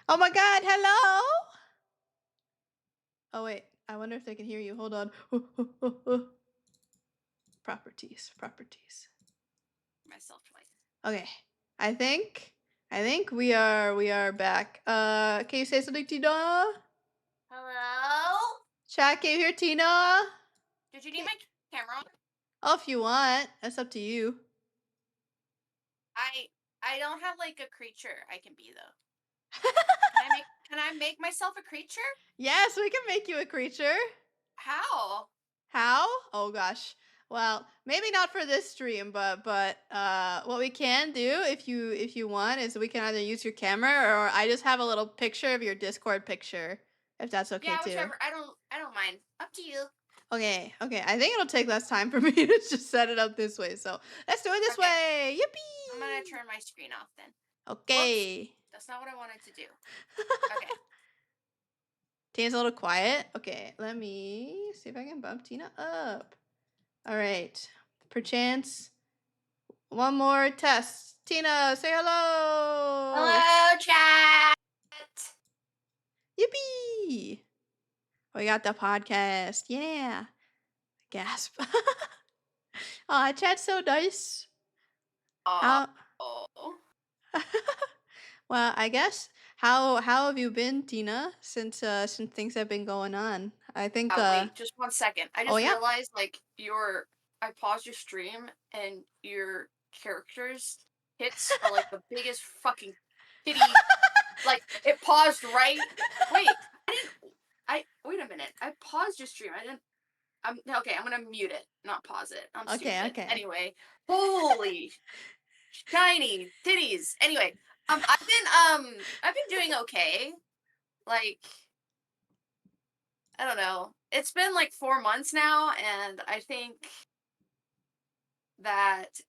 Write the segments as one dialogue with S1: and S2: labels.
S1: Oh my god, hello? Oh wait, I wonder if they can hear you. Hold on. Properties.
S2: Myself twice.
S1: Okay. I think we are back. Can you say something, Tina?
S2: Hello?
S1: Chat, can you hear Tina?
S2: Did you need
S1: Okay.
S2: my camera on?
S1: Oh, if you want. That's up to you.
S2: I don't have like a creature I can be though. Can I make myself a creature?
S1: Yes, we can make you a creature.
S2: How?
S1: How? Oh gosh. Well, maybe not for this stream, but what we can do if you want is we can either use your camera or I just have a little picture of your Discord picture if that's okay
S2: Yeah,
S1: too.
S2: whichever. I don't mind. Up to you.
S1: Okay, I think it'll take less time for me to just set it up this way. So let's do it this
S2: Okay.
S1: way.
S2: I'm gonna
S1: Yippee!
S2: turn my screen off then. Whoops.
S1: Okay.
S2: That's not what I wanted to do. Okay.
S1: Tina's a little quiet. Okay, let me see if I can bump Tina up. All right. Perchance one more test. Tina, say hello.
S2: Hello, chat.
S1: Yippee! We got the podcast. Yeah. Gasp. Aw, chat's so nice.
S2: Oh.
S1: How well, I guess how have you been, Tina, since things have been going on? I think
S2: Wait, just 1 second. I
S1: oh
S2: just
S1: yeah.
S2: realized like I paused your stream and your characters hits are like the biggest fucking kitty. Like it paused right. Wait, I didn't. I wait a minute. I paused your stream. I didn't. I'm okay. I'm gonna mute it, not pause it. I'm
S1: Okay,
S2: stupid.
S1: okay.
S2: Anyway, holy shiny titties. Anyway, I've been doing okay. Like I don't know. It's been like 4 months now, and I think that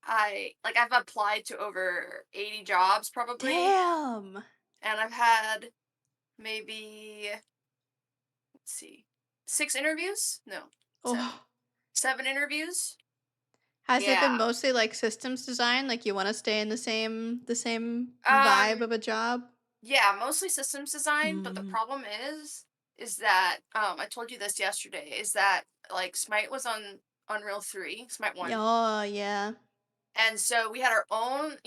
S2: I've applied to over 80 jobs probably,
S1: Damn.
S2: and I've had maybe let's see, 6 interviews. No, seven,
S1: Oh.
S2: 7 interviews.
S1: Has it been
S2: Yeah.
S1: mostly like systems design? Like you want to stay in the same vibe
S2: Um.
S1: of a job?
S2: Yeah. Mostly systems design, but the
S1: Mm.
S2: problem is that I told you this yesterday. Is that like Smite was on Unreal 3, Smite 1.
S1: Oh, yeah.
S2: And so we had our own,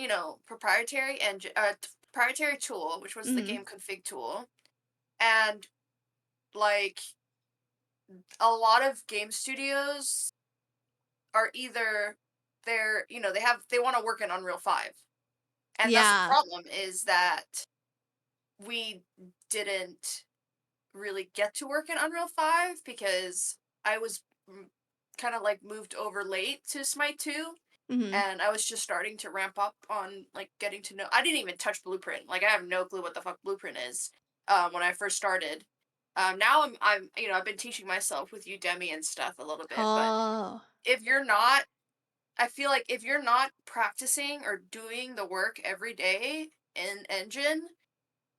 S2: proprietary engine, proprietary tool, which was the
S1: Mhm.
S2: game config tool. And like a lot of game studios are either they want to work in Unreal 5. And that's the
S1: Yeah.
S2: problem is that we didn't really get to work in Unreal 5 because I was kind of like moved over late to Smite 2
S1: Mhm.
S2: and I was just starting to ramp up on like getting to know. I didn't even touch Blueprint. Like I have no clue what the fuck Blueprint is. When I first started. Now I'm I've been teaching myself with Udemy and stuff a little bit. But
S1: Oh.
S2: if you're not, I feel like if you're not practicing or doing the work every day in Engine,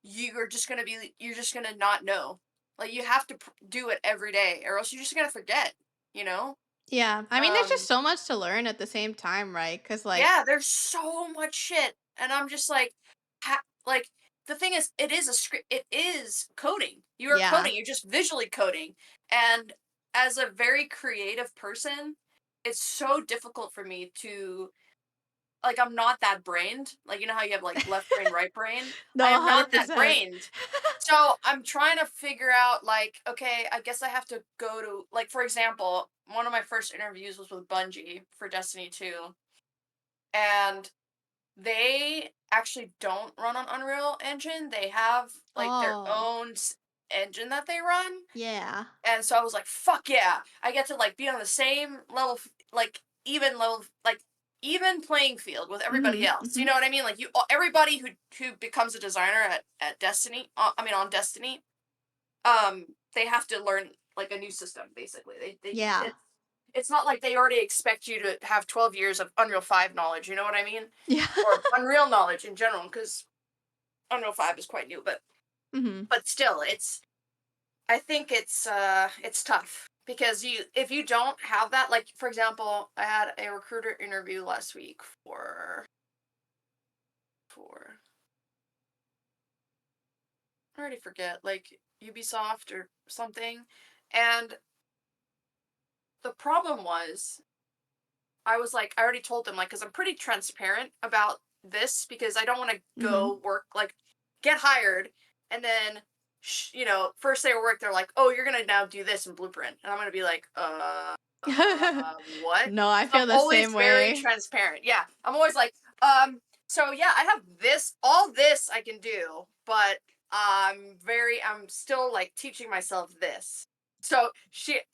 S2: you're just gonna not know. Like you have to do it every day, or else you're just gonna forget. You know.
S1: Yeah. I mean, there's just
S2: Um,
S1: so much to learn at the same time, right? Cuz like
S2: Yeah, there's so much shit, and I'm just like, like the thing is, it is a script. It is coding. You are
S1: yeah.
S2: coding. You're just visually coding, and as a very creative person, it's so difficult for me to like. I'm not that brained. Like you know how you have like left brain, right brain.
S1: No,
S2: I am not that
S1: 100%.
S2: brained. So I'm trying to figure out like, okay, I guess I have to go to like, for example, one of my first interviews was with Bungie for Destiny 2, and they actually don't run on Unreal Engine. They have like their
S1: Oh.
S2: own engine that they run.
S1: Yeah.
S2: And so I was like, fuck yeah. I get to like be on the same level like even playing field with everybody
S1: Mhm.
S2: else. You
S1: Mhm.
S2: know what I mean? Like you everybody who becomes a designer at Destiny, I mean on Destiny, they have to learn like a new system basically.
S1: Yeah.
S2: It's not like they already expect you to have 12 years of Unreal 5 knowledge, you know what I mean?
S1: Yeah.
S2: Or Unreal knowledge in general, because Unreal 5 is quite new,
S1: Mhm.
S2: but still, I think it's tough because you if you don't have that, like for example, I had a recruiter interview last week for already forget, like Ubisoft or something. And the problem was, I was like, I already told them, like, because I'm pretty transparent about this because I don't want to
S1: Mhm.
S2: go work, like, get hired, and then, first day of work, they're like, oh, you're going to now do this in Blueprint. And I'm going to be like, what?
S1: No, I
S2: So I'm
S1: feel the
S2: always
S1: same
S2: very
S1: way.
S2: transparent. Yeah. I'm always like, so yeah, I have this, all this I can do, but I'm still like teaching myself this. So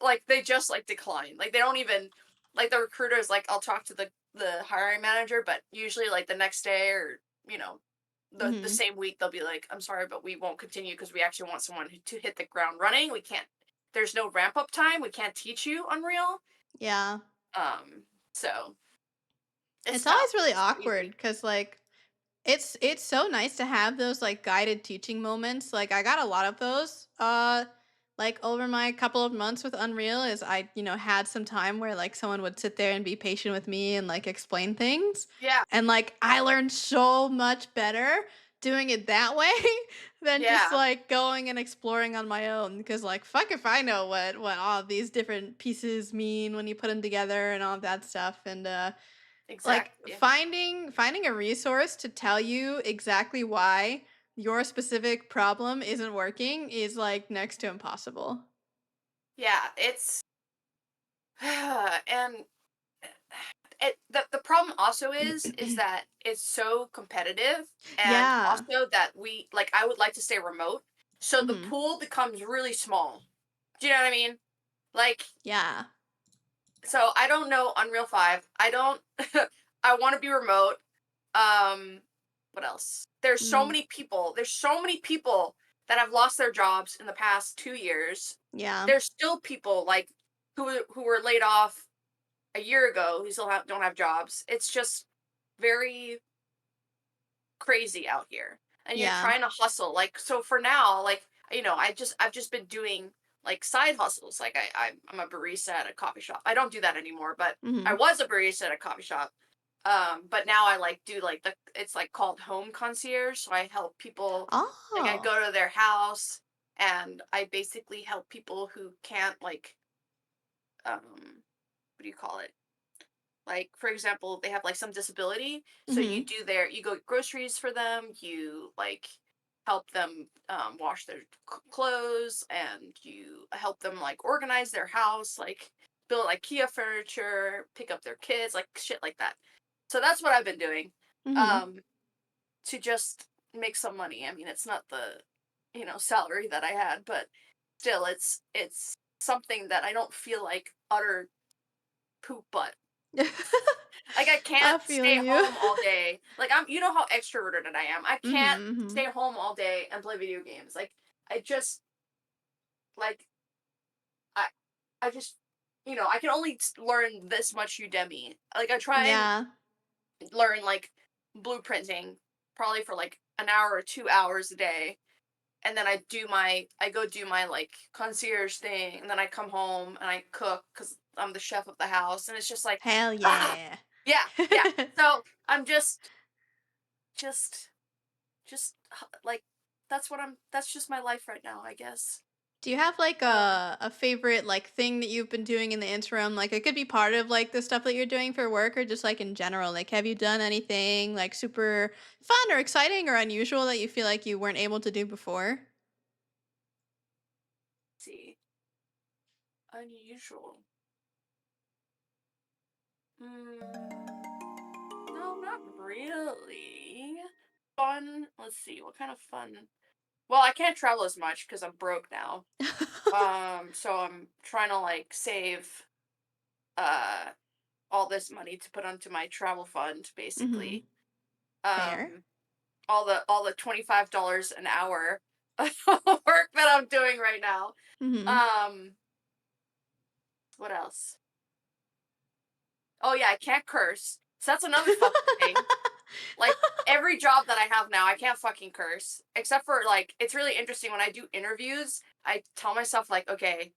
S2: like, they just like decline. Like, they don't even, like, the recruiters, like, I'll talk to the hiring manager, but usually like the next day, or, you know, the
S1: Mhm.
S2: same week, they'll be like, I'm sorry, but we won't continue because we actually want someone to hit the ground running. We can't, there's no ramp up time. We can't teach you Unreal.
S1: Yeah.
S2: Um, so it's
S1: It's
S2: tough.
S1: always really
S2: It's
S1: awkward
S2: crazy.
S1: because like it's so nice to have those like guided teaching moments. Like I got a lot of those like over my couple of months with Unreal is I, had some time where like someone would sit there and be patient with me and like explain things.
S2: Yeah,
S1: And like I learned so much better doing it that way than just
S2: yeah,
S1: like going and exploring on my own because like fuck if I know what all of these different pieces mean when you put them together and all of that stuff and like,
S2: exactly.
S1: finding a resource to tell you exactly why your specific problem isn't working is, like, next to impossible.
S2: Yeah, it's and the problem also is that it's so competitive, and
S1: Yeah.
S2: also that we, like, I would like to stay remote, so the
S1: Mhm.
S2: pool becomes really small. Do you know what I mean? Like,
S1: Yeah.
S2: so I don't know Unreal 5. I don't I want to be remote. Um, what else?
S1: Mhm.
S2: There's so many people that have lost their jobs in the past 2 years.
S1: Yeah.
S2: There's still people, like, who were laid off a year ago, who still don't have jobs. It's just very crazy out here. And you're
S1: Yeah.
S2: trying to hustle. Like, so for now, like, I've just been doing like side hustles. Like, I'm a barista at a coffee shop. I don't do that anymore, but I
S1: Mhm.
S2: was a barista at a coffee shop. But now I like do like it's like called home concierge. So I help people, like, I
S1: Oh.
S2: go to their house, and I basically help people who can't, like, what do you call it? Like, for example, they have like some disability, so
S1: Mhm.
S2: you go get groceries for them, you like help them wash their clothes, and you help them like organize their house, like build IKEA furniture, pick up their kids, like shit like that. So that's what I've been doing,
S1: Mhm.
S2: um, to just make some money. I mean, it's not the, salary that I had, but still, it's something that I don't feel like utter poop butt. Like, I
S1: I
S2: can't
S1: feel
S2: stay
S1: you.
S2: home all day. Like, you know how extroverted I am. I can't
S1: Mhm,
S2: stay
S1: mhm.
S2: home all day and play video games. Like, I just, like, I I just, I can only learn this much Udemy. Like, I try and
S1: Yeah.
S2: learn like blueprinting probably for like an hour or 2 hours a day. And then I go do my like concierge thing, and then I come home and I cook cuz I'm the chef of the house, and it's just like,
S1: Hell
S2: ah,
S1: yeah.
S2: yeah, yeah. So, I'm just like, that's just my life right now, I guess.
S1: Do you have like
S2: Um,
S1: a favorite like thing that you've been doing in the interim? Like it could be part of like the stuff that you're doing for work or just like in general. Like have you done anything like super fun or exciting or unusual that you feel like you weren't able to do before?
S2: see, unusual. Mm, no, not really. Fun. Let's see, what kind of fun? Well, I can't travel as much because I'm broke now. So I'm trying to like save uh all this money to put onto my travel fund, basically.
S1: Mhm. Fair.
S2: Um, all the $25 an hour work that I'm doing right now.
S1: Mhm.
S2: Um, what else? Oh yeah, I can't curse. So that's another fucking thing. Like, every job that I have now, I can't fucking curse. Except for, like, it's really interesting when I do interviews, I tell myself like, okay,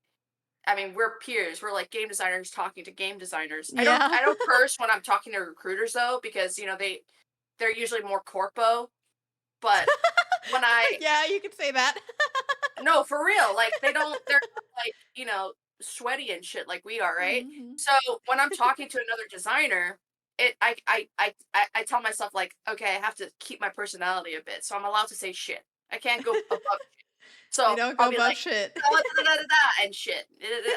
S2: I mean, we're peers. We're like game designers talking to game designers.
S1: Yeah.
S2: I don't curse when I'm talking to recruiters though, because they're usually more corpo, but when I
S1: Yeah, you could say that.
S2: no, for real, like, they're not, like, sweaty and shit like we are, right?
S1: Mhm.
S2: So, when I'm talking to another designer, I tell myself, like, "Okay, I have to keep my personality a bit, so I'm allowed to say shit. I can't go above shit."
S1: You
S2: So,
S1: don't
S2: I'll
S1: go
S2: be
S1: above
S2: like,
S1: shit.
S2: "Da da da da da," and shit.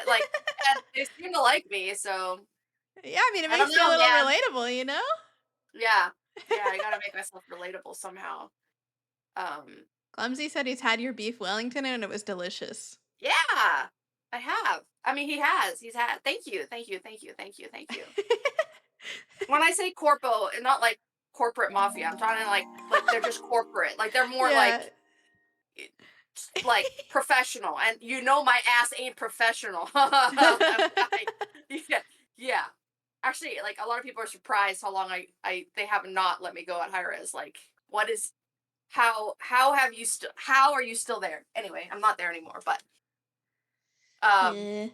S2: Like, and they seem to like me, so
S1: Yeah, I mean, it
S2: I don't
S1: makes you a
S2: know,
S1: little
S2: man.
S1: relatable, you know?
S2: Yeah. Yeah, I gotta make myself relatable somehow. Um,
S1: Clumsy said he's had your beef Wellington and it was delicious.
S2: yeah, I have. I mean, he has. He's had. Thank you, thank you, thank you, thank you, thank you. When I say corpo, and not like corporate mafia, I'm talking like they're just corporate. Like they're more
S1: Yeah.
S2: eh, like professional, and my ass ain't professional. Yeah, yeah. Actually, like a lot of people are surprised how long they have not let me go at high res. Like, what is how are you still there? Anyway, I'm not there anymore, but um
S1: Yeah.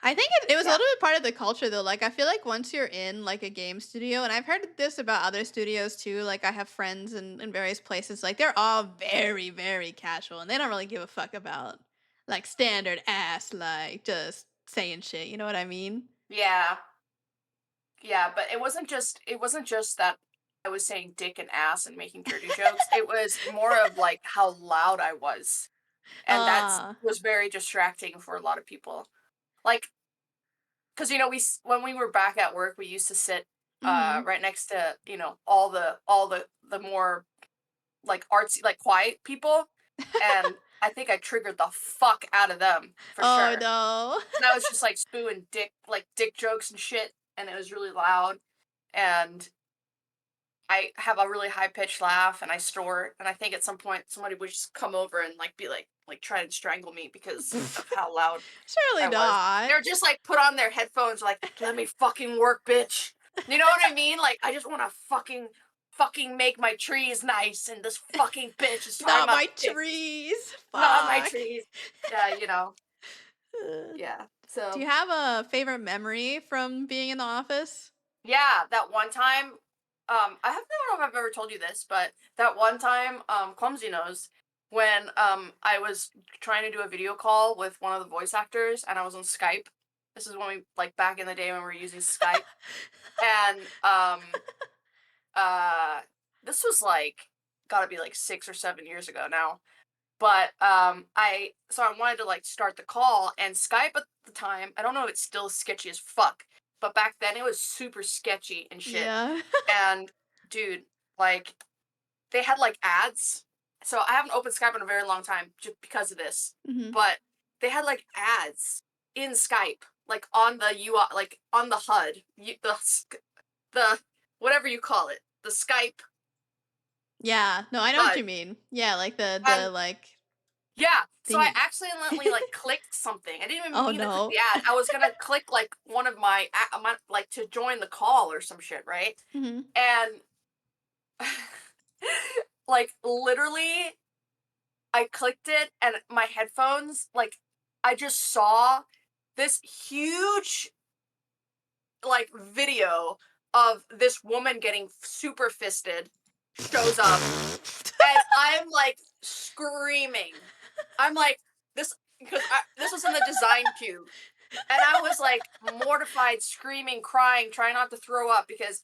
S1: I think it was a
S2: yeah.
S1: little bit part of the culture though. Like I feel like once you're in like a game studio, and I've heard this about other studios too. Like I have friends in various places. Like they're all very very casual, and they don't really give a fuck about like standard ass like just saying shit. You know what I mean?
S2: Yeah. Yeah, but it wasn't just that I was saying dick and ass and making dirty jokes. It was more of like how loud I was. And that's
S1: Ah.
S2: was very distracting for a lot of people. Like cuz when we were back at work, we used to sit
S1: Mhm.
S2: right next to, all the more like artsy like quiet people, and I think I triggered the fuck out of them for
S1: Oh
S2: sure.
S1: no.
S2: And I was just like spewing dick jokes and shit, and it was really loud. And I have a really high pitched laugh and I snort, and I think at some point somebody would just come over and like be like try and strangle me because of how loud
S1: Surely
S2: I was.
S1: not.
S2: They're just like put on their headphones like, let me fucking work, bitch. You know what I mean? Like I just wanna fucking make my trees nice, and this fucking bitch is talking
S1: Not
S2: about
S1: my
S2: dicks.
S1: trees.
S2: Not my
S1: Fuck.
S2: trees. Yeah,
S1: Uh,
S2: yeah.
S1: Do
S2: So
S1: you have a favorite memory from being in the office?
S2: yeah, that one time, I don't know if I've ever told you this, but that one time, Clumsy knows, when I was trying to do a video call with one of the voice actors, and I was on Skype. This is when we like back in the day when we were using Skype, and uh, this was like gotta be like 6 or 7 years ago now. But I wanted to like start the call, and Skype at the time, I don't know if it's still sketchy as fuck, but back then it was super sketchy and shit.
S1: Yeah.
S2: And dude, like they had like ads. So I haven't opened Skype in a very long time just because of this.
S1: Mhm.
S2: But they had like ads in Skype, like on the UI, like on the HUD, the whatever you call it, the Skype
S1: Yeah. No, I know what
S2: HUD.
S1: you mean. Yeah, like the,
S2: And
S1: like,
S2: yeah, so I
S1: thing.
S2: accidentally like clicked something. I didn't even
S1: Oh,
S2: mean to click
S1: no.
S2: the ad. I was gonna click like one of like to join the call or some shit, right?
S1: Mhm.
S2: And like literally, I clicked it, and my headphones, like, I just saw this huge like video of this woman getting super fisted shows up, and I'm like screaming. I'm like this because this was in the design queue. And I was like mortified, screaming, crying, trying not to throw up because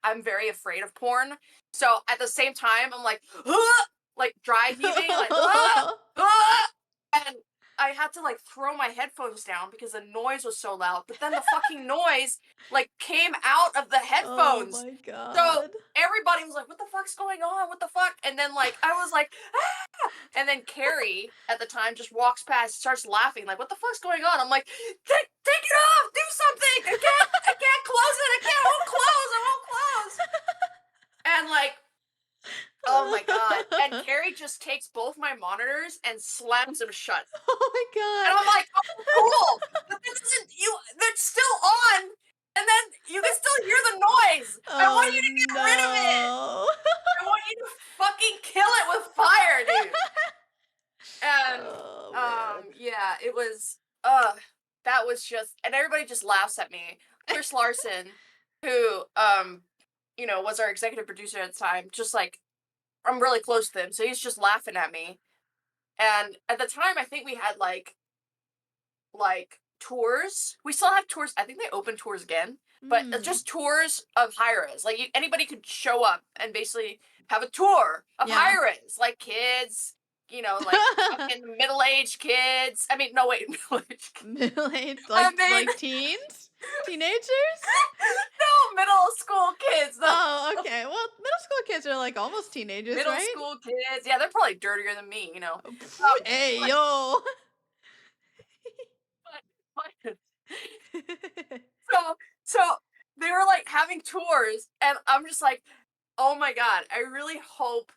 S2: I'm very afraid of porn. So at the same time, I'm like, "Ugh!" Like dry heaving, like, "Ugh! Ugh!" And I had to like throw my headphones down because the noise was so loud. But then the fucking noise like came out of the
S1: Oh
S2: headphones.
S1: my
S2: So
S1: god.
S2: everybody was like, "What the fuck's going on? What the fuck?" And then like I was like, "Ah!" And then Carrie at the time just walks past, starts laughing, like, "What the fuck's going on?" I'm like, take it off, do something. I can't close it. I won't close. I won't close." And like, oh my god. And Carrie just takes both my monitors and slams them shut.
S1: Oh my
S2: And
S1: god.
S2: I'm like, "Oh, cool, but this isn't you. They're still on, and then you can still hear the noise. I want
S1: Oh
S2: you to get rid of it.
S1: no.
S2: I want you to fucking kill it with fire, dude." And
S1: Oh man.
S2: yeah, it was that was just, and everybody just laughs at me. Chris Larson, who was our executive producer at the time, just like I'm really close to him, so he's just laughing at me. And at the time, I think we had like tours. We still have tours. I think they open tours again, but it's
S1: Mm.
S2: just tours of high res. Like anybody could show up and basically have a tour of
S1: Yeah.
S2: high res, like kids, like fucking middle aged kids. I mean, no wait, middle aged.
S1: Middle-aged,
S2: I
S1: like
S2: mean,
S1: teens? Teenagers?
S2: no middle school kids. No.
S1: Oh, okay. Well, middle school kids are like almost teenagers,
S2: Middle
S1: right?
S2: school kids. Yeah, they're probably dirtier than me.
S1: Pff, hey,
S2: But,
S1: yo.
S2: but so so they were like having tours, and I'm just like, oh my god, I really hope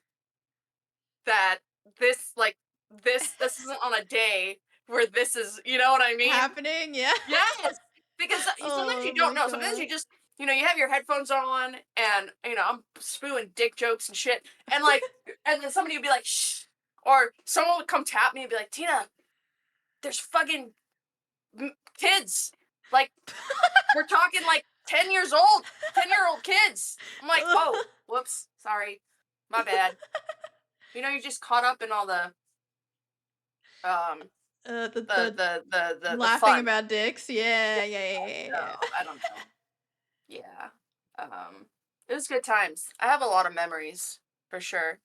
S2: that this like this isn't on a day where this is, you know what I mean?
S1: Happening, yeah.
S2: Yes, because sometimes you
S1: Oh
S2: don't
S1: my
S2: know. Sometimes you
S1: god.
S2: just you have your headphones on, and I'm spewing dick jokes and shit, and like, and then somebody would be like, shh, or someone would come tap me and be like, Tina, there's fucking kids, like we're talking like 10 years old, 10-year-old kids. I'm like, oh, whoops, sorry, my bad. You're just caught up in all um
S1: The
S2: the
S1: laughing
S2: fun.
S1: about dicks.
S2: Yeah,
S1: Yeah, yeah, yeah,
S2: so
S1: yeah,
S2: I don't know. Yeah. It was good times. I have a lot of memories for sure.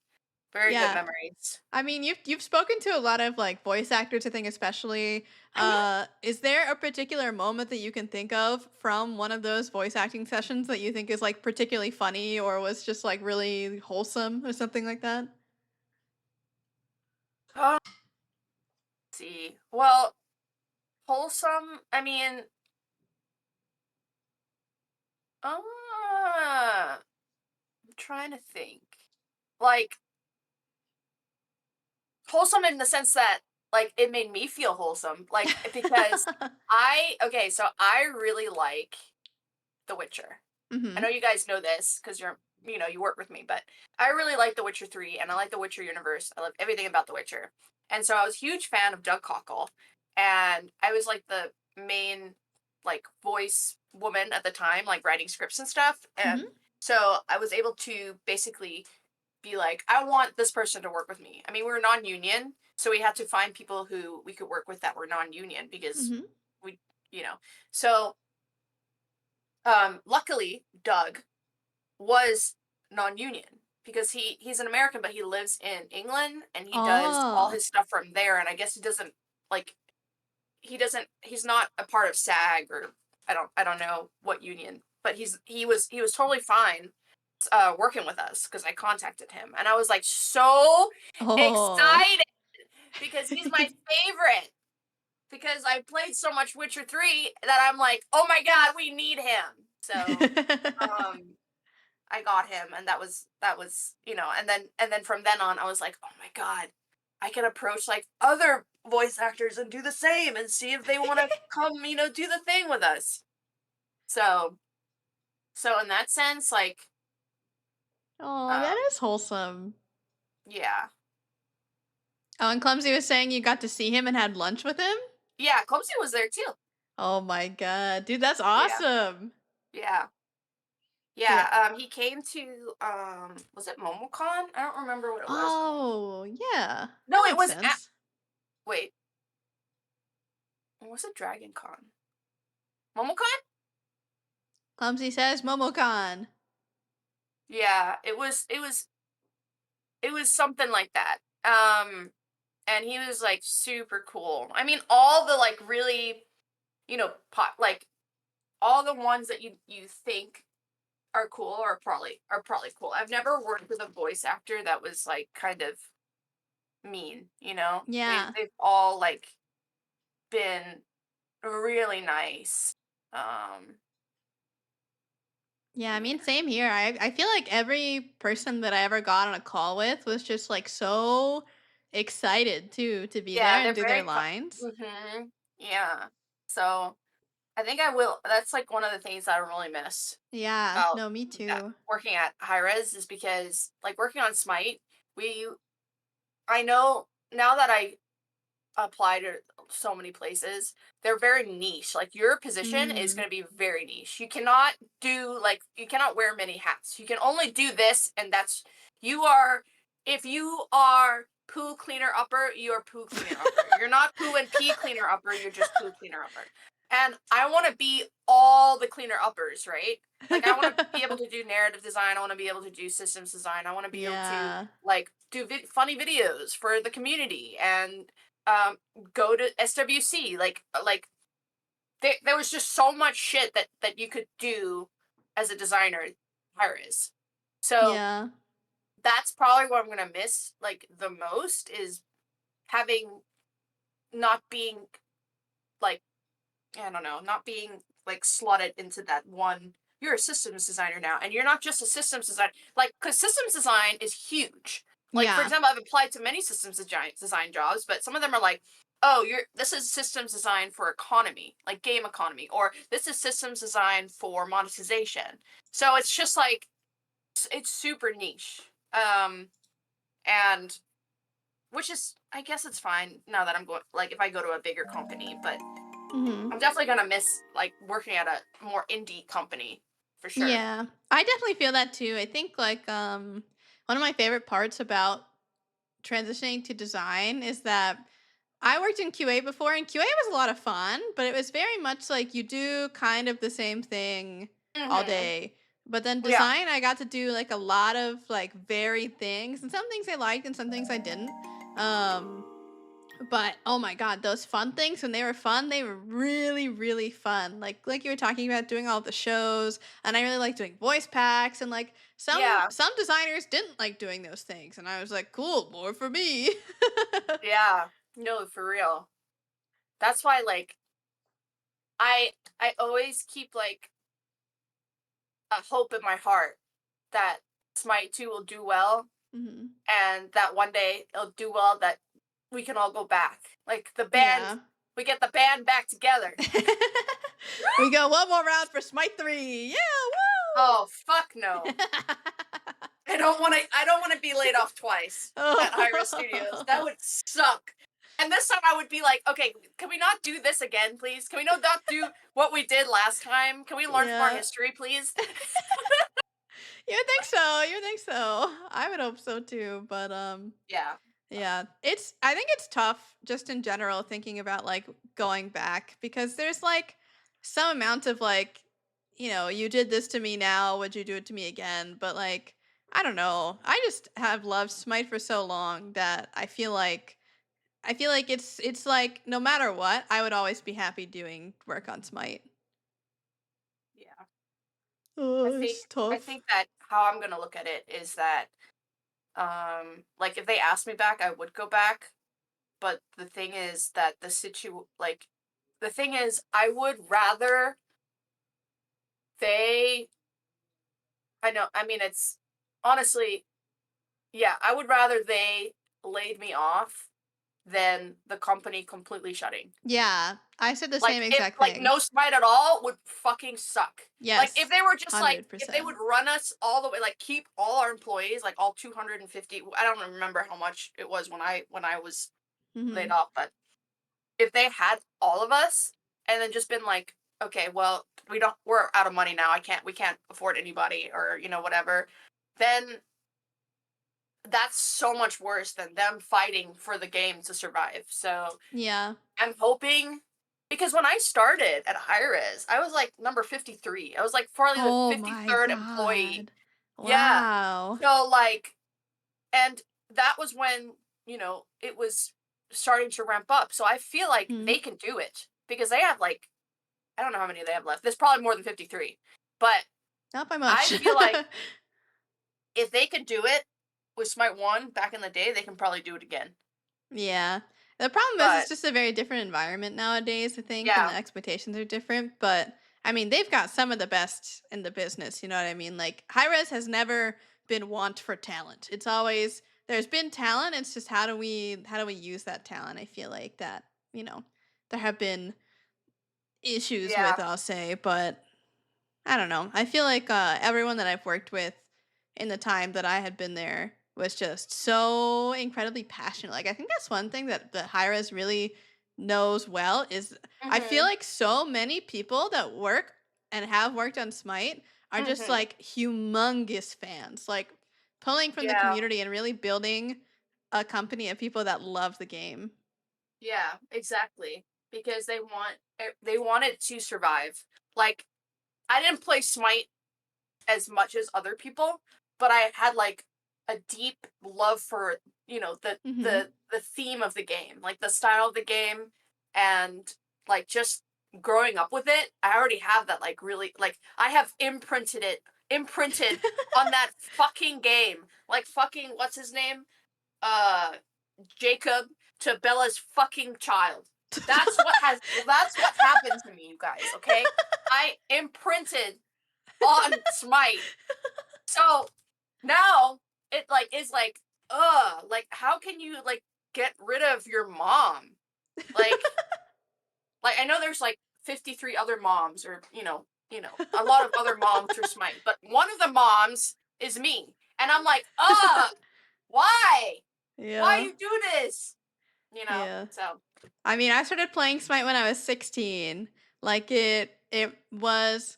S2: Very good
S1: yeah.
S2: memories.
S1: I mean, you've spoken to a lot of like voice actors, I think especially.
S2: Mhm.
S1: Is there a particular moment that you can think of from one of those voice acting sessions that you think is like particularly funny or was just like really wholesome or something like that?
S2: Let's see. Well, wholesome. I mean, I'm trying to think. Like wholesome in the sense that like it made me feel wholesome. Like because I okay, so I really like The Witcher. I know
S1: Mhm.
S2: you guys know this because you work with me, but I really like The Witcher 3 and I like the Witcher universe. I love everything about The Witcher. And so I was a huge fan of Doug Cockle. And I was like the main like voice woman at the time, like writing scripts and stuff. And
S1: Mhm.
S2: so I was able to basically be like, I want this person to work with me. I mean, we were non-union, so we had to find people who we could work with that were non-union because
S1: Mhm.
S2: we, you know. So luckily Doug was non-union because he's an American, but he lives in England and he does all
S1: Oh.
S2: his stuff from there. And I guess he doesn't like he's not a part of SAG or I don't know what union, but he was totally fine working with us because I contacted him and I was like so
S1: Oh.
S2: excited because he's my favorite because I played so much Witcher 3 that I'm like, oh my god, we need him. So um I got him and that was, and then from then on I was like, "Oh my god, I can approach like other voice actors and do the same and see if they want to come, do the thing with us." So, so in that sense like
S1: Oh, that
S2: um
S1: is wholesome.
S2: yeah.
S1: Oh, and Clumsy was saying you got to see him and had lunch with him?
S2: Yeah, Clumsy was there too.
S1: Oh my god. Dude, that's
S2: Yeah.
S1: awesome.
S2: Yeah.
S1: Yeah.
S2: Yeah, he came to was it MomoCon? I don't remember what it was.
S1: Oh, yeah. That
S2: No, it
S1: makes
S2: was at
S1: sense.
S2: wait, was it Dragon Con? MomoCon?
S1: Clumsy says Momocon.
S2: Yeah, it was something like that. And he was like super cool. I mean, all the like really, like all the ones that you think are cool are probably cool. I've never worked with a voice actor that was like kind of mean, They've
S1: Yeah.
S2: they've all like been really nice. Um
S1: Yeah, I
S2: yeah.
S1: mean, same here. I feel like every person that I ever got on a call with was just like so excited to be there
S2: Yeah,
S1: and
S2: they're
S1: do their
S2: very
S1: lines.
S2: mhm. Yeah. So, I think I will that's like one of the things that I really miss
S1: Yeah,
S2: about
S1: no, me
S2: that
S1: too.
S2: working at high res is because like working on Smite, we I know now that I apply to so many places, they're very niche. Like your position is
S1: Mm.
S2: going to be very niche. You cannot wear many hats. You can only do this and you are if you are poo cleaner upper, you are poo cleaner upper. You're not poo and pee cleaner upper, you're just poo cleaner upper. And I want to be all the cleaner uppers, right? Like I want to be able to do narrative design, I want to be able to do systems design, I want to be able to
S1: Yeah.
S2: like do funny videos for the community and um go to SWC like there was just so much shit that you could do as a designer Iris. So
S1: Yeah.
S2: that's probably what I'm gonna miss like the most is having not being like I don't know, not being like slotted into that one. You're a systems designer now, and you're not just a systems designer. Like, because systems design is huge. Like, for
S1: Yeah.
S2: example, I've applied to many systems design jobs, but some of them are like, oh, you're this is systems design for economy, like game economy, or this is systems design for monetization. So it's just like it's super niche. And which is I guess it's fine now that I'm going like if I go to a bigger company, but
S1: Mhm.
S2: I'm definitely gonna miss like working at a more indie company for sure.
S1: Yeah. I definitely feel that too. I think like one of my favorite parts about transitioning to design is that I worked in QA before, and QA was a lot of fun, but it was very much like you do kind of the same thing all
S2: Mhm.
S1: day. But then
S2: Yeah.
S1: design, I got to do like a lot of like varied things, and some things I liked and some things I didn't. Um, but oh my god, those fun things when they were fun, they were really, really fun. Like you were talking about doing all the shows, and I really like doing voice packs, and like
S2: Yeah.
S1: some designers didn't like doing those things, and I was like, cool, more for me.
S2: Yeah. No, for real. That's why like I I always keep like a hope in my heart that Smite 2 will do well
S1: hmm
S2: and that one day it'll do well that we can all go back. Like the band
S1: Yeah.
S2: we get the band back together.
S1: We go one more round for Smite 3. Yeah,
S2: Oh, fuck
S1: woo!
S2: no. I don't want to be laid off twice at Hi-Res Studios. That
S1: Oh.
S2: would suck. And this time I would be like, okay, can we not do this again, please? Can we not do what we did last time? Can we learn from our
S1: Yeah.
S2: history, please?
S1: You would think so. You would think so. I would hope so too, but
S2: Yeah.
S1: yeah. I think it's tough just in general thinking about like going back because there's like some amount of like, you did this to me now, would you do it to me again? But like I don't know. I just have loved Smite for so long that I feel like it's like no matter what, I would always be happy doing work on Smite.
S2: Yeah. I
S1: Oh,
S2: think
S1: it's
S2: I
S1: tough.
S2: think that how I'm gonna look at it is that like if they asked me back, I would go back. But the thing is that the thing is I would rather they I know I mean it's honestly yeah, I would rather they laid me off than the company completely shutting.
S1: Yeah, I said the
S2: Like,
S1: same
S2: if
S1: exact
S2: like,
S1: thing.
S2: no spite at all would fucking suck. Like, if
S1: Yes,
S2: they were just like if they
S1: 100%.
S2: would run us all the way, like, keep all our employees, like, all 250 I don't remember how much it was when I was laid
S1: Mhm.
S2: off, but if they had all of us and then just been like, "Okay, well, we're out of money now. We can't afford anybody," or, whatever, then that's so much worse than them fighting for the game to survive. So
S1: Yeah.
S2: I'm hoping because when I started at Hi-Res, I was like number 53. I was like probably the
S1: Oh my
S2: 53rd employee.
S1: god.
S2: Yeah.
S1: Wow.
S2: So like, and that was when, it was starting to ramp up. So I feel like
S1: Mhm.
S2: they can do it because they have like, I don't know how many they have left. There's probably more than 53. But
S1: Not by
S2: I
S1: much.
S2: feel like if they could do it with Smite 1 back in the day, they can probably do it again.
S1: Yeah. The problem is it's
S2: But
S1: just a very different environment nowadays, I think, and the
S2: yeah.
S1: expectations are different, but I mean, they've got some of the best in the business, you know what I mean? Like Hi-Res has never been want for talent. It's always there's been talent, it's just how do we use that talent? I feel like that, you know, there have been issues with,
S2: Yeah.
S1: I'll say, but I don't know. I feel like everyone that I've worked with in the time that I had been there was just so incredibly passionate. Like I think that's one thing that the Hi-Res really knows well is I feel
S2: Mhm.
S1: like so many people that work and have worked on Smite are just
S2: Mhm.
S1: like humongous fans. Like pulling from the
S2: Yeah.
S1: community and really building a company of people that love the game.
S2: Yeah, exactly. Because they want it to survive. Like, I didn't play Smite as much as other people, but I had like a deep love for,
S1: Mhm.
S2: the theme of the game, like the style of the game, and like just growing up with it. I already have that, like, really, like, I have imprinted on that fucking game. Like, fucking, what's his name? Uh Jacob to Bella's fucking child. That's what happened to me, you guys, okay? I imprinted on Smite. So now it like is like, how can you like get rid of your mom? Like like I know there's like 53 other moms, or a lot of other moms for Smite, but one of the moms is me. And I'm like, why? Why
S1: Yeah.
S2: you do this?
S1: Yeah.
S2: So
S1: I mean, I started playing Smite when I was 16. Like it was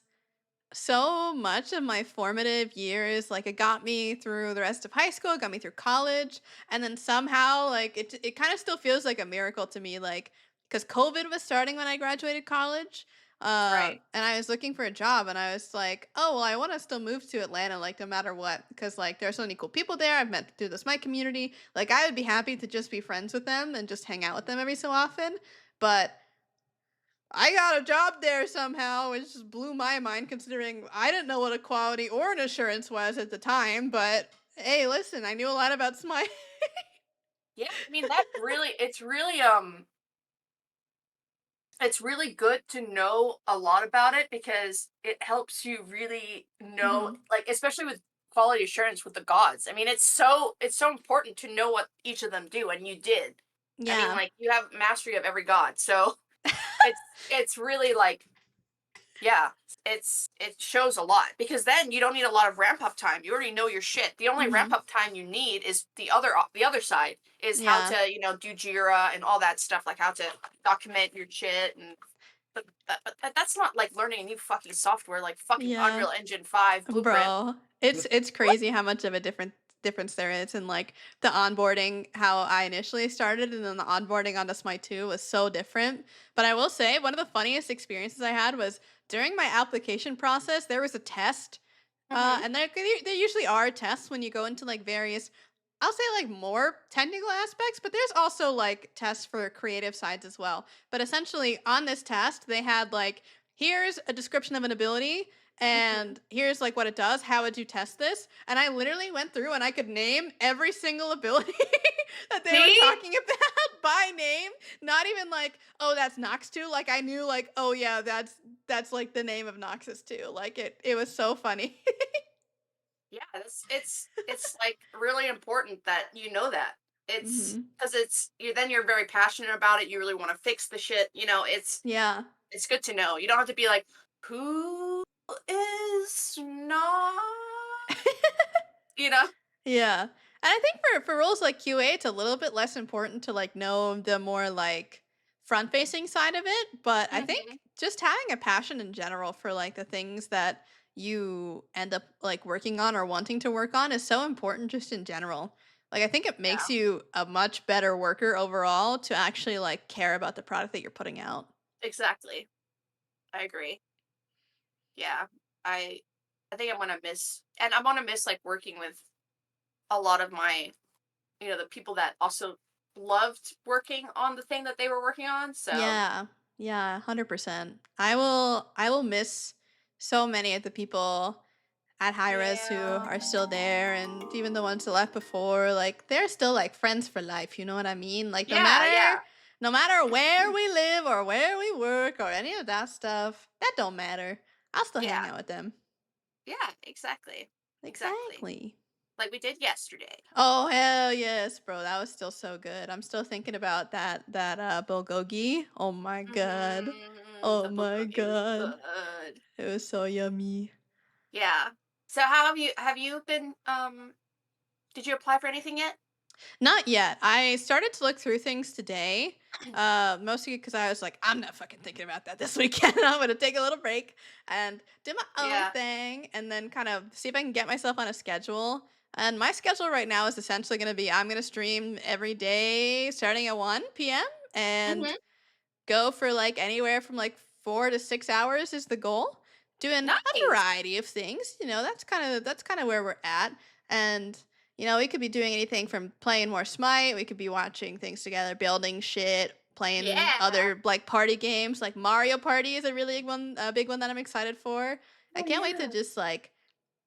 S1: so much of my formative years. Like it got me through the rest of high school, it got me through college, and then somehow like it kind of still feels like a miracle to me, like cuz COVID was starting when I graduated college.
S2: right.
S1: And I was looking for a job and I was like, "Oh, well I want to still move to Atlanta like no matter what because like there's so many cool people there. I've met through this my community. Like I would be happy to just be friends with them and just hang out with them every so often." But I got a job there somehow, which just blew my mind considering I didn't know what equality or an assurance was at the time. But hey, listen, I knew a lot about Smite.
S2: Yeah, I mean, that really it's really good to know a lot about it, because it helps you really know,
S1: Hmm.
S2: like, especially with quality assurance with the gods. I mean, it's so important to know what each of them do, and you did. I mean,
S1: Yeah.
S2: like, you have mastery of every god. So it's really like, yeah, it shows a lot, because then you don't need a lot of ramp up time. You already know your shit. The only ramp
S1: Hmm.
S2: up time you need is the other side, is how
S1: Yeah.
S2: to, do Jira and all that stuff, like how to document your shit. And but that's not like learning a new fucking software, like fucking
S1: Yeah.
S2: Unreal Engine 5 Blueprint.
S1: Bro, it's crazy how much of a difference there is in like the onboarding how I initially started and then the onboarding onto Smite 2 was so different. But I will say one of the funniest experiences I had was during my application process, there was a test.
S2: Mhm.
S1: And there usually are tests when you go into like various, I'll say like more technical aspects, but there's also like tests for creative sides as well. But essentially on this test, they had like, here's a description of an ability
S2: Mhm.
S1: and here's like what it does. How would you test this? And I literally went through and I could name every single ability that they were
S2: See?
S1: talking about by name. Not even like, oh, that's Nox 2. Like I knew like, oh yeah, that's like the name of Noxus 2. Like it was so funny.
S2: Yeah, it's like really important that you know that. It's
S1: Mhm.
S2: because you're very passionate about it. You really want to fix the shit.
S1: Yeah.
S2: It's good to know. You don't have to be like, who is not, you know?
S1: Yeah. And I think for roles like QA, it's a little bit less important to like know the more like front facing side of it. But I
S2: Hmm.
S1: think just having a passion in general for like the things that you end up like working on or wanting to work on is so important just in general. Like I think it makes
S2: Yeah,
S1: you a much better worker overall to actually like care about the product that you're putting out.
S2: exactly. I agree. Yeah, I I think I'm gonna miss like working with a lot of my, the people that also loved working on the thing that they were working on. So
S1: Yeah. Yeah, 100%. I will miss so many of the people at high res who
S2: yeah,
S1: are still there and even the ones who left before, like they're still like friends for life, you know what I mean? Like
S2: yeah, yeah,
S1: no matter where we live or where we work or any of that stuff, that don't matter. I'll still hang
S2: yeah,
S1: out with them.
S2: yeah. Exactly, exactly.
S1: Exactly.
S2: Like we did yesterday.
S1: Oh hell yes, bro. That was still so good. I'm still thinking about that bulgogi. Oh my god. Oh
S2: The
S1: my
S2: bulgogi was
S1: god.
S2: good.
S1: It was so yummy.
S2: Yeah. So how have you been? Did you apply for anything yet?
S1: Not yet. I started to look through things today, mostly because I was like, I'm not fucking thinking about that this weekend. I'm gonna take a little break and do my own
S2: Yeah.
S1: thing, and then kind of see if I can get myself on a schedule. And my schedule right now is essentially going to be I'm going to stream every day starting at 1 p.m. and
S2: Mhm.
S1: go for like anywhere from like 4 to 6 hours is the goal. Doing a
S2: Nice.
S1: variety of things, that's kind of where we're at. And we could be doing anything from playing more Smite. We could be watching things together, building shit, playing
S2: Yeah.
S1: other like party games. Like Mario Party is a big one that I'm excited for. I
S2: Oh,
S1: can't wait to
S2: yeah.
S1: just like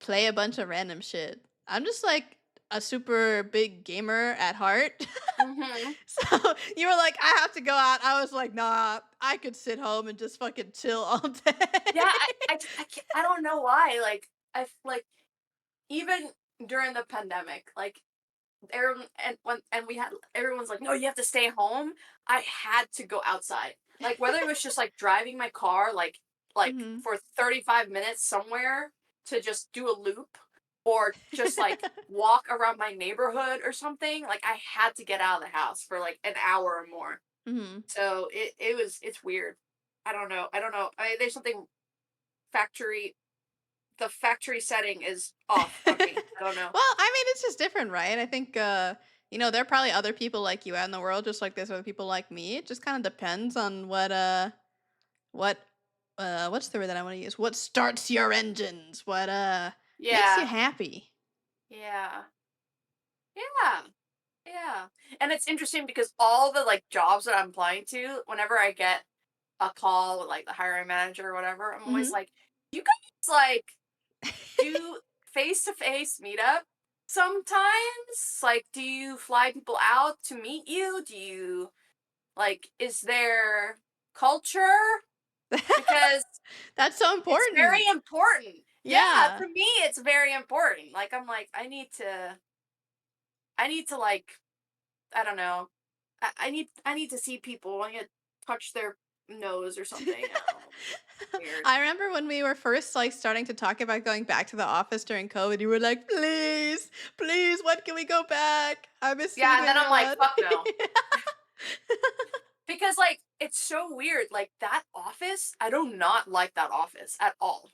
S1: play a bunch of random shit. I'm just like a super big gamer at heart.
S2: Mhm.
S1: So you were like, I have to go out. I was like, nah, I could sit home and just fucking chill all day.
S2: Yeah, I can't I don't know why, like, like, even during the pandemic, like, everyone and we had everyone's like, "No, you have to stay home." I had to go outside. Like, whether it was just, like, driving my car, like,
S1: Hmm.
S2: for 35 minutes somewhere to just do a loop or just, like, walk around my neighborhood or something, like, I had to get out of the house for, like, an hour or more.
S1: Hmm.
S2: So, it's weird. I don't know. I mean, there's something factory the factory setting is off on me. I don't know.
S1: Well, I mean, it's just different, right? I think, there are probably other people like you out in the world, just like there's other people like me. It just kind of depends on what, what's the word that I want to use? What starts your engines? What, makes you
S2: Yeah.
S1: happy?
S2: Yeah. Yeah. Yeah. And it's interesting because all the, like, jobs that I'm applying to, whenever I get a call with, like, the hiring manager or whatever, I'm always
S1: Hmm.
S2: like, "You guys, like, do face-to-face meetup sometimes? Like, do you fly people out to meet you? Do you like, is there culture? Because
S1: That's so
S2: it's very
S1: important.
S2: important." Yeah,
S1: Yeah.
S2: to me, it's very important. Like, I'm like, I need to, like, I don't know. I need to see people. I need to touch their nose or something. I don't know. Weird.
S1: I remember when we were first like starting to talk about going back to the office during COVID, you were like, please, please, when can we go back? I miss
S2: Yeah,
S1: seeing
S2: and then I'm like,
S1: everyone.
S2: fuck no. Because, like, it's so weird. Like, that office, I do not like that office at all.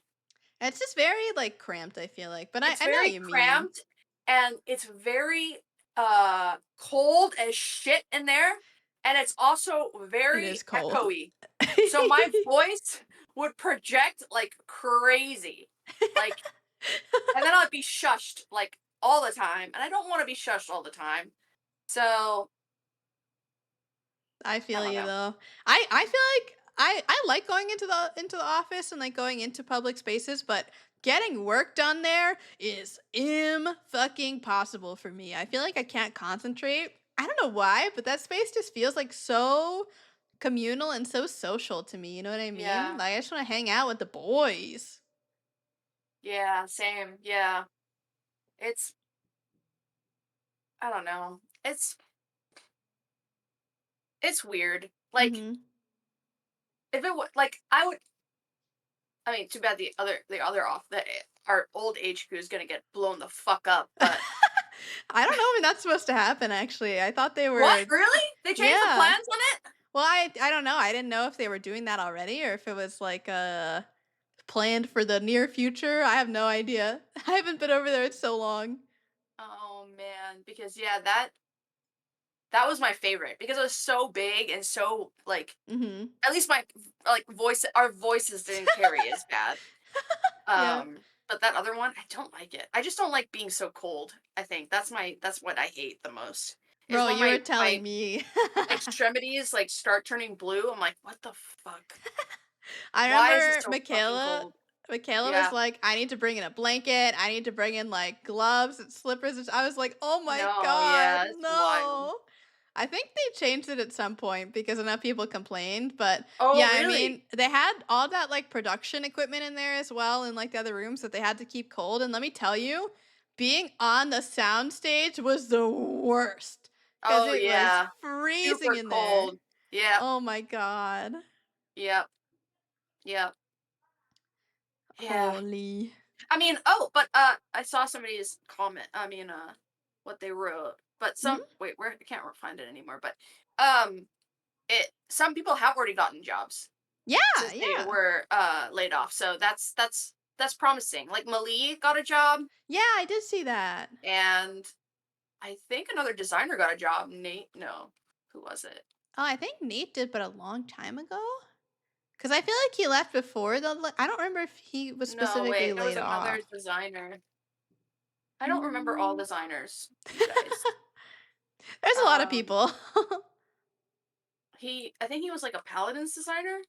S1: It's just very like cramped, I feel like. But I,
S2: It's
S1: I know what
S2: very
S1: you mean.
S2: cramped and it's very cold as shit in there, and it's also
S1: It is
S2: very
S1: cold.
S2: echoey. So my voice would project like crazy. Like, and then I'd be shushed like all the time, and I don't want to be shushed all the time. So,
S1: I
S2: I
S1: feel
S2: don't
S1: you
S2: know.
S1: though. I feel like I like going into the office and like going into public spaces, but getting work done there is fucking possible for me. I feel like I can't concentrate. I don't know why, but that space just feels like so communal and so social to me. You know what I mean?
S2: Yeah.
S1: Like I just want to hang out with the boys.
S2: Yeah, same. Yeah. It's I don't know. It's weird. Like,
S1: Mhm.
S2: if it would like I would I mean, too bad the other off our old HQ is gonna get blown the fuck up. But
S1: I don't know when that's supposed to happen actually. I thought they
S2: what?
S1: were
S2: Really? They changed the
S1: yeah.
S2: plans on it?
S1: Well, I don't know. I didn't know if they were doing that already or if it was like planned for the near future. I have no idea. I haven't been over there in so long.
S2: Oh man, because yeah, that was my favorite because it was so big and so like
S1: Mhm.
S2: at least my like our voices didn't carry as bad.
S1: Yeah.
S2: But that other one, I don't like it. I just don't like being so cold. I think that's what I hate the most. Is
S1: Bro,
S2: when
S1: you were
S2: my
S1: telling me.
S2: extremities like start turning blue. I'm like, what the fuck?
S1: I
S2: Why is it
S1: remember
S2: so fucking
S1: Michaela.
S2: cold?
S1: Michaela was
S2: Yeah.
S1: like, "I need to bring in a blanket. I need to bring in like gloves and slippers." And I was like, "Oh my
S2: No,
S1: god,
S2: yeah, it's wild.
S1: no!" I think they changed it at some point because enough people complained. But
S2: Oh,
S1: yeah, I
S2: really?
S1: mean, they had all that like production equipment in there as well, in like the other rooms that they had to keep cold. And let me tell you, being on the sound stage was the worst because
S2: Oh,
S1: it was
S2: yeah.
S1: freezing
S2: Super
S1: in there.
S2: cold. Yep,
S1: Oh my god,
S2: yep, yep. Yeah.
S1: holy.
S2: I mean, but, I saw somebody's comment what they wrote, but
S1: Mhm.
S2: wait, where I can't find it anymore, but, some people have already gotten jobs
S1: Yeah,
S2: since they
S1: yeah.
S2: were, laid off, so that's that's promising. Like Mali got a job,
S1: Yeah, I did see that.
S2: and I think another designer got a job. Nate, no, who was it?
S1: Oh, I think Nate did, but a long time ago. Because I feel like he left before I don't remember if he was
S2: No,
S1: specifically
S2: wait, there was
S1: laid
S2: another
S1: off.
S2: designer. I don't remember all
S1: Mm.
S2: designers, you guys.
S1: There's a lot of
S2: Um,
S1: people.
S2: I think he was like a Paladins designer,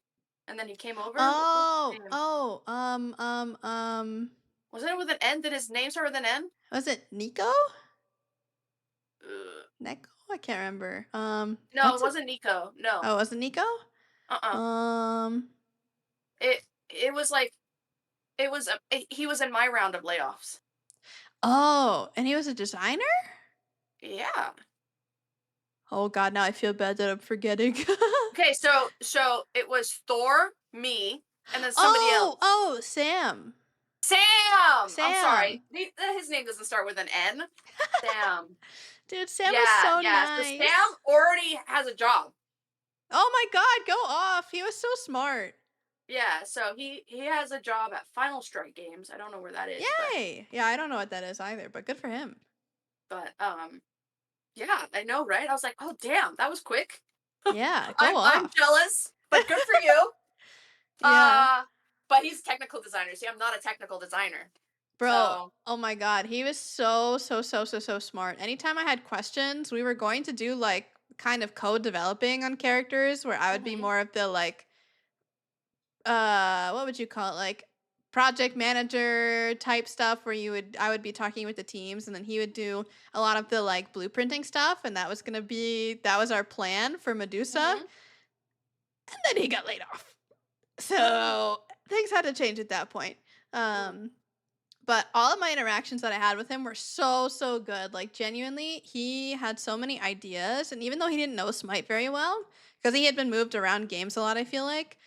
S2: and then he came over. What was his
S1: Oh,
S2: name?
S1: oh,
S2: Wasn't it with an N? Did his name start with an N?
S1: was it Nico?
S2: Ugh.
S1: Neko? I can't remember.
S2: No, it
S1: What's it?
S2: wasn't Nico. No.
S1: Oh, was it Nico?
S2: Uh-uh.
S1: Um,
S2: It was like he was in my round of layoffs.
S1: oh, and he was a designer?
S2: Yeah.
S1: Oh God, now I feel bad that I'm forgetting.
S2: Okay, so it was Thor, me, and then somebody
S1: Oh,
S2: else.
S1: oh, Sam.
S2: Sam. I'm sorry.
S1: Sam.
S2: His name doesn't start with an N. Sam.
S1: Dude, Sam was
S2: Yeah,
S1: so
S2: yeah. So Sam
S1: nice.
S2: already has a job.
S1: Oh my God, go off. He was so smart.
S2: Yeah, so he has a job at Final Strike Games. I don't know where that is,
S1: Yay. Yeah, I don't know what that is either, but good for him.
S2: but yeah, I know, right? I was like, "Oh, damn, that was quick."
S1: Yeah, go
S2: I'm
S1: off.
S2: jealous, but good for you.
S1: Yeah.
S2: Uh, but he's technical designer. See, I'm not a technical designer.
S1: Bro,
S2: So,
S1: oh my God. He was so smart. Anytime I had questions, we were going to do like kind of code developing on characters where I would be
S2: mhm,
S1: more of the like, what would you call it? Like project manager type stuff where I would be talking with the teams and then he would do a lot of the like blueprinting stuff. And that was our plan for Medusa.
S2: mhm.
S1: And then he got laid off. So things had to change at that point.
S2: Mm,
S1: Um, But all of my interactions that I had with him were so good. Like genuinely, he had so many ideas, and even though he didn't know Smite very well, because he had been moved around games a lot, I feel like,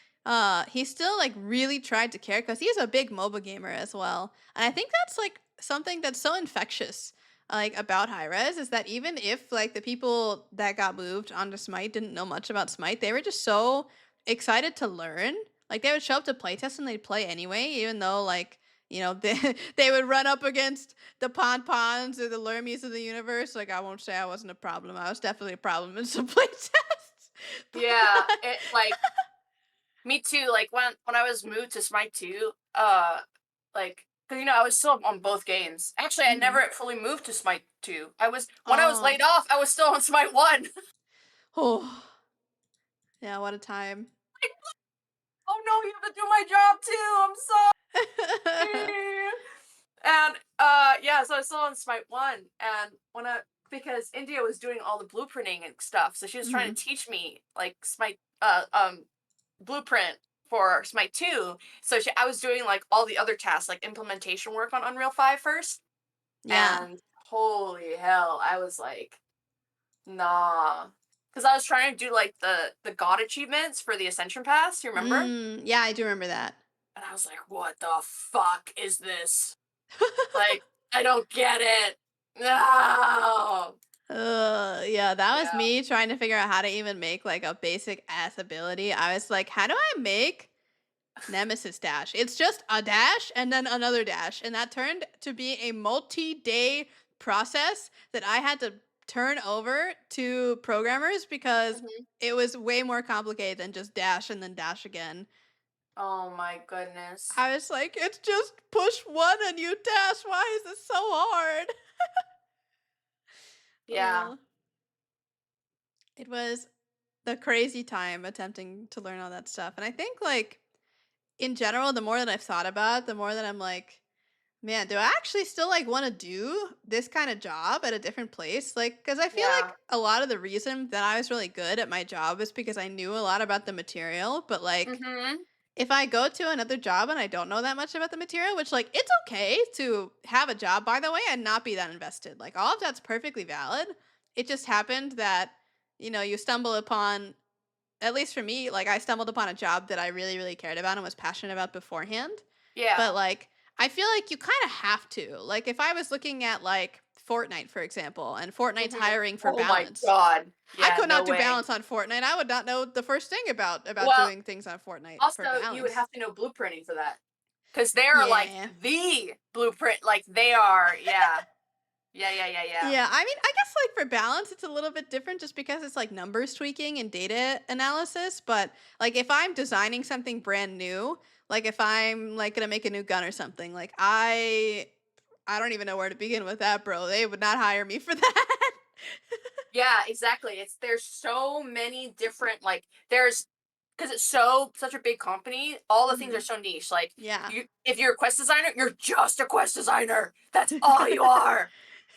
S1: he still like really tried to care because he's a big MOBA gamer as well. And I think that's like something that's so infectious, like about Hi-Rez, is that even if like the people that got moved onto Smite didn't know much about Smite, they were just so excited to learn. Like they would show up to playtest and they'd play anyway, even though like they would run up against the Pons or the Lermies of the universe. Like, I won't say I wasn't a problem. I was definitely a problem in some playtests.
S2: yeah,
S1: But
S2: it like me too. Like when I was moved to Smite 2, like because I was still on both games. Actually, I
S1: Mhm.
S2: never fully moved to Smite 2. I was when I was
S1: Oh.
S2: laid off, I was still on Smite 1.
S1: Oh. Yeah, what a time.
S2: Oh no, you have to do my job too. I'm sorry. And yeah, so I was still on Smite 1, and when I because India was doing all the blueprinting and stuff, so she was trying
S1: Mhm.
S2: to teach me like Smite blueprint for Smite 2. So I was doing like all the other tasks, like implementation work on Unreal 5 first,
S1: Yeah.
S2: and holy hell, I was like, nah. Because I was trying to do like the god achievements for the Ascension Pass, you remember?
S1: Yeah, I do remember that.
S2: And I was like, what the fuck is this? Like, I don't get it. No.
S1: Yeah, that was
S2: Yeah.
S1: me trying to figure out how to even make like a basic ass ability. I was like, how do I make Nemesis dash? It's just a dash and then another dash. And that turned to be a multi-day process that I had to turn over to programmers because
S2: Mhm.
S1: it was way more complicated than just dash and then dash again.
S2: Oh my goodness.
S1: I was like, it's just push one and you dash. Why is this so hard?
S2: Yeah.
S1: It was the crazy time attempting to learn all that stuff. And I think like in general, the more that I've thought about it, the more that I'm like, man, do I actually still like want to do this kind of job at a different place? Like, because I feel
S2: Yeah.
S1: like a lot of the reason that I was really good at my job is because I knew a lot about the material. But like,
S2: Mhm.
S1: if I go to another job and I don't know that much about the material, which like it's okay to have a job, by the way, and not be that invested. Like, all of that's perfectly valid. It just happened that, you stumble upon, at least for me, like I stumbled upon a job that I really cared about and was passionate about beforehand.
S2: Yeah.
S1: But like I feel like you kind of have to. Like if I was looking at like Fortnite, for example, and Fortnite's
S2: Mhm.
S1: hiring for
S2: Oh my
S1: balance.
S2: god.
S1: I
S2: Yeah,
S1: could
S2: no
S1: not do
S2: way.
S1: balance on Fortnite. I would not know the first thing about
S2: Well,
S1: doing things on Fortnite for
S2: also you would
S1: balance.
S2: have to know blueprinting for that. because they're like
S1: Yeah.
S2: the blueprint. Like they are, yeah, yeah, yeah, yeah, yeah,
S1: Yeah, I mean, I guess like for balance, it's a little bit different just because it's like numbers tweaking and data analysis. But like if I'm designing something brand new, like if I'm like gonna make a new gun or something, like I don't even know where to begin with that, bro. They would not hire me for that.
S2: yeah. Exactly. It's there's so many different like there's because it's so such a big company. All the things are
S1: Hmm.
S2: so niche. Like
S1: Yeah.
S2: you, if you're a quest designer, you're just a quest designer. That's all you are.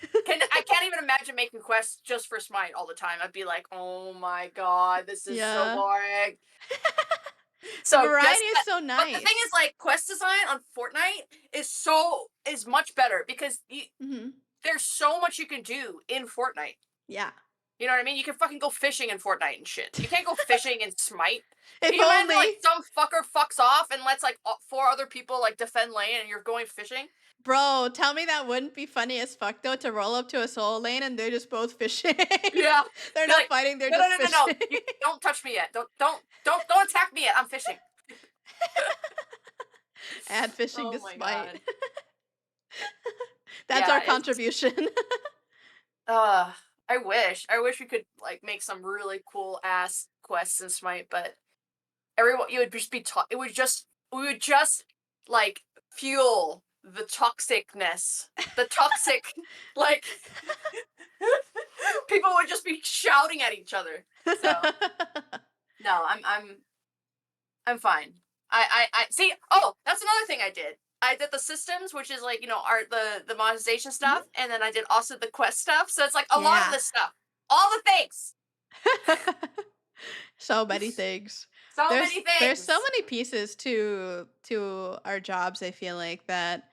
S2: I can't even imagine making quests just for Smite all the time. I'd be like, oh my god, this is so
S1: Yeah.
S2: boring.
S1: The
S2: So
S1: variety
S2: just
S1: is
S2: that,
S1: so
S2: but the thing is,
S1: nice.
S2: like quest design on Fortnite is much better because
S1: Hmm.
S2: there's so much you can do in Fortnite.
S1: Yeah.
S2: You know what I mean? You can fucking go fishing in Fortnite and shit. You can't go fishing in Smite. Can
S1: If
S2: you imagine like
S1: only.
S2: some fucker fucks off and lets like four other people like defend lane and you're going fishing?
S1: Bro, tell me that wouldn't be funny as fuck though to roll up to a solo lane and they're just both fishing.
S2: Yeah.
S1: They're
S2: Be
S1: not
S2: like,
S1: fighting, they're
S2: no, no,
S1: just
S2: no, no, no.
S1: fishing.
S2: You don't touch me yet. Don't attack me yet. I'm fishing.
S1: Add fishing
S2: Oh
S1: to
S2: my
S1: Smite.
S2: god.
S1: That's our
S2: Yeah, it's
S1: contribution.
S2: uh I wish. I wish we could like make some really cool ass quests in Smite, but everyone you would just be it would just we would just like fuel the toxicness. The toxic like people would just be shouting at each other. So, no, I'm fine. I see. Oh, that's another thing I did. I did the systems, which is like art the monetization
S1: Mhm.
S2: stuff, and then I did also the quest stuff. So it's like a lot of
S1: Yeah.
S2: this stuff, all the things,
S1: So many things.
S2: so
S1: There's
S2: many
S1: there's so
S2: things.
S1: many pieces to our jobs, I feel like, that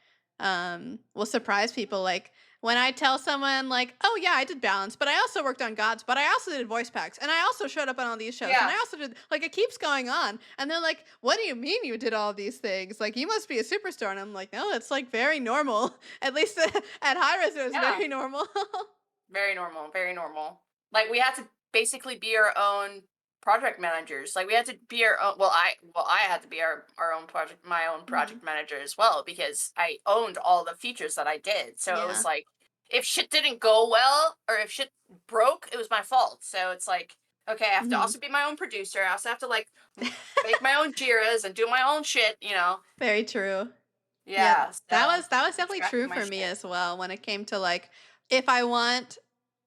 S1: will surprise people. Like when I tell someone like, "Oh yeah, I did balance, but I also worked on gods, but I also did voice packs, and I also showed up on all these shows, and
S2: Yeah,
S1: I also did," like it keeps going on. And they're like, "What do you mean you did all these things? Like you must be a superstar." And I'm like, "No, it's like very normal. At least at high res it was
S2: yeah,
S1: very normal."
S2: very normal, very normal. Like we had to basically be our own project managers. Like we had to be our own. I had to be our own project my own
S1: Mhm.
S2: project manager as well because I owned all the features that I did. So it
S1: Yeah.
S2: was like if shit didn't go well or if shit broke, it was my fault. So it's like okay, I have to
S1: Mhm.
S2: also be my own producer. I also have to like make my own jiras and do my own shit.
S1: Very true. Yep.
S2: Yeah.
S1: That
S2: So
S1: was that was
S2: keep
S1: definitely
S2: track of
S1: true
S2: my
S1: for me
S2: shit.
S1: as well when it came to like if I want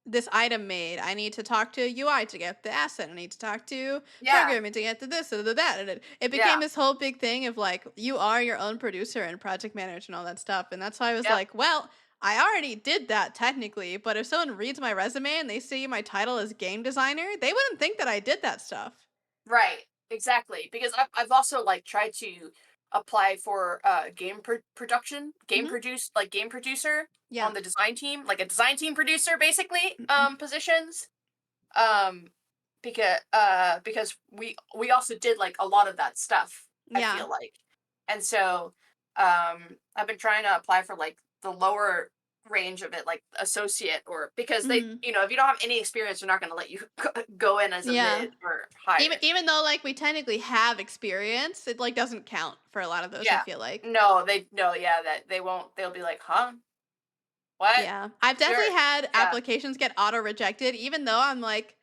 S1: this item made, I need to talk to UI to get the asset. I need to talk to
S2: Yeah.
S1: programming to get to this or to that. And it became
S2: Yeah.
S1: this whole big thing of like you are your own producer and project manager and all that stuff. And that's why I was
S2: Yep.
S1: like, well, I already did that technically, but if someone reads my resume and they see my title as game designer, they wouldn't think that I did that stuff.
S2: Right, exactly. Because I've also like tried to apply for production,
S1: Hmm.
S2: game producer on
S1: Yeah.
S2: the design team, like a design team producer basically positions. Um because we also did like a lot of that stuff, I
S1: Yeah.
S2: feel like. And so I've been trying to apply for like the lower range of it, like associate, or because they
S1: Hmm.
S2: if you don't have any experience, they're not going to let you go in as a
S1: Yeah.
S2: mid or
S1: Even
S2: higher.
S1: even though, like, we technically have experience, it, like, doesn't count for a lot of those, I
S2: Yeah.
S1: feel like.
S2: No, no, yeah, that they won't. They'll be like, "Huh? What?
S1: Yeah. I've
S2: You're
S1: definitely had
S2: yeah.
S1: applications get auto rejected even though I'm like,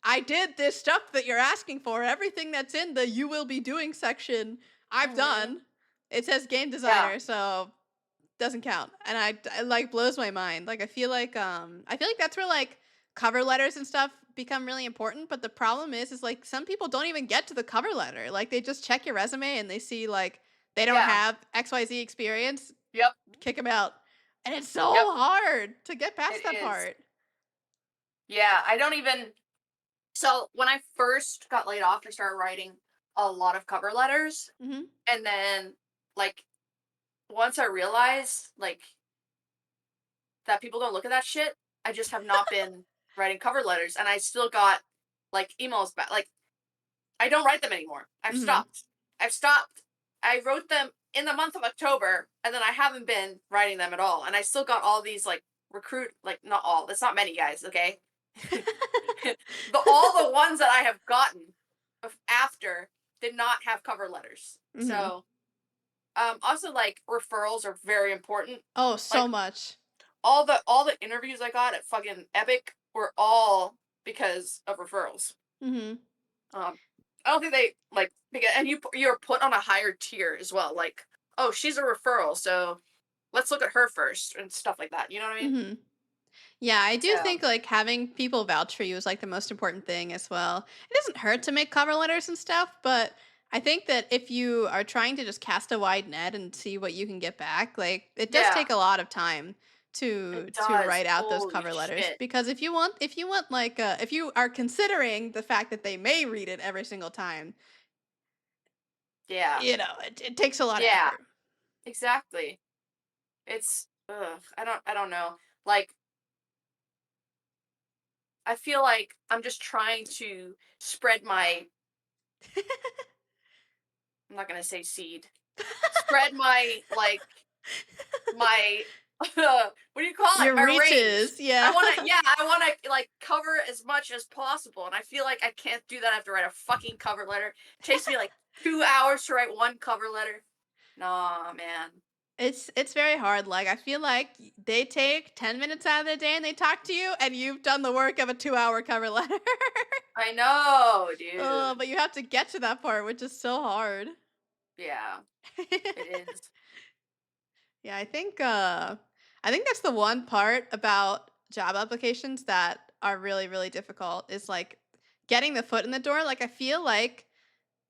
S1: "I did this stuff that you're asking for. Everything that's in the 'you will be doing' section, I've
S2: Mhm.
S1: done." It says game
S2: Yeah.
S1: designer, so doesn't count, and it, like, blows my mind. Like, I feel like that's where, like, cover letters and stuff become really important, but the problem is, like, some people don't even get to the cover letter. Like, they just check your resume and they see, like, they don't
S2: Yeah.
S1: have XYZ experience,
S2: Yep.
S1: kick them out, and it's
S2: Yep.
S1: so hard to get past
S2: It
S1: that
S2: is.
S1: part.
S2: Yeah, I don't even so when I first got laid off, I started writing a lot of cover letters,
S1: Mhm.
S2: and then like once I realized like that people don't look at that shit, I just have not been writing cover letters, and I still got like emails back. Like I don't write them anymore. I've
S1: Mhm.
S2: stopped. I've stopped. I wrote them in the month of October, and then I haven't been writing them at all. And I still got all these like not all. That's not many guys, okay? All the ones that I have gotten after did not have cover letters.
S1: Mhm.
S2: So Also, like, referrals are very important.
S1: Oh,
S2: Like,
S1: so much.
S2: all the interviews I got at fucking Epic were all because of referrals.
S1: Mhm.
S2: Um, I don't think they like because and you're put on a higher tier as well. Like, oh, she's a referral, so let's look at her first and stuff like that. You know what I mean?
S1: Mhm. Yeah, I do
S2: So
S1: think like having people vouch for you is like the most important thing as well. It doesn't hurt to make cover letters and stuff, but I think that if you are trying to just cast a wide net and see what you can get back, like it does
S2: yeah,
S1: take a lot of time
S2: it
S1: to
S2: does.
S1: write out those
S2: Holy
S1: cover letters
S2: shit.
S1: because if you want like if you are considering the fact that they may read it every single time,
S2: Yeah,
S1: you know, it takes a lot of
S2: yeah,
S1: effort.
S2: exactly. It's ugh, I don't know. Like, I feel like I'm just trying to spread my I'm not gonna say seed. Spread my like my what do you call it?
S1: Your
S2: My range.
S1: reaches, yeah.
S2: I wanna like cover as much as possible. And I feel like I can't do that. I have to write a fucking cover letter. It takes me like 2 hours to write one cover letter. Nah, man.
S1: It's very hard. Like I feel like they take 10 minutes out of the day and they talk to you and you've done the work of a 2-hour cover letter.
S2: I know,
S1: Oh,
S2: dude.
S1: but you have to get to that part, which is so hard.
S2: Yeah, it is.
S1: Yeah, I think that's the one part about job applications that are really really difficult is like getting the foot in the door. Like I feel like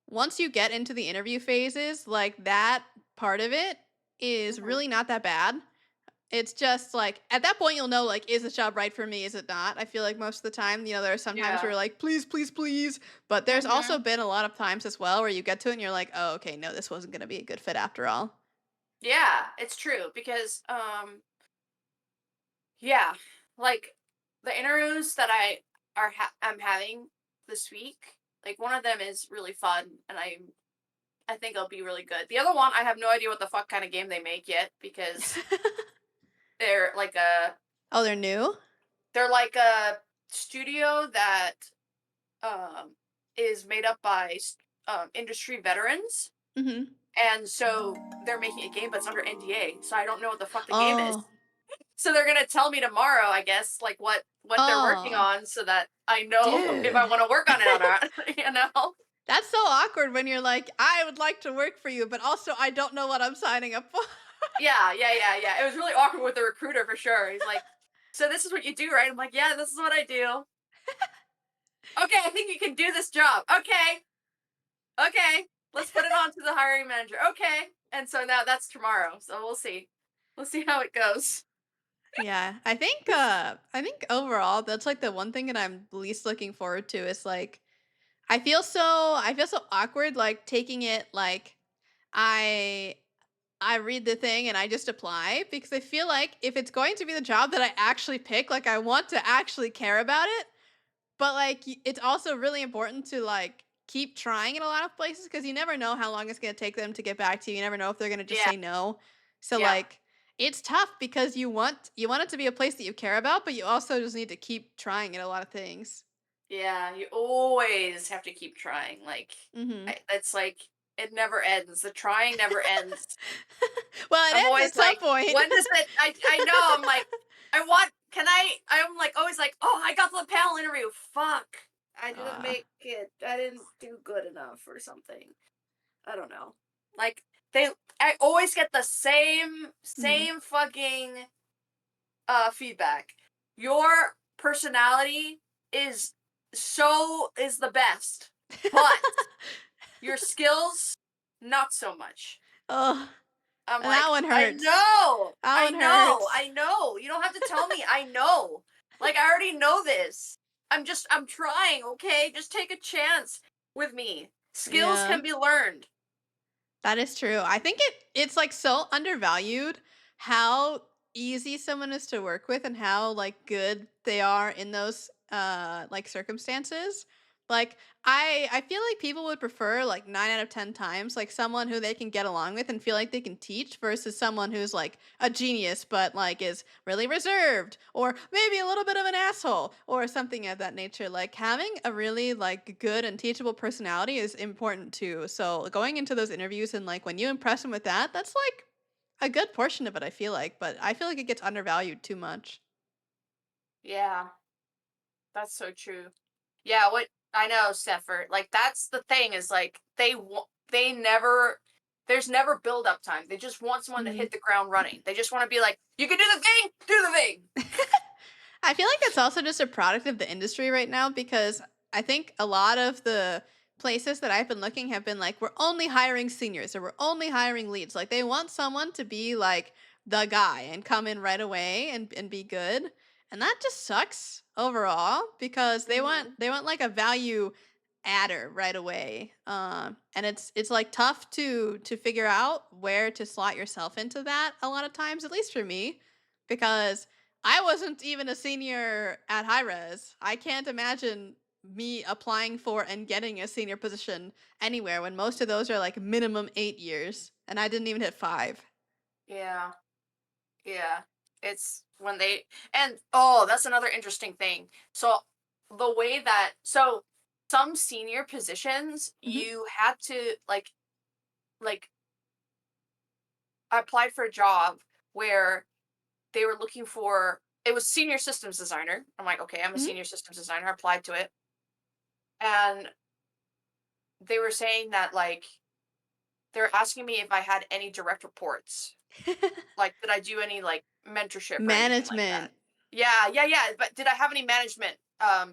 S1: once you get into the interview phases, like that part of it is
S2: Hmm.
S1: really not that bad. It's just like at that point you'll know like is this job right for me? Is it not? I feel like most of the time, you know, there are some times where
S2: Yeah.
S1: you're like please, please, please, but there's also
S2: Hmm.
S1: been a lot of times as well where you get to it and you're like, "Oh, okay, no, this wasn't going to be a good fit after all."
S2: Yeah, it's true because yeah, like the interviews that I'm having this week, like one of them is really fun and I think it'll be really good. The other one, I have no idea what the fuck kind of game they make yet because they're like a
S1: Oh, they're new?
S2: they're like a studio that um is made up by industry veterans.
S1: Mhm.
S2: And so they're making a game but it's under NDA. So I don't know what the fuck the game is.
S1: Oh.
S2: So they're going to tell me tomorrow, I guess, like what they're working
S1: Oh.
S2: on so that I know if I
S1: Dude.
S2: want to work on it or not, you know?
S1: That's so awkward when you're like, "I would like to work for you, but also I don't know what I'm signing up for."
S2: Yeah, yeah, yeah, yeah. It was really awkward with the recruiter for sure. He's like, "So this is what you do, right?" I'm like, "Yeah, this is what I do." "Okay, I think you can do this job." "Okay. Okay. Let's put it on to the hiring manager." "Okay." And so now that's tomorrow. So we'll see. We'll see how it goes.
S1: Yeah, I think overall that's like the one thing that I'm least looking forward to is like I feel so awkward like taking it like I I read the thing and I just apply because I feel like if it's going to be the job that I actually pick, like I want to actually care about it, but like it's also really important to like keep trying in a lot of places because you never know how long it's going to take them to get back to you. You never know if they're going to just
S2: Yeah.
S1: say no. So
S2: Yeah.
S1: like it's tough because you want it to be a place that you care about, but you also just need to keep trying at a lot of things.
S2: Yeah, you always have to keep trying. Like,
S1: Mhm.
S2: it's like it never ends. The trying never ends.
S1: Well, it
S2: I'm
S1: ends
S2: always
S1: at some
S2: like,
S1: point.
S2: when does it? I know. I'm like, I want. Can I? I'm like always like, oh, I got the panel interview. Fuck, I didn't
S1: uh,
S2: make it. I didn't do good enough or something. I don't know. Like they, I always get the
S1: mhm.
S2: same fucking feedback. Your personality is is the best, but your skills not so much.
S1: Oh,
S2: I'm
S1: that
S2: like,
S1: one
S2: I
S1: hurts.
S2: know,
S1: That
S2: I
S1: one
S2: know,
S1: hurts.
S2: I know. You don't have to tell me. I know. Like I already know this. I'm trying. Okay, just take a chance with me. Skills
S1: Yeah.
S2: can be learned.
S1: That is true. I think it's like so undervalued how easy someone is to work with and how like good they are in those like circumstances. Like, I feel like people would prefer, like, 9 out of 10 times, like, someone who they can get along with and feel like they can teach versus someone who's, like, a genius, but, like, is really reserved or maybe a little bit of an asshole or something of that nature. Like, having a really, like, good and teachable personality is important too. So, going into those interviews and, like, when you impress them with that, that's, like, a good portion of it, I feel like, but I feel like it gets undervalued too much.
S2: Yeah, that's so true. Yeah, what I know, Stefford. Like that's the thing is like they never there's never build up time. They just want someone to
S1: Mhm.
S2: hit the ground running. They just want to be like, you can do the thing, do the thing.
S1: I feel like it's also just a product of the industry right now because I think a lot of the places that I've been looking have been like, we're only hiring seniors or we're only hiring leads. Like they want someone to be like the guy and come in right away and be good. And that just sucks overall because
S2: Hmm.
S1: they want like a value adder right away. And it's like tough to figure out where to slot yourself into that a lot of times, at least for me, because I wasn't even a senior at high res. I can't imagine me applying for and getting a senior position anywhere when most of those are like minimum 8 years, and I didn't even hit 5.
S2: Yeah, yeah. It's when they and oh, that's another interesting thing. So the way that some senior positions
S1: Mhm.
S2: you had to like I applied for a job where they were looking for it was senior systems designer. I'm like, okay, I'm a
S1: Mhm.
S2: senior systems designer. I applied to it. And they were saying that like they were asking me if I had any direct reports. Like, did I do any like mentorship or anything like that?
S1: Management.
S2: Yeah, yeah, yeah. But did I have any management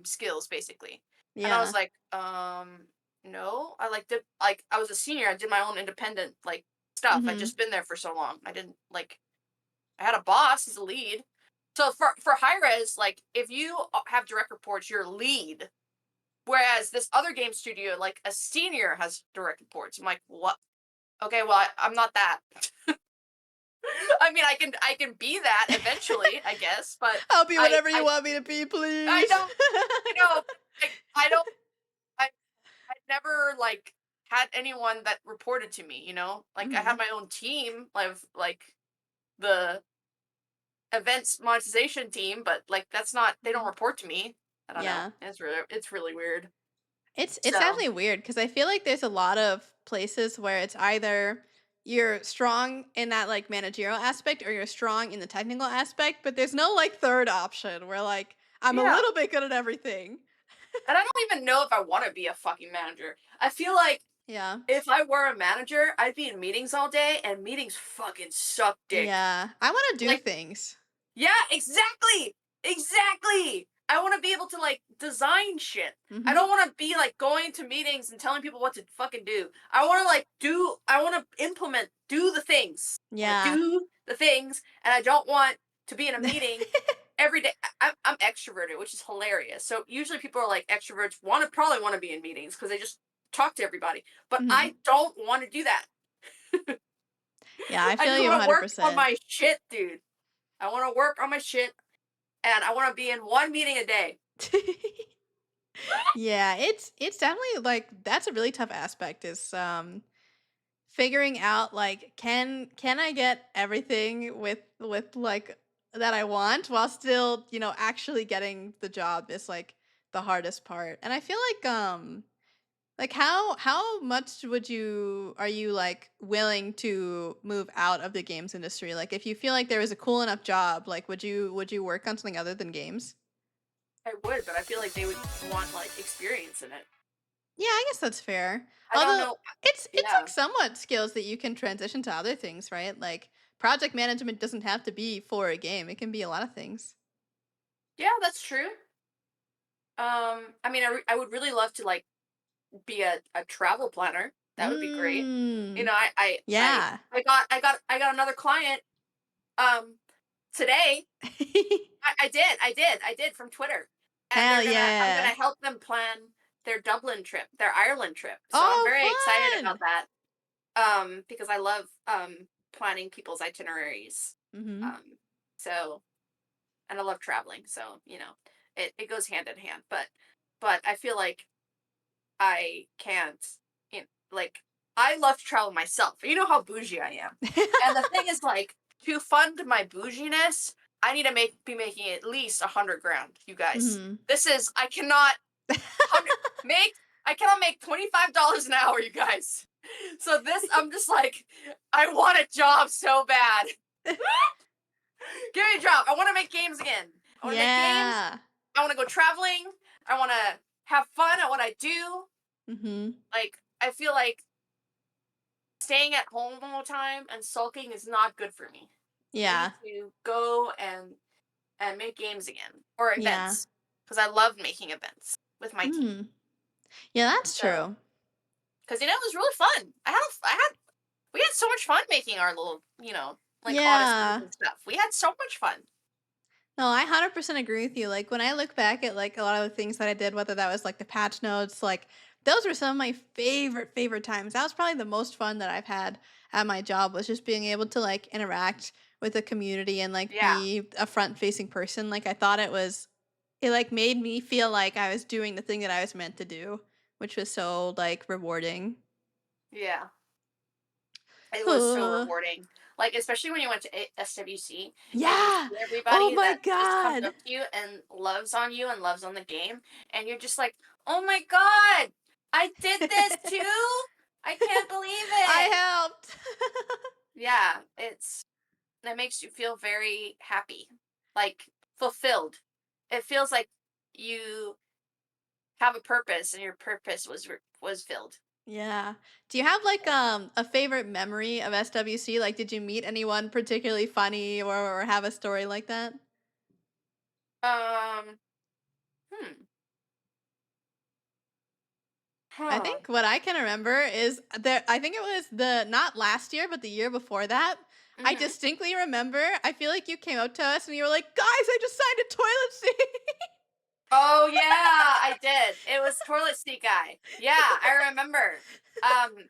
S2: skills basically? And I was
S1: Yeah.
S2: like, no. I like did like I was a senior, I did my own independent like stuff. I'd
S1: Mhm.
S2: just been there for so long. I didn't like I had a boss as a lead. So for high res, like if you have direct reports, you're lead. Whereas this other game studio, like a senior has direct reports. I'm like, what? Okay, well I'm not that. I mean, I can be that eventually, I guess. But
S1: I'll be
S2: I
S1: whatever you
S2: I
S1: want me to be,
S2: I
S1: please.
S2: don't I know like I don't I I never like had anyone that reported to me. Like I had
S1: Mhm.
S2: my own team of like the events monetization team, but like that's not they don't
S1: Mhm.
S2: report to me. I don't know.
S1: Yeah.
S2: It's really weird.
S1: It's
S2: So
S1: definitely weird because I feel like there's a lot of places where it's either you're strong in that like managerial aspect or you're strong in the technical aspect, but there's no like third option where like I'm a
S2: yeah.
S1: little bit good at everything.
S2: And I don't even know if I want to be a fucking manager. I feel like
S1: Yeah.
S2: if I were a manager, I'd be in meetings all day and meetings fucking suck dick.
S1: Yeah. I want to do
S2: Like
S1: things.
S2: yeah, exactly. Exactly. I want to be able to like design shit. I
S1: Mhm.
S2: don't want to be like going to meetings and telling people what to fucking do. I want to I want to do the things. I want to
S1: Yeah.
S2: do the things and I don't want to be in a meeting every day. I'm extroverted, which is hilarious. So usually people are like extroverts probably want to be in meetings because they just talk to everybody. But
S1: Mhm.
S2: I don't want to do that.
S1: Yeah, I
S2: I
S1: feel
S2: just
S1: you
S2: want to work on
S1: 100%.
S2: my shit, dude. I want to work on my shit and I want to be in one meeting a day.
S1: Yeah, it's definitely like that's a really tough aspect is figuring out like can I get everything with like that I want while still, actually getting the job is like the hardest part. And I feel like how much would you are you like willing to move out of the games industry? Like if you feel like there was a cool enough job, like would you work on something other than games?
S2: I would, but I feel like they would want like experience in it.
S1: Yeah, I guess that's fair.
S2: I don't
S1: Although
S2: know.
S1: it's like
S2: Yeah.
S1: somewhat skills that you can transition to other things, right? Like project management doesn't have to be for a game. It can be a lot of things.
S2: Yeah, that's true. I mean, I would really love to like be a travel planner. That would be great.
S1: Mm. Yeah.
S2: I got another client um today. I did from Twitter, and
S1: Hell
S2: I'm gonna
S1: yeah.
S2: help them plan their Dublin trip, their Ireland trip. So I'm
S1: Oh,
S2: very excited about
S1: fun.
S2: that. Because I love planning people's itineraries.
S1: Mhm.
S2: Um, so and I love traveling, so it goes hand in hand. But I feel like I can't, like, I love to travel myself. You know how bougie I am. And the thing is, like, to fund my bouginess, I need to be making at least 100 grand, you guys.
S1: Mhm.
S2: This is, I cannot, 100, make, I cannot make $25 an hour, you guys. So this, I'm just like, I want a job so bad. Give me a job. I want to make games again. I want to make games.
S1: Yeah.
S2: I want to go traveling. I want to have fun at what I do.
S1: Mhm.
S2: Like, I feel like staying at home all the time and sulking is not good for me. I need
S1: Yeah.
S2: to go and make games again or
S1: Yeah.
S2: events because I love making events with my team.
S1: Mm. Yeah, that's
S2: So,
S1: true.
S2: because it was really fun. We had so much fun making our little, like odysseys
S1: Yeah.
S2: and stuff. We had so much fun.
S1: No, I 100% agree with you. Like when I look back at like a lot of the things that I did, whether that was like the patch notes, like those were some of my favorite times. That was probably the most fun that I've had at my job was just being able to like interact with the community and like
S2: Yeah,
S1: be a front facing person. Like I thought it like made me feel like I was doing the thing that I was meant to do, which was so like rewarding.
S2: yeah. It was so rewarding. Like, especially when you went to SWC and you
S1: Yeah.
S2: see
S1: Oh
S2: everybody
S1: my
S2: that just comes
S1: god.
S2: up to you and loves on you and loves on the game, and you're just like, "Oh my god, I did this too! I can't believe
S1: I
S2: it!"
S1: helped.
S2: Yeah, that makes you feel very happy, like fulfilled. It feels like you have a purpose and your purpose was filled.
S1: Yeah. Do you have like a favorite memory of SWC? Like did you meet anyone particularly funny or have a story like that?
S2: Um, hmm,
S1: I
S2: huh.
S1: think what I can remember is there I think it was the not last year but the year before that. I
S2: Mhm.
S1: distinctly remember I feel like you came up to us and you were like, "Guys, I just signed a toilet seat."
S2: Oh yeah, I did. It was toilet seat guy. Yeah, I remember. Um,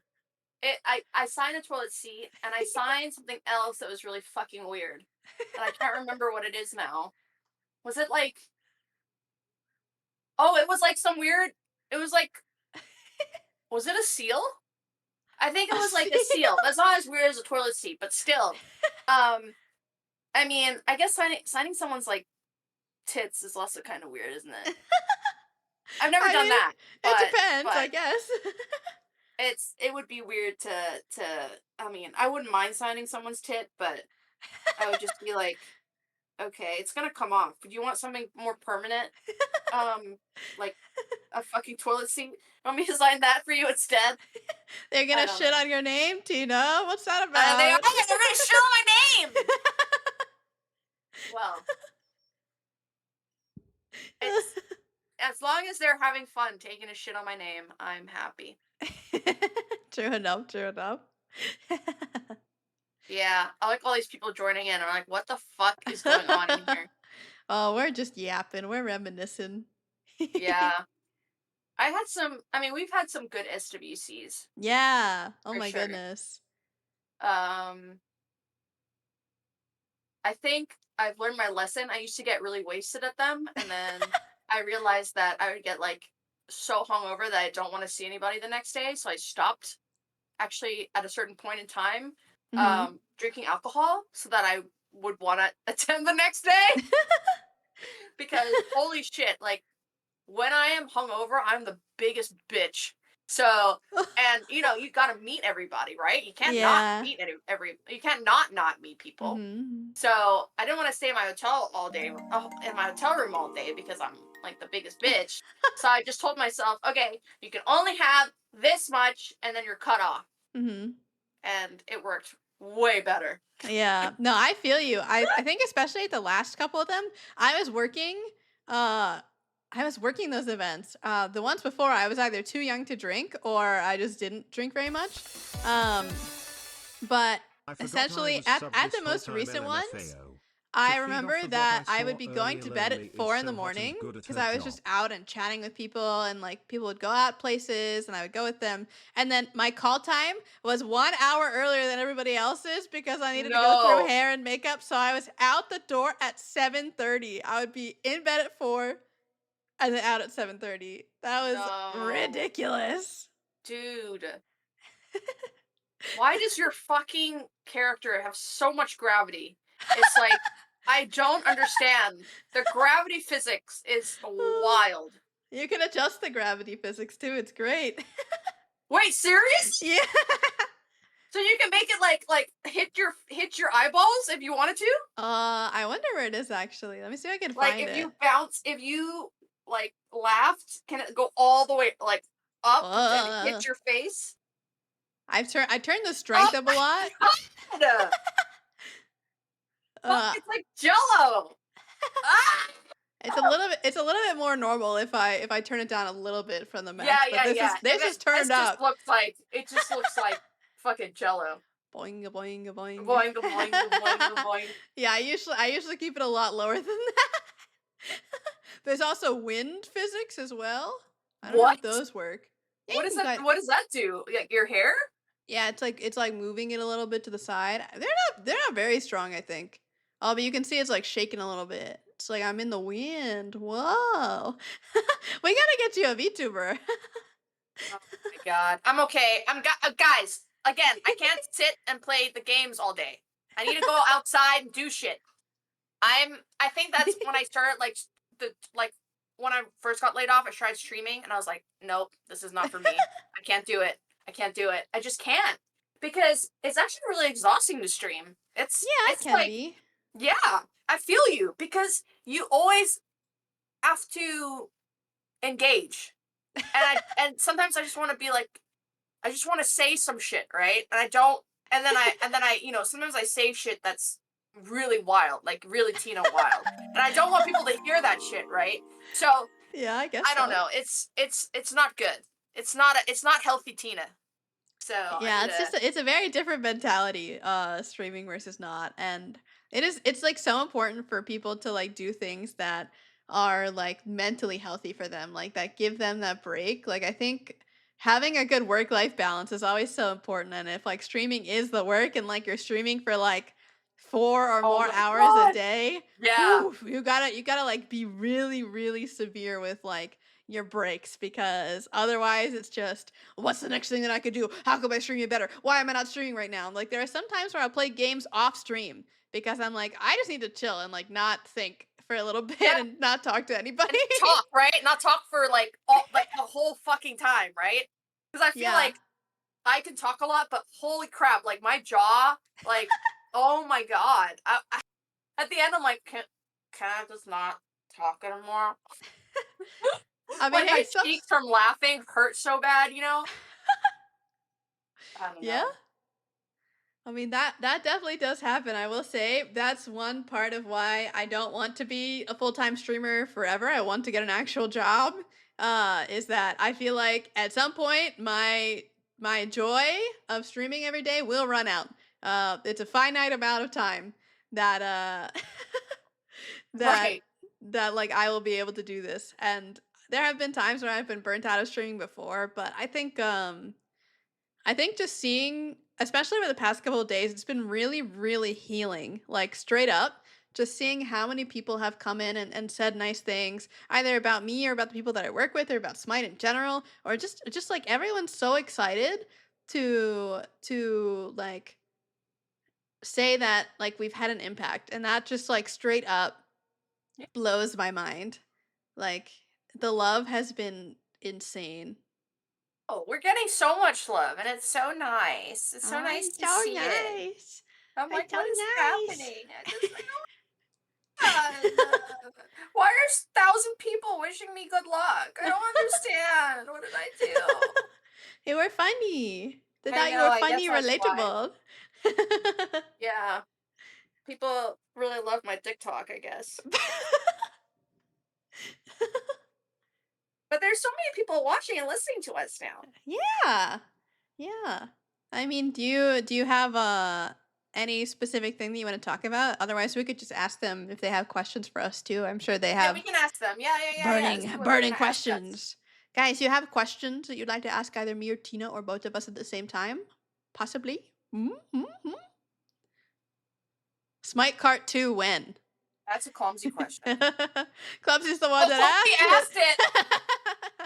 S2: I signed a toilet seat and I signed something else that was really fucking weird, and I can't remember what it is now. Was it like? Oh, it was like some weird. It was like, was it a seal? I think it
S1: A
S2: was like a
S1: seal.
S2: seal. That's not as weird as a toilet seat, but still. Um, I mean, I guess signing someone's like tits is also kind of weird, isn't it? I've never
S1: I
S2: done
S1: mean,
S2: that,
S1: it
S2: but
S1: depends, I
S2: but
S1: guess.
S2: it would be weird to I mean, I wouldn't mind signing someone's tit, but I would just be like, okay, it's gonna come off. Do you want something more permanent? Um, like a fucking toilet seat? Want me to sign that for you instead?
S1: They're
S2: I
S1: gonna
S2: don't
S1: shit
S2: know.
S1: on your name, Tina. What's that
S2: They are.
S1: about?
S2: They're gonna shit on my name. Well, it's as long as they're having fun taking a shit on my name, I'm happy.
S1: True enough, true enough.
S2: Yeah, I like all these people joining in. I'm like, what the fuck is going on in here?
S1: Oh, we're just yapping. We're reminiscing.
S2: Yeah, I had some. I mean, we've had some good SWCs
S1: Yeah. Oh
S2: for
S1: my
S2: sure.
S1: goodness.
S2: Um, I think I've learned my lesson. I used to get really wasted at them, and then I realized that I would get like so hungover that I don't want to see anybody the next day. So I stopped actually at a certain point in time
S1: Mhm.
S2: drinking alcohol so that I would want to attend the next day because holy shit, like when I am hungover, I'm the biggest bitch. So, and you got to meet everybody, right? You can't not
S1: Yeah.
S2: meet you can't not meet people.
S1: Mhm.
S2: So I didn't want to stay in my hotel all day, in my hotel room all day because I'm like the biggest bitch. So I just told myself, okay, you can only have this much, and then you're cut off,
S1: Mhm.
S2: and it worked way better.
S1: Yeah. No, I feel you. I think especially at the last couple of them, I was working uh I was working those events. The ones before I was either too young to drink or I just didn't drink very much. Um but
S3: I forgot I
S1: essentially
S3: was sub
S1: at
S3: this
S1: the
S3: whole
S1: most
S3: time
S1: recent ones,
S3: LMFAO. To
S1: I
S3: feed off
S1: remember
S3: of what
S1: that
S3: I
S1: I would
S3: saw
S1: be going
S3: earlier,
S1: to bed
S3: Lemmy
S1: at
S3: is
S1: 4 in the
S3: so hot and
S1: morning
S3: good at
S1: because
S3: her
S1: I was just
S3: job.
S1: out and chatting with people and like people would go out places and I would go with them. And then my call time was 1 hour earlier than everybody else's because I needed to go through
S2: No.
S1: hair and makeup. So I was out the door at 7:30. I would be in bed at 4 and then out at 7:30. That was
S2: No.
S1: ridiculous.
S2: Dude. Why does your fucking character have so much gravity? It's like, I don't understand. The gravity physics is wild.
S1: You can adjust the gravity physics too. It's great.
S2: Wait, seriously?
S1: Yeah.
S2: So you can make it like hit your eyeballs if you wanted to?
S1: I wonder where it is actually. Let me see if I can
S2: Like
S1: find it.
S2: if you like laughed, can it go all the way like up and
S1: Uh,
S2: hit your face?
S1: I turned the
S2: Oh
S1: strength up a
S2: my
S1: lot.
S2: god! Fuck,
S1: Uh,
S2: it's like Jello. Ah!
S1: it's a little bit more normal if I turn it down a little bit from the
S2: Yeah,
S1: max. But
S2: yeah, yeah. And
S1: this is
S2: this
S1: turned
S2: just
S1: up.
S2: looks like fucking Jello.
S1: Boing boing boing.
S2: Boing, boing, boing, boing.
S1: Yeah, I usually keep it a lot lower than that. There's also wind physics as well. I don't know if
S2: What?
S1: those work. Yeah,
S2: What
S1: you
S2: does
S1: can
S2: that?
S1: cut.
S2: What does that do? Like your hair?
S1: Yeah, it's like moving it a little bit to the side. They're not very strong, I think. Oh, but you can see it's like shaking a little bit. It's like I'm in the wind. Whoa. We gotta get you a VTuber.
S2: Oh my god. I'm okay. Guys. Again, I can't sit and play the games all day. I need to go outside and do shit. I think that's when I started like when I first got laid off, I tried streaming and I was like, nope, this is not for me. I can't do it. I can't do it. I just can't. Because it's actually really exhausting to stream.
S1: Yeah, it
S2: It's
S1: can
S2: like,
S1: be.
S2: yeah, I feel you because you always have to engage. And sometimes I just want to be like I just want to say some shit, right? And I don't and then I, sometimes I say shit that's really wild, like really Tina wild. And I don't want people to hear that shit, right? So,
S1: Yeah, I guess
S2: I don't
S1: so.
S2: know. It's not good. It's not healthy Tina. So, I
S1: Yeah,
S2: need
S1: it's just
S2: to
S1: it's a very different mentality, streaming versus not, and it's like so important for people to like do things that are like mentally healthy for them, like that give them that break. Like I think having a good work life balance is always so important, and if like streaming is the work and like you're streaming for like 4 or
S2: Oh
S1: more
S2: my
S1: hours a
S2: god.
S1: day,
S2: Yeah.
S1: whew, you gotta like be really really severe with like your breaks because otherwise it's just what's the next thing that I could do? How could I stream it better? Why am I not streaming right now? Like there are some times where I play games off stream because I'm like, I just need to chill and like not think for a little bit
S2: Yeah.
S1: and not talk to anybody.
S2: And talk, right? Not talk for like the whole fucking time, right? Cuz I feel
S1: Yeah.
S2: like I can talk a lot, but holy crap, like my jaw, like oh my god. At the end, I'm like, can I just not talk anymore?
S1: I mean,
S2: Like
S1: hey,
S2: my
S1: so
S2: cheeks from laughing hurt so bad, you know? I don't
S1: yeah.
S2: know.
S1: I mean that definitely does happen. I will say that's one part of why I don't want to be a full-time streamer forever. I want to get an actual job. Is that I feel like at some point my joy of streaming every day will run out. It's a finite amount of time that that
S2: Right.
S1: that like I will be able to do this. And there have been times when I've been burnt out of streaming before, but I think just seeing, especially over the past couple of days, it's been really, really healing. Like straight up, just seeing how many people have come in and said nice things, either about me or about the people that I work with or about Smite in general, or just like everyone's so excited to like say that like we've had an impact. And that just like straight up
S2: Yeah.
S1: blows my mind. Like the love has been insane.
S2: Oh, we're getting so much love, and it's so nice. It's so
S1: Oh,
S2: nice
S1: it's
S2: to
S1: so
S2: see it.
S1: nice.
S2: I'm like,
S1: It's so
S2: what is
S1: nice.
S2: happening? I just why are 1,000 people wishing me good luck? I don't understand. What did I do?
S1: You were funny. They
S2: I
S1: thought you
S2: know.
S1: were
S2: I guess
S1: funny,
S2: that's why.
S1: relatable.
S2: Yeah. People really love my TikTok, I guess. But there's so many people watching and listening to us now.
S1: Yeah. Yeah. I mean, do you have any specific thing that you want to talk about? Otherwise, we could just ask them if they have questions for us too. I'm sure they
S2: Yeah, we
S1: have
S2: can ask them. Yeah, yeah, yeah, yeah. See what they're
S1: burning
S2: gonna ask us.
S1: questions. Guys, you have questions that you'd like to ask either me or Tina or both of us at the same time? Possibly? Mm-hmm. Smite Cart 2 when?
S2: That's a clumsy question.
S1: Clubsy's the one
S2: Oh,
S1: that
S2: Clumsy
S1: asked
S2: asked it!
S1: it.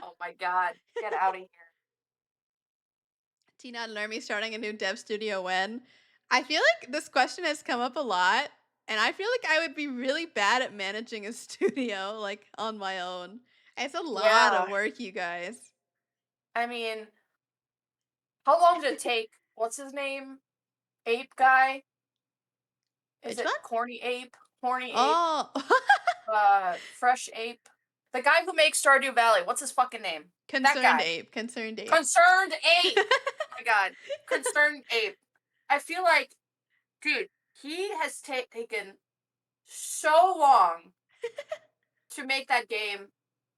S2: Oh my god. Get out of here.
S1: Tina and Lermy starting a new dev studio when? I feel like this question has come up a lot, and I feel like I would be really bad at managing a studio, like, on my own. It's a lot of
S2: Yeah.
S1: work, you guys.
S2: I mean, how long did it take? What's his name? Ape guy? Is
S1: Which
S2: it
S1: one?
S2: Corny Ape? Horny Ape?
S1: Oh,
S2: Fresh Ape? The guy who makes Stardew Valley. What's his fucking name? That
S1: concerned
S2: guy.
S1: ape, concerned ape.
S2: Concerned Ape. Oh my god. Concerned Ape. I feel like, dude, he has taken so long to make that game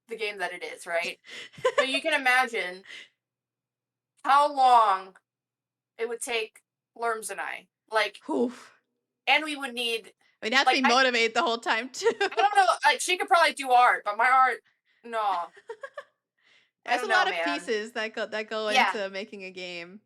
S2: the game that it is, right? So you can imagine how long it would take Lerms and I. Like,
S1: Oof.
S2: and we would need,
S1: We'd have to
S2: like,
S1: be
S2: I
S1: motivated the whole time too.
S2: I don't know, like, she could probably do art, but my art, no. I
S1: There's a
S2: don't know,
S1: lot of
S2: man.
S1: pieces that go
S2: Yeah,
S1: into making a game.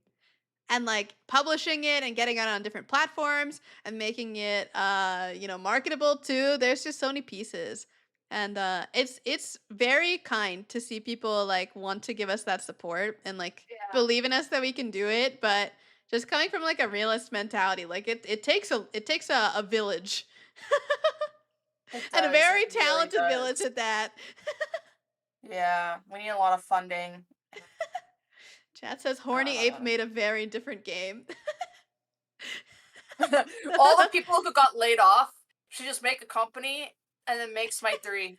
S1: And like publishing it and getting it on different platforms and making it marketable too. There's just so many pieces. And it's very kind to see people like want to give us that support and like
S2: yeah,
S1: believe in us that we can do it, but just coming from like a realist mentality, like it takes a village.
S2: it
S1: And a
S2: does. It
S1: very
S2: really
S1: talented village
S2: does.
S1: at that.
S2: Yeah, we need a lot of funding.
S1: Chat says Horny Ape
S2: Uh,
S1: made a very different game.
S2: all the people who got laid off should just make a company and then make Smite 3.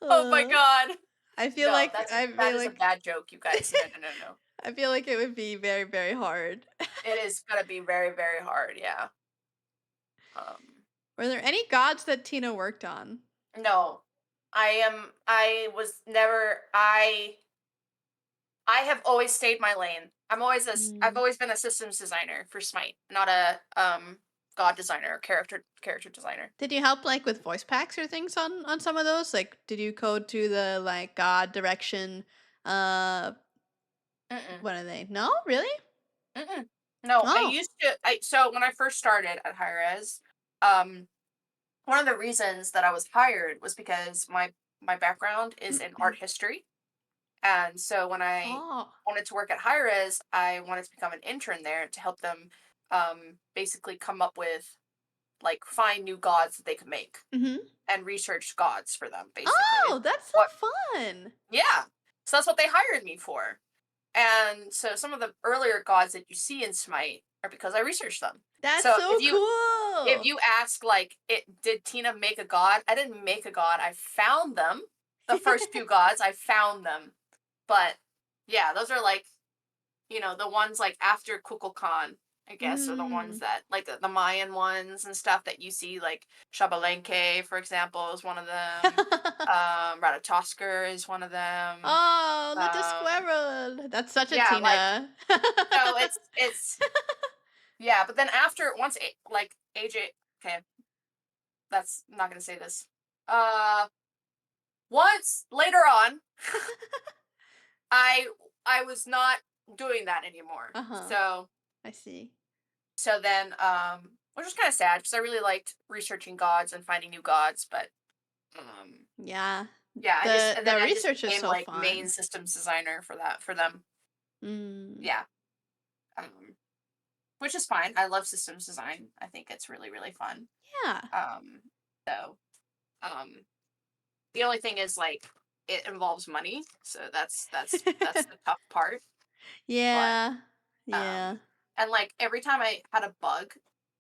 S2: Oh my
S1: Uh,
S2: god.
S1: I feel
S2: No,
S1: like I
S2: that
S1: feel
S2: is a
S1: like
S2: bad joke, you guys. No, no, no, no.
S1: I feel like it would be very, very hard.
S2: It is gonna be very, very hard, yeah. Um,
S1: Were there any gods that Tina worked on?
S2: no. I was never I have always stayed my lane. I've
S1: Mm.
S2: always been a systems designer for Smite, not a god designer or character designer.
S1: Did you help like with voice packs or things on some of those? Like, did you code to the like god direction? Uh,
S2: Mm-mm.
S1: what are they? No, really?
S2: Mm-mm. No, I
S1: Oh.
S2: used to I so when I first started at high res, um one of the reasons that I was hired was because my background is in art history. And so when I
S1: Oh.
S2: wanted to work at high res, I wanted to become an intern there to help them basically come up with like find new gods that they could make
S1: Mm-hmm.
S2: and research gods for them basically.
S1: Oh, that's so
S2: What
S1: fun.
S2: yeah. So that's what they hired me for. And so some of the earlier gods that you see in Smite are because I researched them.
S1: That's
S2: So
S1: so
S2: if
S1: cool.
S2: you ask like it did Tina make a god? I didn't make a god. I found them. The first few gods, I found them. But yeah, those are like, the ones like after Kukulkan, I guess, are the ones
S1: Mm.
S2: that like the Mayan ones and stuff that you see, like Shabalenke, for example, is one of them. Ratatoskr is one of them.
S1: Oh, little
S2: Um,
S1: squirrel. That's such a
S2: yeah, like
S1: Tina.
S2: so it's yeah, but then after once like AJ, okay, that's I'm not gonna say this. Uh, once later on, I I was not doing that anymore.
S1: Uh-huh. I see.
S2: So then which was kind of sad because I really liked researching gods and finding new gods, but um
S1: Yeah.
S2: yeah,
S1: The
S2: I just
S1: research is
S2: became
S1: so
S2: like main
S1: fun.
S2: systems designer for that for them.
S1: Mm.
S2: Yeah. Um which is fine. I love systems design. I think it's really really fun.
S1: Yeah.
S2: Um so um the only thing is like it involves money, so that's the tough part. But
S1: Yeah. Yeah.
S2: um and like every time I had a bug,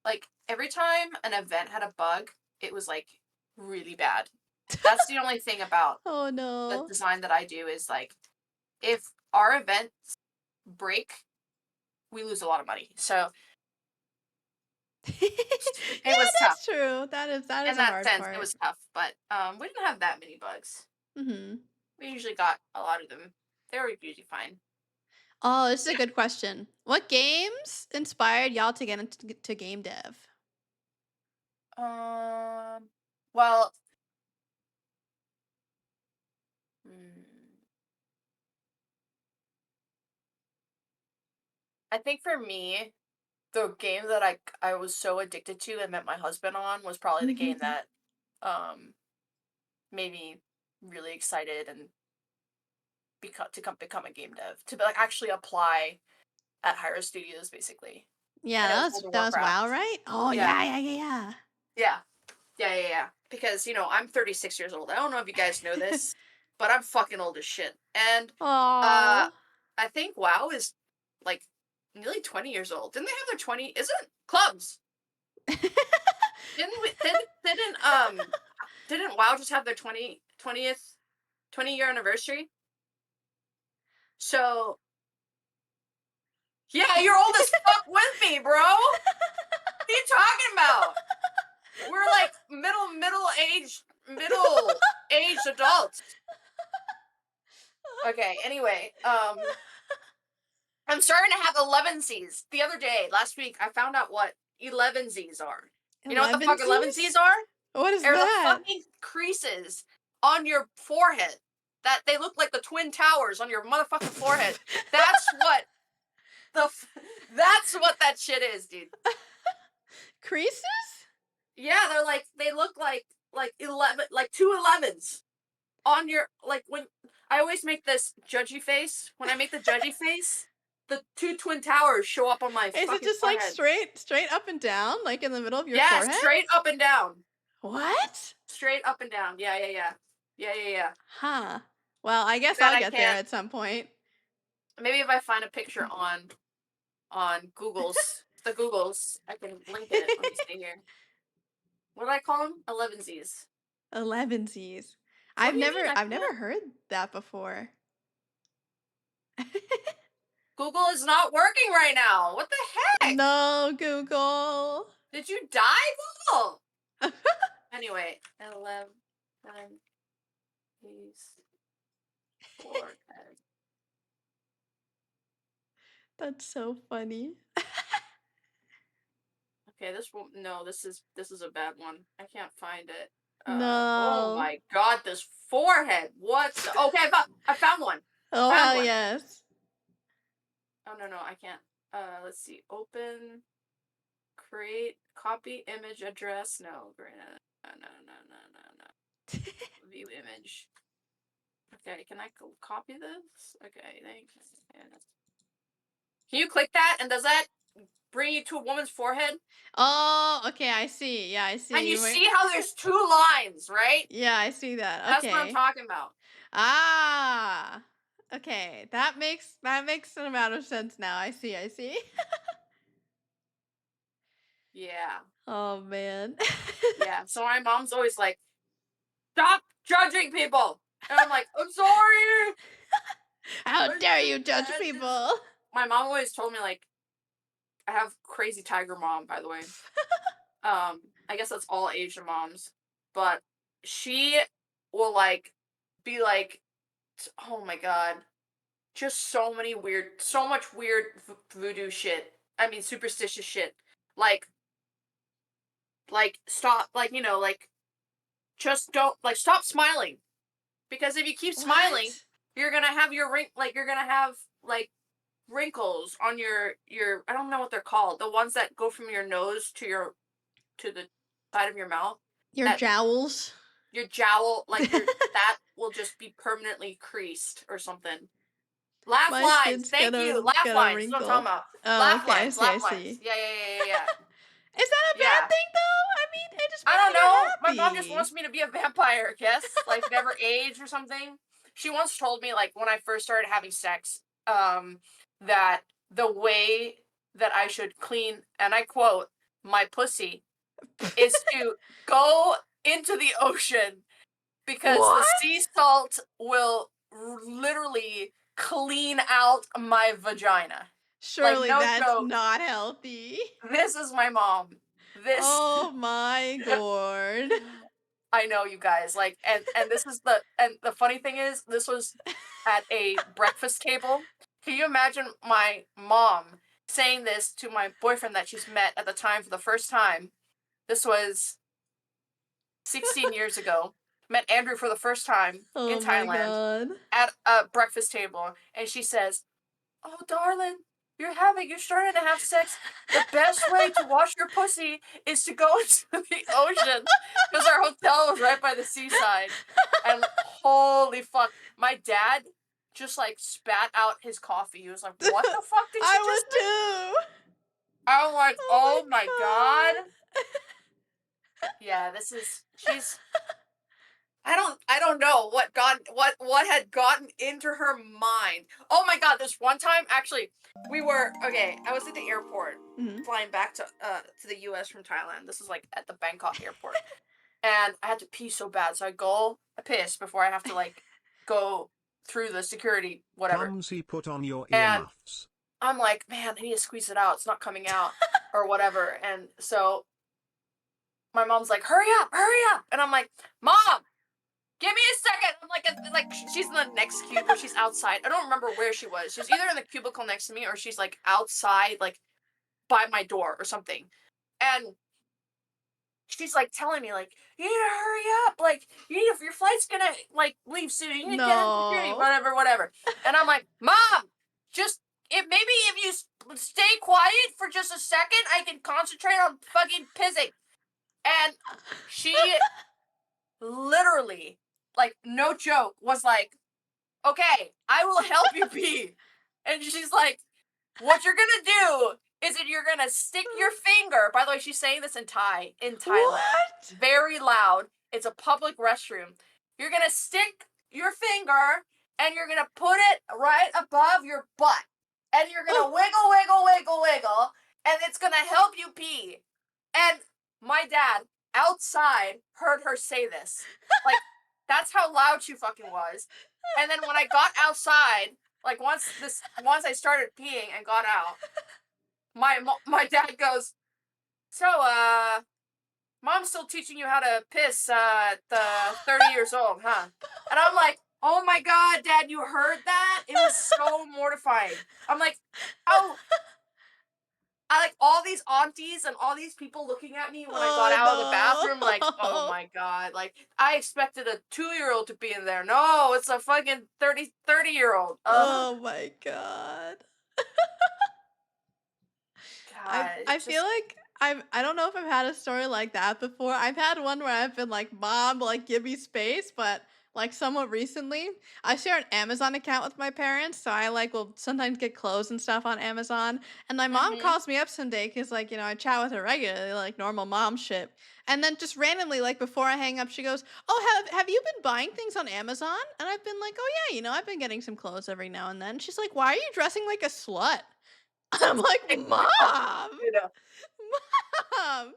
S2: like every time an event had a bug, it was like really bad. That's the only thing about
S1: Oh
S2: the
S1: no.
S2: design that I do is like if our events break, we lose a lot of money. So it
S1: Yeah,
S2: was tough.
S1: that's true. That is
S2: In
S1: a
S2: that
S1: hard
S2: sense, it
S1: part.
S2: was tough, but we didn't have that many bugs.
S1: Mhm.
S2: We usually got a lot of them. They were usually fine.
S1: Oh, this is a
S2: Yeah.
S1: good question. What games inspired y'all to get into game dev?
S2: Well, mm, I think for me, the game that I was so addicted to and met my husband on was probably the game that um made me really excited and become a game dev to like actually apply at higher studios basically.
S1: Yeah,
S2: And it was
S1: that was
S2: World of
S1: that was WoW,
S2: Warcraft.
S1: right? Oh
S2: Yeah.
S1: yeah, yeah, yeah, yeah.
S2: Yeah. Yeah. Because, I'm 36 years old. I don't know if you guys know this, but I'm fucking old as shit. And uh
S1: Aw.
S2: I think WoW is like nearly 20 years old. Didn't they have their 20? Isn't clubs? Didn't we, didn't WoW just have their 20-year anniversary? So, yeah, you're old as fuck with me, bro. What are you talking about? We're like middle aged adults. Okay, anyway, I'm starting to have 11Zs. The other day, last week, I found out what 11Zs are. You know what the fuck 11Zs
S1: 11sies?
S2: are?
S1: What is
S2: They're the
S1: that?
S2: fucking creases on your forehead. That they look like the twin towers on your motherfucking forehead. That's what that's what that shit is, dude.
S1: Creases?
S2: Yeah, they look like 11 like two 11s on your like when I always make this judgy face. When I make the judgy face, the two twin towers show up on my
S1: Is it
S2: fucking
S1: just like
S2: forehead.
S1: straight up and down, like in the middle of your
S2: Yeah,
S1: forehead?
S2: straight up and down.
S1: What?
S2: Straight up and down. Yeah. Yeah.
S1: Huh. Well, I guess
S2: That
S1: I'll
S2: I
S1: get there
S2: can't.
S1: at some point.
S2: Maybe if I find a picture on the Googles, I can link it. Let me see here. What do I call them? 11Zs.
S1: 11sies.
S2: What do you mean? I
S1: I've
S2: can't.
S1: never heard that before.
S2: Google is not working right now. What the heck?
S1: No, Google.
S2: Did you die, Google? Anyway, 11Zs forehead.
S1: That's so funny.
S2: Okay, this is a bad one. I can't find it. Oh
S1: No.
S2: my god, this forehead. What the Okay, I found one.
S1: Oh,
S2: Found
S1: hell
S2: one.
S1: yes.
S2: Oh no, I can't. Let's see. Open, create, copy image address. No, no. View image. Okay, can I copy this? Okay, thanks. Can you click that and does that bring you to a woman's forehead?
S1: Oh, okay, I see. Yeah, I
S2: And you
S1: see.
S2: see how there's two lines, right?
S1: Yeah, I see that.
S2: That's what I'm
S1: Okay.
S2: talking about.
S1: Ah. Okay, that makes an amount of sense now. I see. I see.
S2: Yeah.
S1: Oh man.
S2: Yeah. So my mom's always like, stop judging people. And I'm like, I'm sorry.
S1: How
S2: I
S1: dare you
S2: didn't
S1: judge
S2: intend this.
S1: people?
S2: My mom always told me like I have crazy tiger mom, by the way. I guess that's all Asian moms. But she will like be like, oh my god, just so much weird voodoo shit. I mean, superstitious shit. Like, stop, just don't, stop smiling. Because if you keep smiling,
S1: What?
S2: you're gonna have you're gonna have, wrinkles on I don't know what they're called. The ones that go from your nose to the side of your mouth.
S1: Your
S2: That
S1: jowls?
S2: your jowl, that will just be permanently creased or something. Laugh
S1: My
S2: lines.
S1: skin's
S2: Thank
S1: gonna
S2: you. Laugh
S1: gonna
S2: lines. That's what I'm talking
S1: wrinkle.
S2: about.
S1: Oh,
S2: Laugh
S1: okay, I
S2: lines.
S1: see, I
S2: Laugh lines.
S1: see.
S2: Yeah.
S1: Is that a bad
S2: Yeah.
S1: thing though? I mean, it just
S2: I
S1: makes
S2: don't
S1: me get
S2: know. My mom just wants
S1: happy.
S2: me to be a vampire, I guess. Like never age or something. She once told me, like, when I first started having sex, that the way that I should clean, and I quote, my pussy is to go into the ocean because the sea
S1: What?
S2: salt will literally clean out my vagina. Like,
S1: Surely
S2: no
S1: that's
S2: joke.
S1: not healthy.
S2: This is my mom. This
S1: Oh my gourd.
S2: I know, you guys, like, and this is the funny thing is this was at a breakfast table. Can you imagine my mom saying this to my boyfriend that she's met at the time for the first time? This was 16 years ago. Met Andrew for the first time in
S1: Oh my
S2: Thailand
S1: god.
S2: at a breakfast table, and she says, "Oh, darling, you're starting to have sex. The best way to wash your pussy is to go into the ocean because our hotel was right by the seaside. And holy fuck, my dad just like spat out his coffee. He was like, "What the fuck did she
S1: I
S2: just
S1: would
S2: say?"
S1: too.
S2: I'm like,
S1: Oh
S2: "Oh my
S1: my
S2: god."
S1: god.
S2: Yeah, this is she's I don't know what had gotten into her mind. Oh my god, this one time actually I was at the airport
S1: Mhm.
S2: flying back to the US from Thailand. This is like at the Bangkok airport. And I had to pee so bad. So I piss before I have to like go through the security whatever.
S3: Clumsy, put on your
S2: And
S3: earmuffs.
S2: I'm like, "Man, I need to squeeze it out. It's not coming out." Or whatever. And so my mom's like, "Hurry up, hurry up." And I'm like, "Mom, give me a second." I'm like she's in the next cubicle. She's outside. I don't remember where she was. She was either in the cubicle next to me or she's like outside, like by my door or something. And she's like telling me like, "You need to hurry up. Like your flight's gonna like leave soon. You need to get in security,
S1: No.
S2: whatever, whatever." And I'm like, "Mom, just if maybe if you stay quiet for just a second, I can concentrate on fucking pissing." And she literally, like, no joke, was like, "Okay, I will help you pee." And she's like, "What you're gonna do is that you're gonna stick your finger." By the way, she's saying this in Thailand.
S1: What?
S2: Very loud. It's a public restroom. "You're gonna stick your finger and you're gonna put it right above your butt. And you're gonna
S1: Oh.
S2: wiggle, wiggle, wiggle, wiggle, and it's gonna help you pee." And my dad outside heard her say this. Like, that's how loud she fucking was. And then when I got outside, like once I started peeing and got out, my dad goes, "So mom's still teaching you how to piss at the 30 years old, huh?" And I'm like, "Oh my god, dad, you heard that?" It was so mortifying. I'm like, "How I like all these aunties and all these people looking at me when I got out of the bathroom, like, oh
S1: Oh no.
S2: my god, like I expected a 2-year old to be in there. No, it's a fucking 30-year old.
S1: Oh my god.
S2: God,
S1: I
S2: it's
S1: feel
S2: just
S1: like I don't know if I've had a story like that before. I've had one where I've been like, "Mom, like give me space," but like somewhat recently, I share an Amazon account with my parents, so I like will sometimes get clothes and stuff on Amazon. And my mom
S2: mm-hmm.
S1: calls me up someday because like, I chat with her regularly, like normal mom shit. And then just randomly, like before I hang up, she goes, "Oh, have you been buying things on Amazon?" And I've been like, "Oh yeah, I've been getting some clothes every now and then." She's like, "Why are you dressing like a slut?" I'm like, "Mom,
S2: You know.
S1: Mom,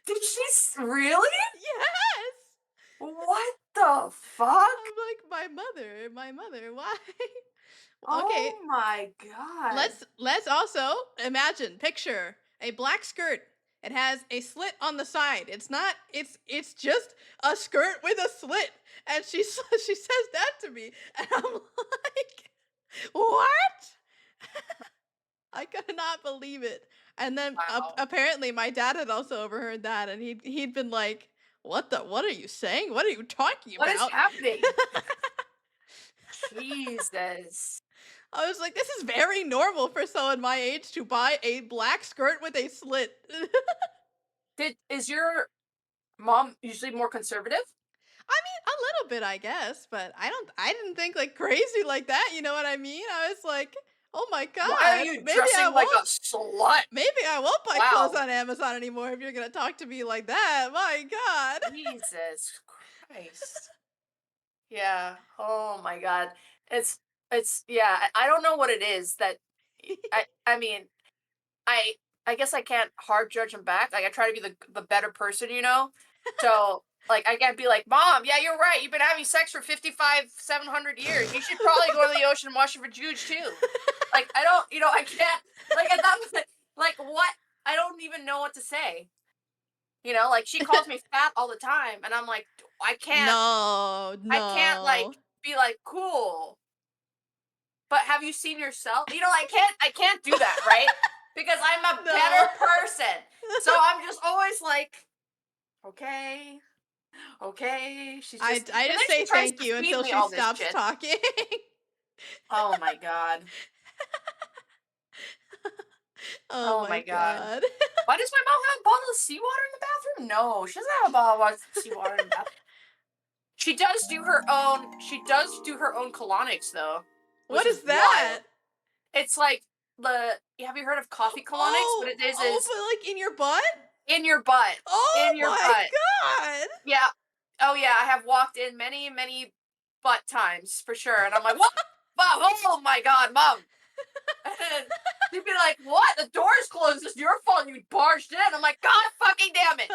S2: Did she
S1: what?"
S2: really?
S1: Yes.
S2: What the fuck?
S1: I'm like, my mother, why?" Okay,
S2: Oh my god.
S1: let's also imagine, picture a black skirt. It has a slit on the side. It's just a skirt with a slit. And she says that to me, and I'm like, "What?" I could not believe it. And then
S2: Wow.
S1: apparently my dad had also overheard that, and he'd been like, What are you saying? What are you talking
S2: What is
S1: about?"
S2: happening? Jesus.
S1: I was like, "This is very normal for someone my age to buy a black skirt with a slit."
S2: Is your mom usually more conservative?
S1: I mean, a little bit, I guess, but I didn't think like crazy like that, you know what I mean? I was like, "Oh my
S2: Why are
S1: god,
S2: you dressing like a slut?
S1: maybe I won't buy clothes
S2: Wow.
S1: on Amazon anymore if you're gonna talk to me like that. My god."
S2: Jesus Christ. Yeah. Oh my god. It's it's yeah, I don't know what it is that I mean, I I guess I can't hard judge him back. Like I try to be the better person, you know? So like I can't be like, "Mom, yeah, you're right. You've been having sex for 55, 700 years. You should probably go to the ocean and wash your juge too." Like I don't, I can't like at that point, like what? I don't even know what to say. Like she calls me fat all the time and I'm like,
S1: No,
S2: I can't
S1: no.
S2: like be like, "Cool." But have you seen yourself? I can't do that, right? Because I'm a
S1: No.
S2: better person. So I'm just always like, "Okay, okay." She's just
S1: I
S2: and
S1: just
S2: then she
S1: say
S2: tries
S1: thank
S2: to
S1: you
S2: feed
S1: until
S2: me
S1: she
S2: all this
S1: stops
S2: shit.
S1: talking.
S2: Oh my god.
S1: Oh
S2: Oh
S1: my
S2: my god.
S1: god.
S2: Why does my mom have a bottle of seawater in the bathroom? No, she doesn't have a bottle of seawater in the bathroom. She does do her own colonics though,
S1: What
S2: which is
S1: is that?
S2: wild. It's like have you heard of coffee colonics? What
S1: Oh,
S2: it is
S1: oh,
S2: is
S1: but like in your butt?
S2: in your butt.
S1: Oh
S2: In your
S1: my
S2: butt.
S1: god.
S2: Yeah. Oh yeah, I have walked in many, many butt times for sure. And I'm like, what? Mom, oh my god, mom. And she'd be like, what? The door's closed. It's your fault you barged in. I'm like, God fucking damn it.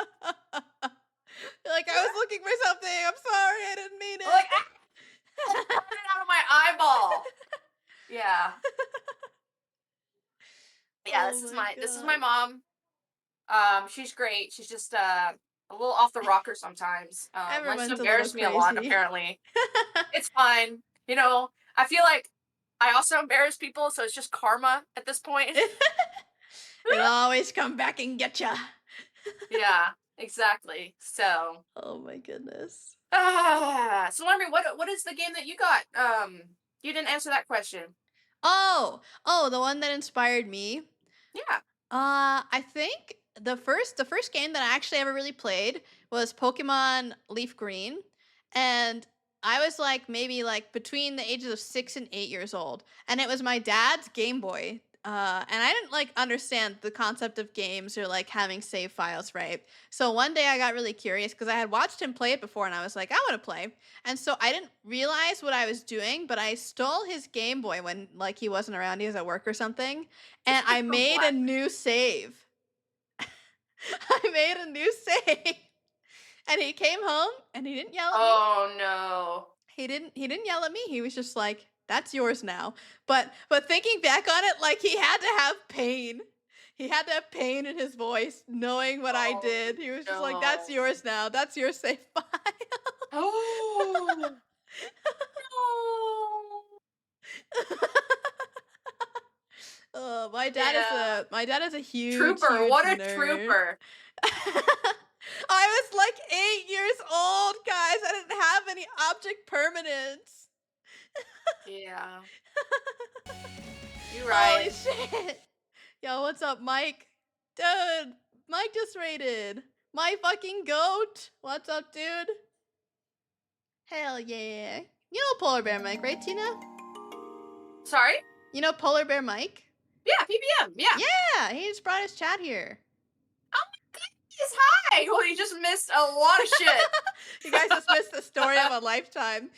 S1: You're like, I was looking for something. I'm sorry, I didn't mean
S2: I'm like,
S1: it.
S2: ah, it's coming out of my eyeball. Yeah. Yeah,
S1: Oh
S2: this is
S1: my
S2: my
S1: god.
S2: mom. She's great. She's just a little off the rocker sometimes. Likes to
S1: Everyone's a little
S2: embarrass me a lot,
S1: crazy.
S2: apparently. It's fine. I feel like I also embarrass people, so it's just karma at this point.
S1: It'll always come back and get ya.
S2: Yeah, exactly. So,
S1: Oh my goodness.
S2: so Lemmy, what is the game that you got? You didn't answer that question.
S1: Oh, the one that inspired me.
S2: Yeah.
S1: I think the first game that I actually ever really played was Pokemon Leaf Green, and I was like maybe like between the ages of 6 and 8 years old, and it was my dad's Game Boy. And I didn't like understand the concept of games or like having save files, right? So one day I got really curious because I had watched him play it before, and I was like, I want to play. And so I didn't realize what I was doing, but I stole his Game Boy when like he wasn't around, he was at work or something, and I
S2: Oh,
S1: made a
S2: black.
S1: new save. I made a new save. And he came home and he didn't yell at me.
S2: Oh no.
S1: He didn't yell at me. He was just like, "That's yours now." But thinking back on it, like he had to have pain. He had to have pain in his voice knowing what I
S2: Oh
S1: did. He was just like, "That's
S2: no.
S1: yours now. That's your save file."
S2: Oh no. Yeah.
S1: My dad is a huge,
S2: Trooper.
S1: huge
S2: What a
S1: nerd.
S2: trooper.
S1: I was like 8 years old, guys. I didn't have any object permanence.
S2: Yeah. You're
S1: Holy
S2: right.
S1: shit. Yo, what's up, Mike? Dude, Mike just raided. My fucking goat. What's up, dude? Hell yeah. You know Polar Bear Mike, right, Tina?
S2: Sorry?
S1: You know Polar Bear Mike?
S2: Yeah, PPM. Yeah.
S1: Yeah, he just brought his chat here.
S2: Oh my goodness. Hi. Well, you just missed a lot of shit.
S1: You guys just missed the story of a lifetime.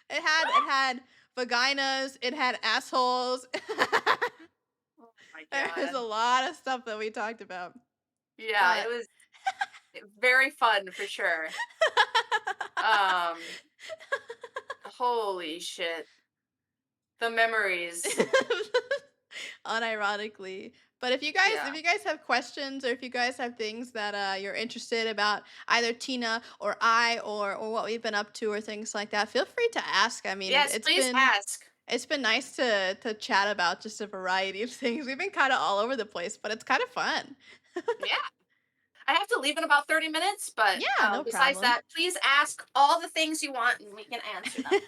S1: It had vaginas, it had assholes.
S2: Oh my
S1: There's
S2: god.
S1: a lot of stuff that we talked about.
S2: Yeah, it
S1: But
S2: was very fun for sure. Um, Holy shit. The memories.
S1: unironically. But if
S2: Yeah.
S1: you guys have questions or if you guys have things that you're interested about either Tina or I or what we've been up to or things like that, feel free to ask. I mean,
S2: Yes, please ask.
S1: it's been nice to chat about just a variety of things. We've been kind of all over the place, but it's kind of fun.
S2: Yeah. I have to leave in about 30 minutes, but
S1: Yeah, no
S2: besides
S1: problem.
S2: that, please ask all the things you want and we can answer them.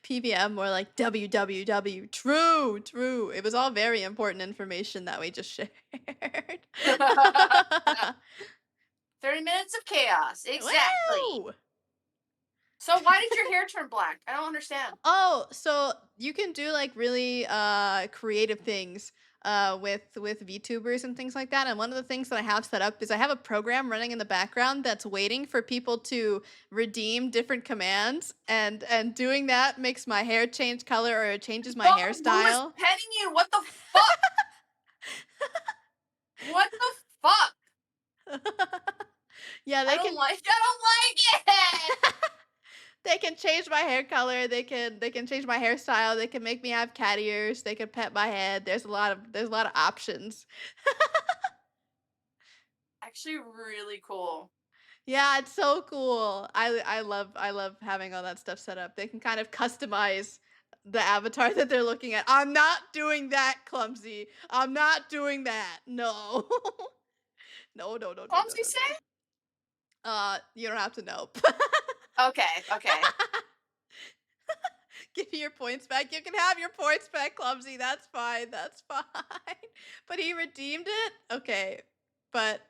S1: PBM more like www. True, true. It was all very important information that we just shared.
S2: 30 minutes of chaos. Exactly.
S1: Wow!
S2: So why did your hair turn black? I don't understand.
S1: Oh, so you can do like really creative things with VTubers and things like that. And one of the things that I have set up is I have a program running in the background that's waiting for people to redeem different commands, and doing that makes my hair change color or it changes my
S2: Dog, who is
S1: hairstyle.
S2: petting you? What the fuck? What the fuck?
S1: Yeah,
S2: I don't like it.
S1: they can change my hair color, they can change my hairstyle, they can make me have cat ears, they can pet my head. There's a lot of options.
S2: Actually really cool.
S1: Yeah, it's so cool. I love having all that stuff set up. They can kind of customize the avatar that they're looking at. I'm not doing that, clumsy. I'm not doing that. No. No, no, no, no, no,
S2: Clumsy
S1: no, no.
S2: say?
S1: You don't have to know.
S2: Okay, okay.
S1: Give you your points back. You can have your points back, Clumsy. That's fine. That's fine. But he redeemed it? Okay. But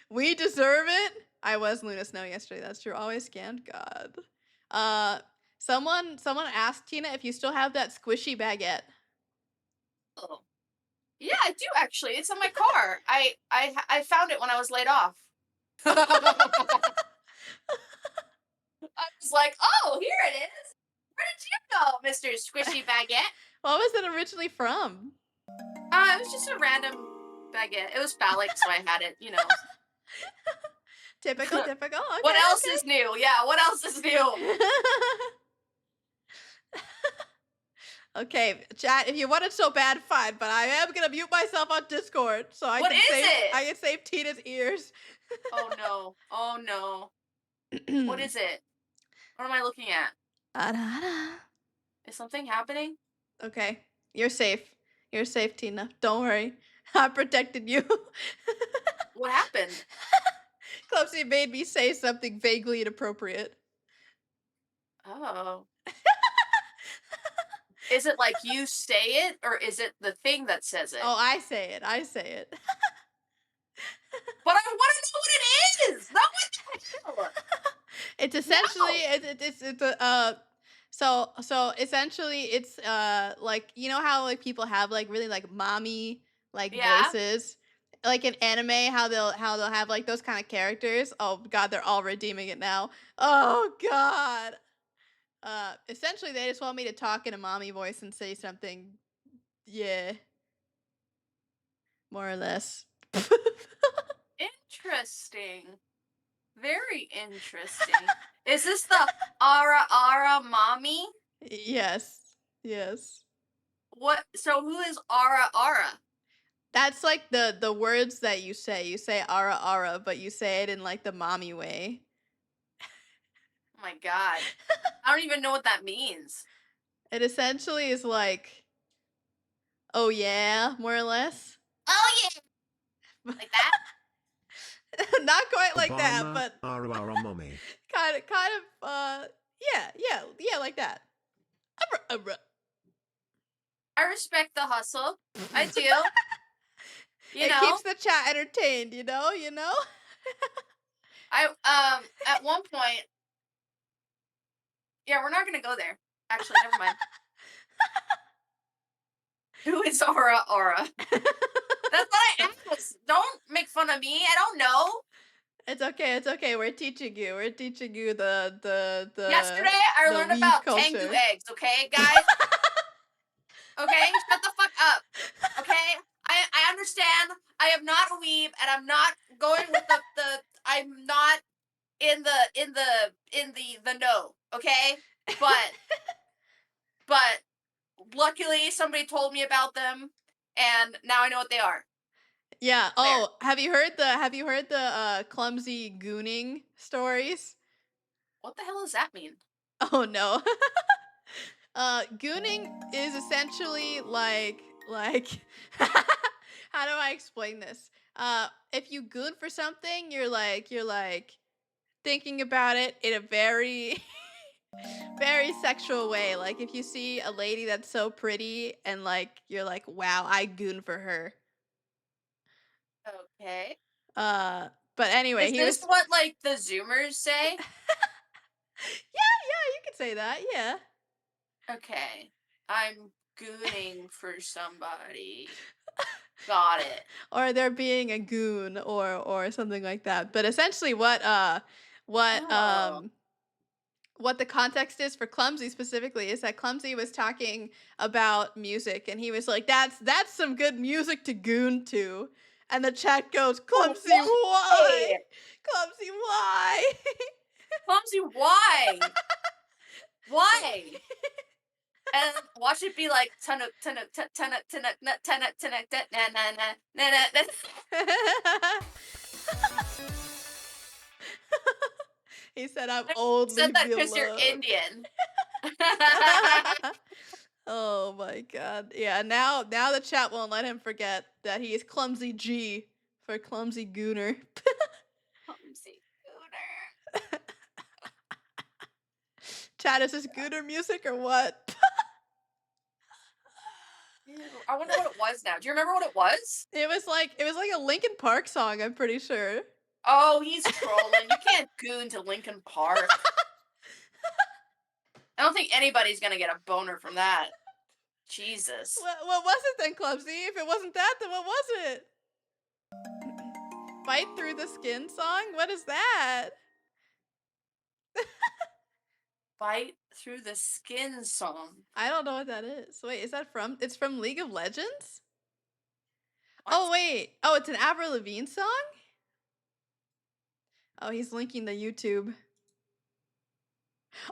S1: we deserve it. I was Luna Snow yesterday. That's true. Always scanned. God. Uh, someone asked Tina if you still have that squishy baguette.
S2: Oh. Yeah, I do actually. It's in my car. I found it when I was laid off. I was like, oh, here it is. Where did you go, Mr. Squishy Baguette?
S1: What was it originally from?
S2: It was just a random baguette. It was phallic, so I had it, you know.
S1: Typical, typical.
S2: What
S1: Okay,
S2: else is new? Yeah, what else is new?
S1: okay. Okay, chat. If you want it so bad, fine. But I am gonna mute myself on Discord so I
S2: What
S1: can
S2: is
S1: save.
S2: it?
S1: I can save Tina's ears.
S2: Oh no. Oh no. What is it? What am I looking at?
S1: Da-da-da.
S2: Is something happening?
S1: Okay, you're safe. You're safe, Tina. Don't worry. I protected you.
S2: What happened?
S1: Clumsy made me say something vaguely inappropriate.
S2: Oh. Is it like you say it, or is it the thing that says it?
S1: Oh, I say it. I say it.
S2: But I want to know what it is. Not what the hell.
S1: It's
S2: No.
S1: essentially it's a so essentially it's like you know how like people have like really like mommy like
S2: Yeah.
S1: voices like in anime how they'll have like those kind of characters. Oh god, they're all redeeming it now. Oh god. Essentially they just want me to talk in a mommy voice and say something. Yeah, more or less.
S2: Interesting. Very interesting. Is this the Ara Ara mommy?
S1: Yes. Yes.
S2: What? So who is Ara Ara?
S1: That's like the words that you say. You say "ara ara," but you say it in like the mommy way.
S2: Oh my god. I don't even know what that means.
S1: It essentially is like, "Oh yeah," more or less.
S2: Oh yeah, like that.
S1: Not quite like that,
S3: Obama,
S1: but
S3: our mommy.
S1: kind of yeah, like that. Abra, abra.
S2: I respect the hustle. I do. You
S1: It
S2: know,
S1: keeps the chat entertained, you know, you know.
S2: I at one point. Yeah, we're not gonna go there. Actually, never mind. Who is Aura Aura? That's what I asked. Don't make fun of me. I don't know.
S1: It's okay. It's okay. We're teaching you. We're teaching you the
S2: Yesterday, I
S1: the
S2: learned
S1: weave
S2: about Tengu
S1: culture.
S2: eggs. Okay, guys. Okay, shut the fuck up. Okay, I understand. I am not a weeb, and I'm not going with the. I'm not in the know. Okay, but luckily somebody told me about them, and now I know what they are.
S1: Yeah.
S2: There.
S1: Oh, have you heard the clumsy gooning stories?
S2: What the hell does that mean?
S1: Oh no. Gooning is essentially like how do I explain this? If you goon for something, you're like thinking about it in a very very sexual way. Like if you see a lady that's so pretty and like you're like, "Wow, I goon for her."
S2: Okay.
S1: Uh but anyway,
S2: Is
S1: he
S2: this
S1: was
S2: what like the Zoomers say?
S1: yeah, you could say that. Yeah.
S2: Okay. I'm gooning for somebody. Got it.
S1: Or they're being a goon or something like that. But essentially what
S2: Oh.
S1: what the context is for Clumsy specifically is that Clumsy was talking about music and he was like, that's some good music to goon to. And the chat goes, Clumsy, why?
S2: Why?
S1: Clumsy, why?
S2: Clumsy, why? Why? And watch it be like tana tana tana tana tana tana tana na na na na na na.
S1: He said, I'm old,
S2: Said
S1: leave
S2: that
S1: me
S2: because you're
S1: alone.
S2: Indian.
S1: Oh my god. Yeah, now the chat won't let him forget that he is Clumsy G for Clumsy Gooner.
S2: Clumsy gooner.
S1: Chat, is this Gooner music or what?
S2: Ew, I wonder what it was now. Do you remember what it was?
S1: It was like a Linkin Park song, I'm pretty sure.
S2: Oh, he's trolling. You can't goon to Lincoln Park. I don't think anybody's gonna get a boner from that. Jesus.
S1: What was it then, Clumsy? If it wasn't that, then what was it? Fight Through the Skin song? What is that?
S2: Bite through the skin song.
S1: I don't know what that is. Wait, is that from? It's from League of Legends?
S2: What?
S1: Oh, wait. Oh, it's an Avril Lavigne song? Oh, he's linking the YouTube.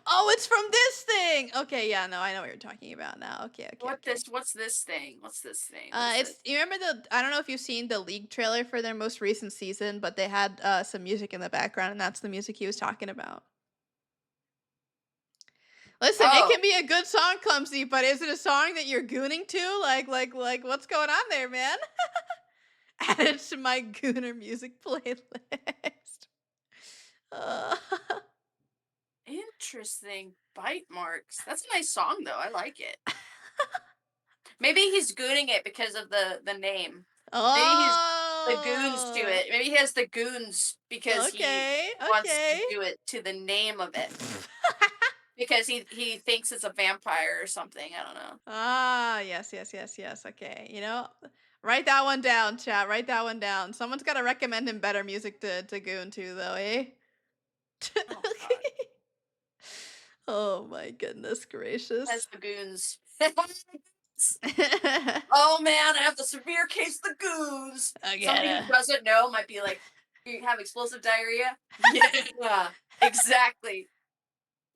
S1: Oh, it's from this thing. Okay, yeah, no, I know what you're talking about now. Okay, okay, okay.
S2: What's this thing? What's this thing? What is
S1: It's
S2: this?
S1: you remember I don't know if you've seen the League trailer for their most recent season, but they had some music in the background, and that's the music he was talking about. Listen, it
S2: Oh,
S1: can be a good song, Clumsy, but is it a song that you're gooning to? Like, what's going on there, man? Add it to my Gooner music playlist. Uh,
S2: interesting. Bite marks. That's a nice song though. I like it. Maybe he's gooning it because of the name. Maybe he's the goons to
S1: oh,
S2: it. Maybe he has the goons because he
S1: okay,
S2: wants to
S1: okay.
S2: do it to the name of it. Because he thinks it's a vampire or something. I don't know.
S1: Ah, yes, yes, yes, yes. Okay, write that one down, chat. Write that one down. Someone's got to recommend him better music to goon to, though, eh?
S2: Oh god.
S1: Oh my goodness
S2: Has
S1: gracious.
S2: the goons. Oh man, I have the severe case of the goons.
S1: I
S2: Somebody who
S1: gotta.
S2: doesn't know might be like, you have explosive diarrhea? Yeah, exactly.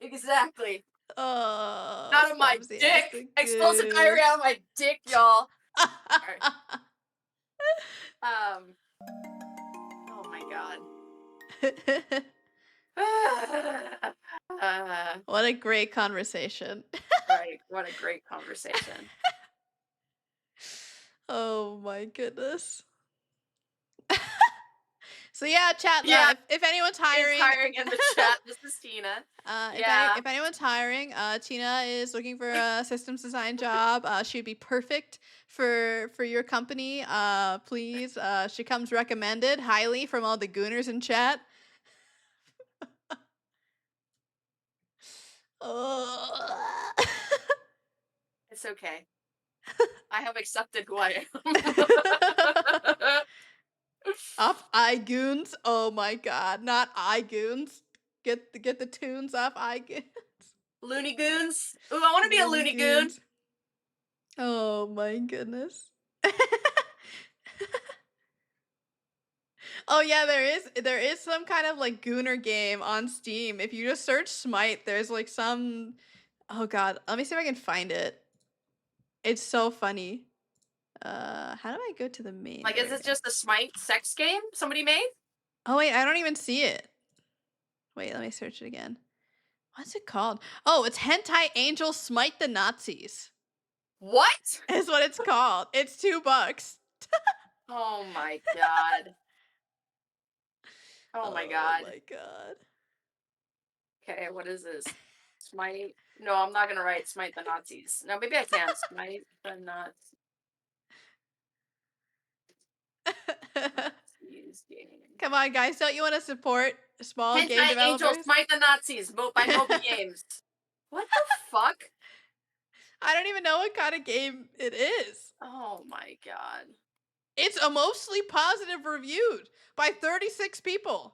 S2: Exactly.
S1: Oh,
S2: Out of my
S1: clumsy as
S2: dick.
S1: the
S2: Explosive diarrhea
S1: goose.
S2: out of my dick, y'all. Alright. Um, oh my god.
S1: What a great conversation.
S2: Right. What a great conversation.
S1: Oh my goodness. So yeah, chat.
S2: Yeah,
S1: If anyone's
S2: it's
S1: hiring,
S2: hiring in the chat. This is Tina. Yeah.
S1: if anyone's hiring, Tina is looking for a systems design job. She'd be perfect for your company. Please, she comes recommended highly from all the gooners in chat. Oh.
S2: It's okay. I have accepted who I am.
S1: Off iGoons. Oh my god, not iGoons. Get the tunes off iGoons.
S2: Looney Goons. Ooh, I want to be a
S1: Looney
S2: Looney Goon.
S1: Goons. Oh my goodness. Oh yeah, there is some kind of like gooner game on Steam. If you just search Smite, there's like some oh god, let me see if I can find it. It's so funny. How do I go to the main
S2: Like, is this
S1: area?
S2: just a Smite sex game somebody made?
S1: Oh wait, I don't even see it. Wait, let me search it again. What's it called? Oh, it's Hentai Angel Smite the Nazis.
S2: What?
S1: Is what it's called. It's $2.
S2: Oh my god. Oh my
S1: Oh
S2: god.
S1: my god.
S2: Okay, what is this? Smite. No, I'm not gonna write Smite the Nazis. No, maybe I can. Smite the Nazis game.
S1: Come on, guys. Don't you want to support small game
S2: Hentai Angel
S1: developers?
S2: Smite the Nazis by Moby Games. What the fuck?
S1: I don't even know what kind of game it is.
S2: Oh my god.
S1: It's a mostly positive reviewed by 36 people.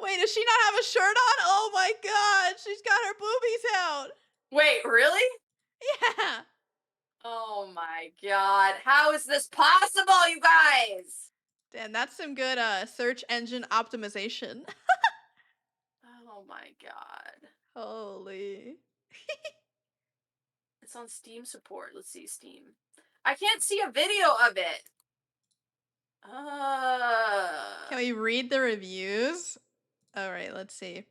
S1: Wait, does she not have a shirt on? Oh my god, she's got her boobies out.
S2: Wait, really?
S1: Yeah.
S2: Oh my god. How is this possible, you guys?
S1: Damn, that's some good search engine optimization.
S2: Oh my god.
S1: Holy.
S2: It's on Steam support. Let's see Steam. I can't see a video of it.
S1: Can we read the reviews? All right, let's see.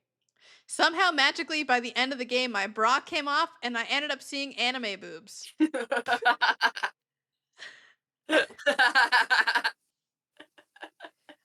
S1: Somehow magically by the end of the game my bra came off and I ended up seeing anime boobs.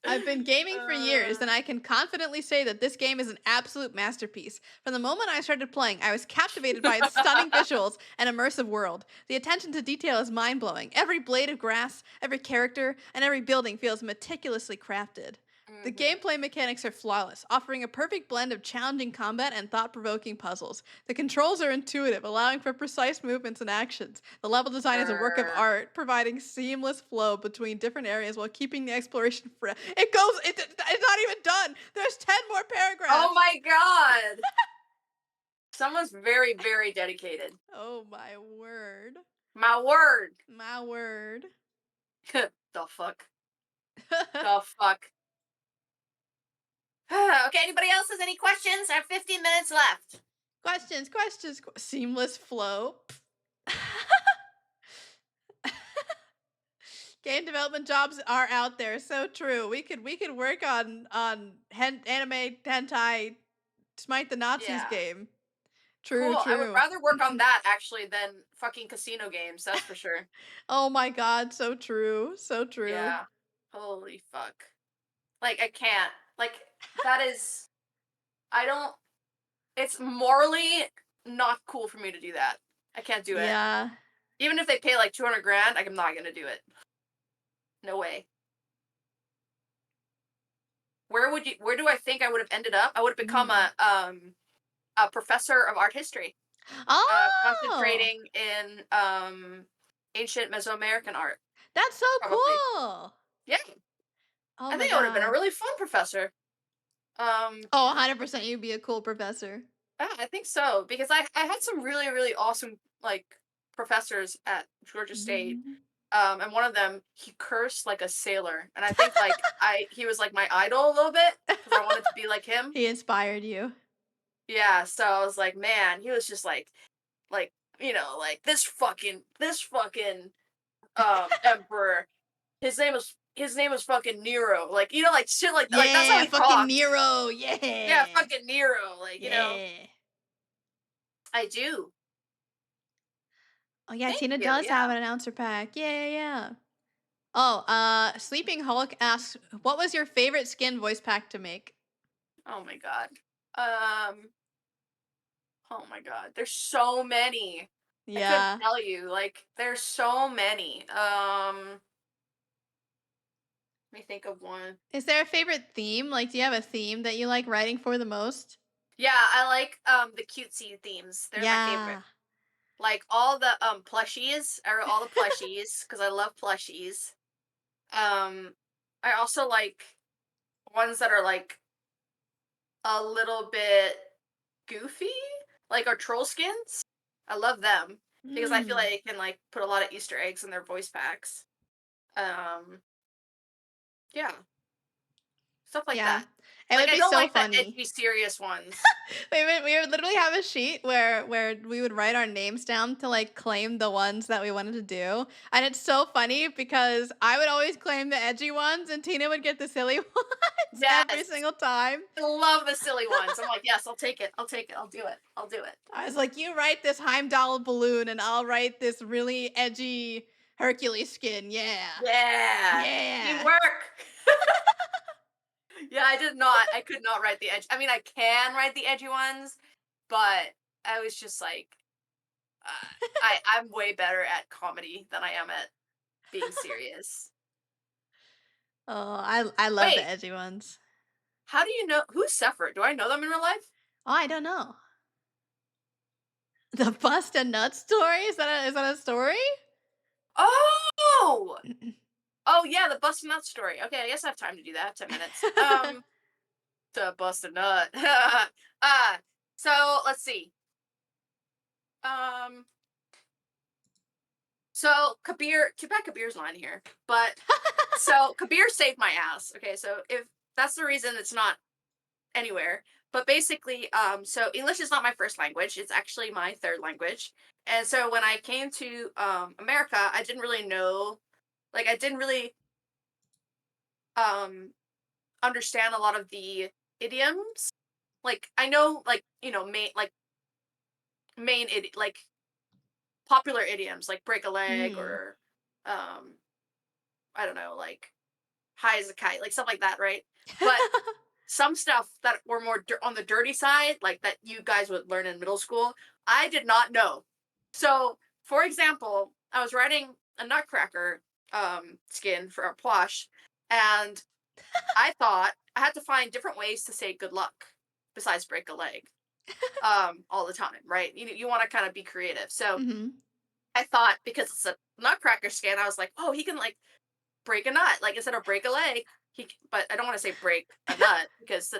S1: I've been been gaming for years,
S2: Uh,
S1: and I can confidently say that this game is an absolute masterpiece. From the moment I started playing, I was captivated by its stunning visuals and immersive world. The attention to detail is mind blowing. Every blade of grass, every character, and every building feels meticulously crafted. The
S2: mhm.
S1: gameplay mechanics are flawless, offering a perfect blend of challenging combat and thought provoking puzzles. The controls are intuitive, allowing for precise movements and actions. The level design is a work of
S2: Er,
S1: art, providing seamless flow between different areas while keeping the exploration fresh. It's not even done. There's 10 more
S2: oh
S1: paragraphs.
S2: my god! Someone's very, very dedicated.
S1: Oh my word.
S2: My word.
S1: My word.
S2: The fuck? The fuck? Okay, anybody else has any questions? I have 15 minutes left.
S1: Seamless flow. Game development jobs are out there. So true. We could work on anime hentai smite the Nazis
S2: Yeah.
S1: game. True,
S2: Cool. I would
S1: true.
S2: rather work on that actually than fucking casino games, that's for sure.
S1: Oh my god, so true. So true.
S2: Yeah. Holy fuck. Like, I can't. Like, that is. I don't. It's morally not cool for me to do that. I can't do it.
S1: Yeah.
S2: Even if they pay like 200 grand, I'm not gonna do it. No way. Where do I think I would have ended up? I would have become
S1: Mm.
S2: a professor of art history,
S1: Oh,
S2: concentrating in ancient Mesoamerican art,
S1: that's so
S2: probably.
S1: cool.
S2: Yeah,
S1: Oh
S2: I
S1: my
S2: think I would have been a
S1: god.
S2: really fun professor. Um,
S1: Oh, 100% you'd be a cool professor.
S2: yeah, I think so because I had some really really awesome like professors at Georgia State.
S1: Mhm.
S2: And one of them he cursed like a sailor, and I think like I he was like my idol a little bit because I wanted to be like him.
S1: He inspired you.
S2: Yeah, so I was like, man, he was just like like this fucking emperor. His name was fucking Nero. Like like shit like that. Like that's how
S1: Yeah,
S2: he
S1: fucking
S2: talked.
S1: Nero.
S2: Yeah,
S1: Yeah.
S2: fucking Nero.
S1: Yeah.
S2: I do.
S1: Oh yeah,
S2: Thank
S1: Tina
S2: you.
S1: does have
S2: Yeah.
S1: an announcer pack. Yeah, yeah, yeah. Oh, Sleeping Hulk asks, "What was your favorite skin voice pack to make?"
S2: Oh my god. Um. Oh my god. There's so many. I couldn't
S1: Yeah.
S2: tell you. Like there's so many. Let me think of one.
S1: Is there a favorite theme? Like, do you have a theme that you like writing for the most?
S2: Yeah, I like the cutesy themes. They're my favorite.
S1: Yeah.
S2: Like all the plushies, or all the plushies because I love plushies. Um, I also like ones that are like a little bit goofy, like our troll skins. I love them because I feel like
S1: Mm.
S2: they can like put a lot of Easter eggs in their voice packs. Um, yeah, stuff like
S1: Yeah.
S2: that.
S1: It
S2: Like
S1: would
S2: I
S1: be
S2: don't
S1: so
S2: like the
S1: funny.
S2: edgy serious ones.
S1: We would literally have a sheet where we would write our names down to like claim the ones that we wanted to do. And it's so funny because I would always claim the edgy ones and Tina would get the silly ones every
S2: Yes,
S1: single time.
S2: I love the silly ones. I'm like, yes, I'll take it. I'll take it. I'll do it. I'll do it.
S1: I was like, you write this Heimdall balloon and I'll write this really edgy Hercules skin. Yeah.
S2: Yeah,
S1: Yeah.
S2: teamwork. Yeah, I did not. I could not write the edge. I mean, I can write the edgy ones, but I was just like, I'm way better at comedy than I am at being serious.
S1: Oh, I love the
S2: Wait,
S1: edgy ones.
S2: how do you know who's Sephiroth? Do I know them in real life?
S1: Oh, I don't know. The bust a nut story? Is that a story?
S2: Oh, oh yeah, the bust a nut story. Okay, I guess I have time to do that. 10 minutes. To bust a nut. uh, so let's see. Um, so Kabir, too bad Kabir's not in here, but so Kabir saved my ass. Okay, so if that's the reason it's not anywhere, but basically, so English is not my first language; it's actually my third language. And so when I came to America, I didn't really know, like, I didn't really um understand a lot of the idioms. Like, I know, like like popular idioms, like break a leg
S1: Mm.
S2: or um I don't know, like high as a kite, like stuff like that, right? But some stuff that were more on the dirty side, like that you guys would learn in middle school, I did not know. So, for example, I was writing a Nutcracker skin for a plush, and I thought I had to find different ways to say good luck besides break a leg all the time, right? You want to kind of be creative. So
S1: Mhm.
S2: I thought because it's a Nutcracker skin, I was like, oh, he can like break a nut, like instead of break a leg. But I don't want to say break a nut because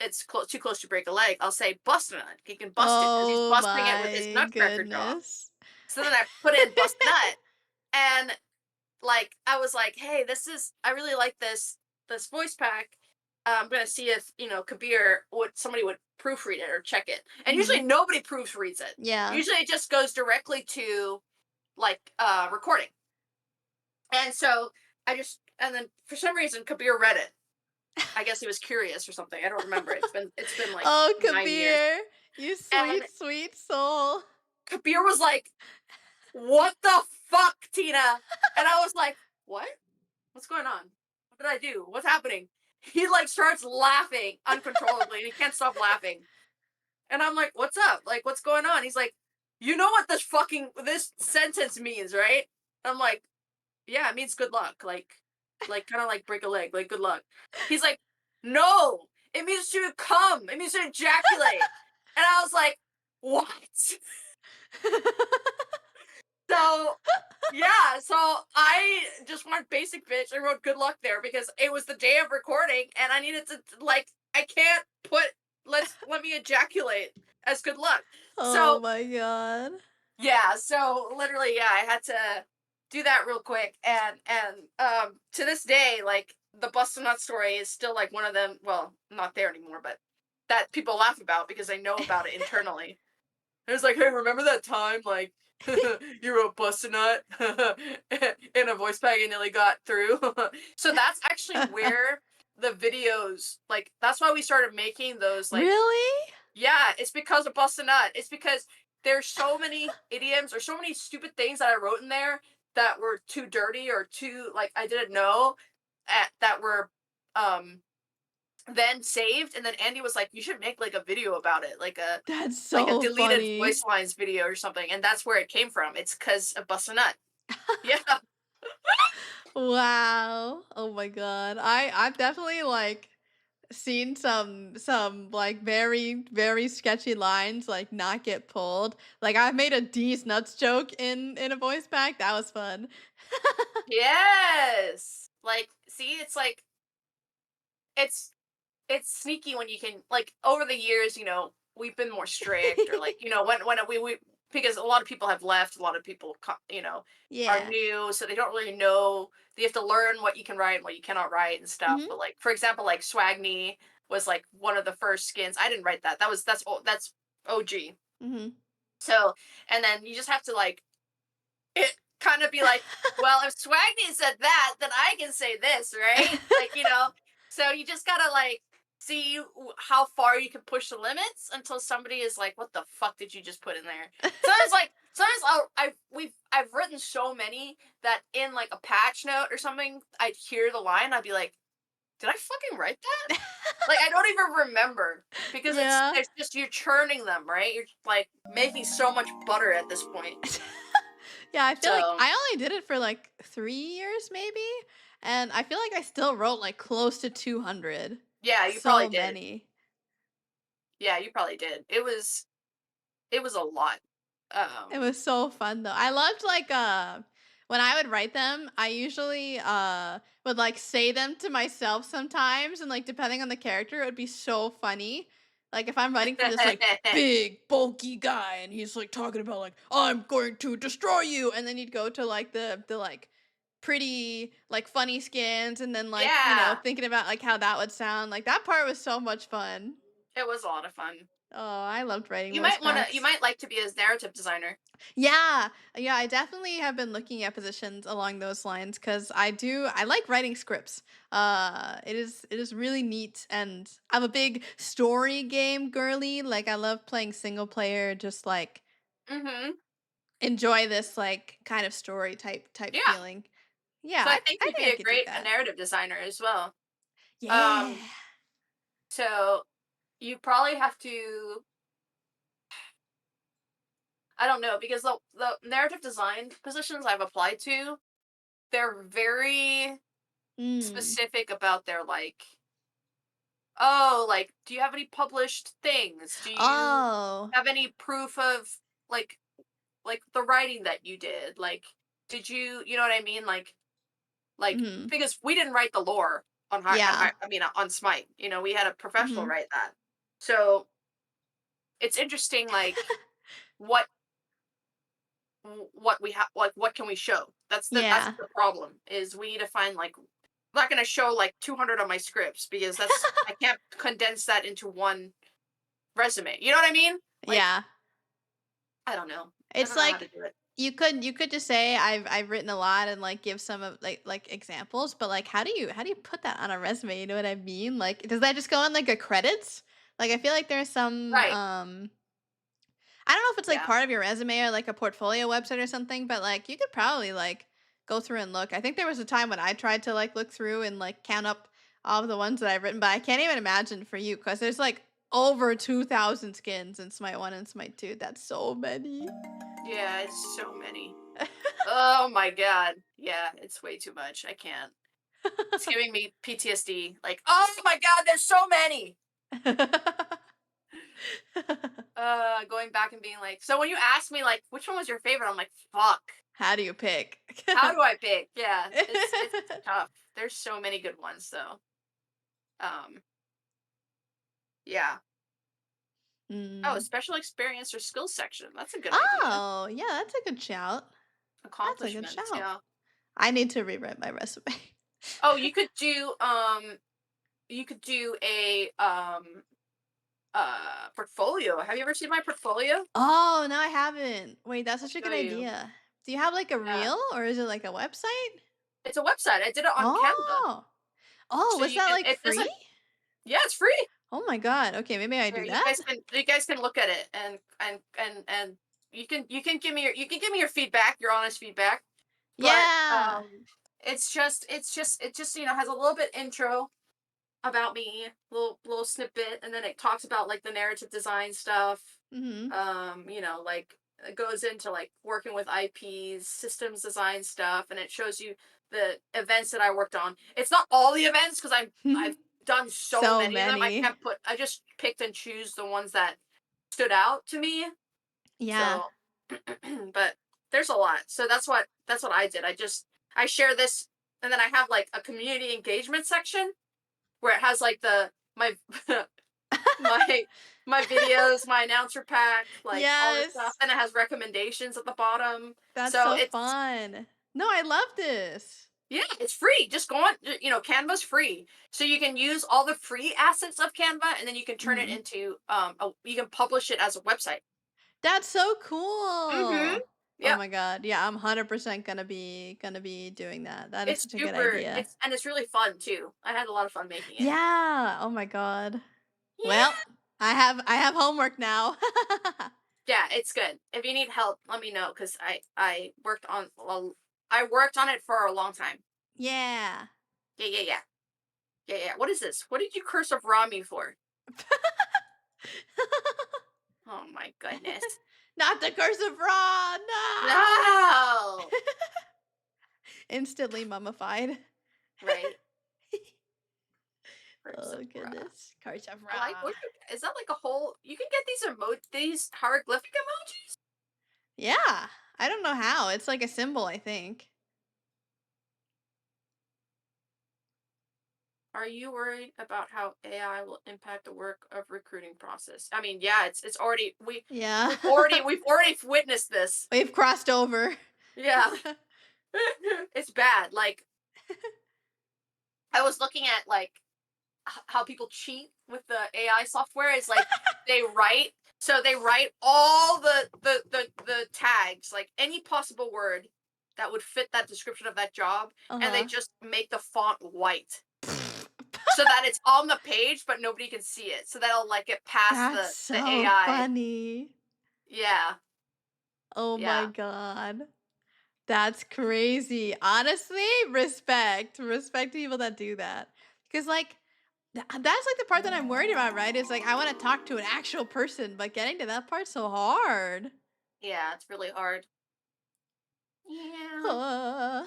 S2: it's too close to break a leg. I'll say bust a nut. He can bust it because he's
S1: Oh
S2: busting it with his
S1: my
S2: Nutcracker jaw.
S1: goodness.
S2: So then I put in bust a nut, and like I was like, hey, I really like this voice pack. I'm gonna see if Kabir would somebody would proofread it or check it. And usually
S1: Mhm.
S2: nobody proofreads it.
S1: Yeah.
S2: Usually it just goes directly to like recording. And so and then for some reason Kabir read it. I guess he was curious or something. I don't remember. It's been like
S1: Oh,
S2: 9 years.
S1: Kabir, you
S2: And
S1: sweet, sweet soul.
S2: Kabir was like, "What the fuck, Tina?" And I was like, "What? What's going on? What did I do? What's happening?" He like starts laughing uncontrollably and he can't stop laughing. And I'm like, "What's up? Like, what's going on?" He's like, "You know what this sentence means, right?" I'm like, "Yeah, it means good luck. Like kind of like break a leg, like good luck." He's like, "No, it means to come. It means to ejaculate." And I was like, "What?" So yeah, so I just went basic bitch. I wrote good luck there because it was the day of recording and I needed to like I can't put let me ejaculate as good luck.
S1: Oh
S2: So
S1: my god.
S2: yeah, so literally yeah, I had to do that real quick and to this day like the busted nut story is still like one of them, well, not there anymore, but that people laugh about because they know about it internally. It was like, hey, remember that time like you wrote bust a nut in a voice pack and nearly got through? So that's actually where the videos like that's why we started making those like
S1: Really?
S2: yeah, it's because of bust a nut. It's because there's so many idioms or so many stupid things that I wrote in there that were too dirty or too like I didn't know that were um then saved, and then Andy was like, "You should make like a video about it,
S1: That's
S2: like a
S1: so
S2: deleted voice
S1: funny.
S2: lines video or something," and that's where it came from. It's because of Bust a Nut. Yeah,
S1: Wow. Oh my god. I've definitely like seen some like very very sketchy lines like not get pulled. Like I've made a D's nuts joke in a voice pack. That was fun.
S2: yes. Like, see, it's it's sneaky when you can like over the years, we've been more strict or like when we because a lot of people have left, a lot of people are
S1: Yeah.
S2: new, so they don't really know. They have to learn what you can write and what you cannot write and stuff.
S1: Mhm.
S2: But like for example, like Swagney was like one of the first skins. I didn't write that. That's OG.
S1: Mhm.
S2: So and then you just have to like it kind of be like, well, if Swaggy said that, then I can say this, right? Like, so you just gotta like see how far you can push the limits until somebody is like, what the fuck did you just put in there? Sometimes I've written so many that in like a patch note or something, I'd hear the line, I'd be like, did I fucking write that? Like I don't even remember because
S1: Yeah.
S2: it's just you're churning them, right? You're like making so much butter at this point.
S1: Yeah, I feel like
S2: So
S1: I only did it for like 3 years maybe, and I feel like I still wrote like close to 200.
S2: yeah, you probably
S1: So
S2: did.
S1: many.
S2: Yeah, you probably did. It was a lot.
S1: It
S2: Um
S1: was so fun though. I loved like when I would write them, I usually would like say them to myself sometimes and like depending on the character it would be so funny. Like if I'm writing for this like big bulky guy and he's like talking about like I'm going to destroy you and then you'd go to like the like pretty like funny skins and then like,
S2: yeah,
S1: thinking about like how that would sound. Like that part was so much fun.
S2: it was a lot of fun.
S1: Oh, I loved writing
S2: You
S1: voice
S2: might want to you
S1: packs.
S2: might like to be a narrative designer.
S1: Yeah. Yeah, I definitely have been looking at positions along those lines because I like writing scripts. It is really neat and I'm a big story game girly. Like I love playing single player, just like
S2: Mhm.
S1: enjoy this like kind of story type
S2: Yeah.
S1: feeling. Yeah,
S2: So I think
S1: I
S2: you'd
S1: think
S2: be
S1: I
S2: a
S1: could do
S2: great a
S1: that.
S2: narrative designer as well.
S1: Yeah.
S2: Um, so you probably have to, I don't know, because the narrative design positions I've applied to, they're very
S1: Mm.
S2: specific about their like, oh, like, do you have any published things? Do you
S1: Oh.
S2: have any proof of like like the writing that you did? Like, did you, you know what I mean? Like
S1: Mhm.
S2: because we didn't write the lore on
S1: Yeah.
S2: I mean on Smite. You know, we had a professional
S1: Mhm.
S2: write that. So it's interesting, like what what we have, like what can we show? That's
S1: Yeah.
S2: the problem. Is we need to find like I'm not gonna show like 200 of my scripts because that's I can't condense that into one resume. You know what I mean? Like
S1: Yeah.
S2: I don't know. I
S1: It's
S2: don't know how to
S1: like
S2: do it.
S1: you could just say I've written a lot and like give some of like examples, but like how do you put that on a resume? You know what I mean? Like does that just go on like a credits? Like I feel like there's some
S2: Right.
S1: I don't know if it's like
S2: Yeah.
S1: part of your resume or like a portfolio website or something, but like you could probably like go through and look. I think there was a time when I tried to like look through and like count up all of the ones that I've written, but I can't even imagine for you because there's like over 2,000 skins in Smite 1 and Smite 2. That's so many.
S2: Yeah, it's so many. Oh my god. Yeah, it's way too much. I can't. It's giving me PTSD. Like, oh my god, there's so many. Going back and being like, so when you ask me like which one was your favorite, I'm like, fuck.
S1: How do you pick?
S2: How do I pick? Yeah, it's tough. There's so many good ones though. Um, yeah. Oh,
S1: Mm.
S2: special experience or skill section. That's a good idea.
S1: Oh, yeah, that's a good shout. That's a good
S2: Accomplishments.
S1: shout.
S2: Yeah.
S1: I need to rewrite my resume.
S2: Oh, you could do a portfolio. Have you ever seen my portfolio?
S1: Oh, no, I haven't. Wait, that's
S2: I'll
S1: such a
S2: show
S1: good
S2: you.
S1: idea. Do you have like a
S2: Yeah.
S1: reel or is it like a website?
S2: It's a website. I did it on Canva.
S1: Oh. Oh,
S2: So
S1: was
S2: you
S1: that
S2: can
S1: like
S2: it
S1: free?
S2: doesn't yeah, it's free.
S1: Oh my god. Okay, maybe I
S2: Here,
S1: do that.
S2: you guys can look at it and you can give me your feedback, your honest feedback. But
S1: Yeah.
S2: it just you know has a little bit intro about me, little snippet, and then it talks about like the narrative design stuff.
S1: Mhm.
S2: You know, like it goes into like working with IPs, systems design stuff, and it shows you the events that I worked on. It's not all the events because I've done so
S1: So
S2: many of them.
S1: many.
S2: I just picked and choose the ones that stood out to me.
S1: Yeah.
S2: So but there's a lot. So that's what I did. I share this and then I have like a community engagement section where it has like the my my my videos, my announcer pack, like all this stuff.
S1: Yes.
S2: Then it has recommendations at the bottom.
S1: That's
S2: So
S1: so
S2: it's
S1: fun. No, I love this.
S2: yeah, it's free. Just go on, you know, Canva's free. So you can use all the free assets of Canva and then you can turn it
S1: Mhm.
S2: into you can publish it as a website.
S1: That's so
S2: Mhm.
S1: cool. Oh
S2: Yep.
S1: my god. Yeah, I'm 100% gonna be doing that. That is such a good idea.
S2: It's really fun too. I had a lot of fun making it.
S1: Yeah. Oh my god. Well,
S2: Yeah.
S1: I have homework now.
S2: Yeah, it's good. If you need help, let me know cuz I worked on it for a long time.
S1: Yeah.
S2: Yeah, yeah, yeah. Yeah, yeah. What is this? What did you curse of Rami for? Oh my goodness.
S1: Not the curse of Ra. No.
S2: No.
S1: Instantly mummified.
S2: Right. Curse of
S1: Oh
S2: Ra.
S1: goodness. Curse of
S2: I like
S1: Ra.
S2: what is that like a whole you can get these hieroglyphic emojis?
S1: Yeah. I don't know how. It's like a symbol, I think.
S2: Are you worried about how AI will impact the work of recruiting process? I mean, yeah, it's already
S1: Yeah.
S2: we've already witnessed this.
S1: We've crossed over.
S2: Yeah. It's bad. Like I was looking at like how people cheat with the AI software is like they write all the tags like any possible word that would fit that description of that job and they
S1: Uh-huh.
S2: just make the font white so that it's on the page but nobody can see it so that'll like get past
S1: That's
S2: the
S1: so
S2: AI.
S1: funny.
S2: Yeah.
S1: Oh my
S2: Yeah.
S1: god. That's crazy. Honestly, respect. Respect to people that do that. Because, like, that's like the part that I'm worried about, right? Is like, I want to talk to an actual person, but getting to that part's so hard.
S2: Yeah, it's really hard. Yeah.
S1: Uh,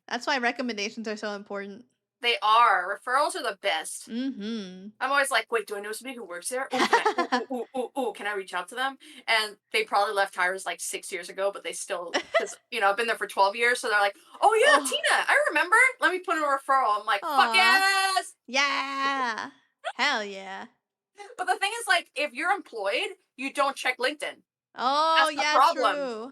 S1: that's why recommendations are so important.
S2: They are. Referrals are the best.
S1: Mm
S2: I'm always like, wait, do I know somebody who works there? Oh, can I? Ooh,
S1: hmm.
S2: ooh, ooh, ooh, ooh. Can I reach out to them? And they probably left tires like 6 years ago, but they still, because I've been there for 12 years, so they're like, oh yeah,
S1: Oh,
S2: Tina, I remember. Let me put in a referral. I'm like, fuck
S1: aw.
S2: yes.
S1: Yeah. Hell yeah.
S2: But the thing is, like, if you're employed, you don't check LinkedIn.
S1: Oh,
S2: That's the
S1: yeah,
S2: problem.
S1: true.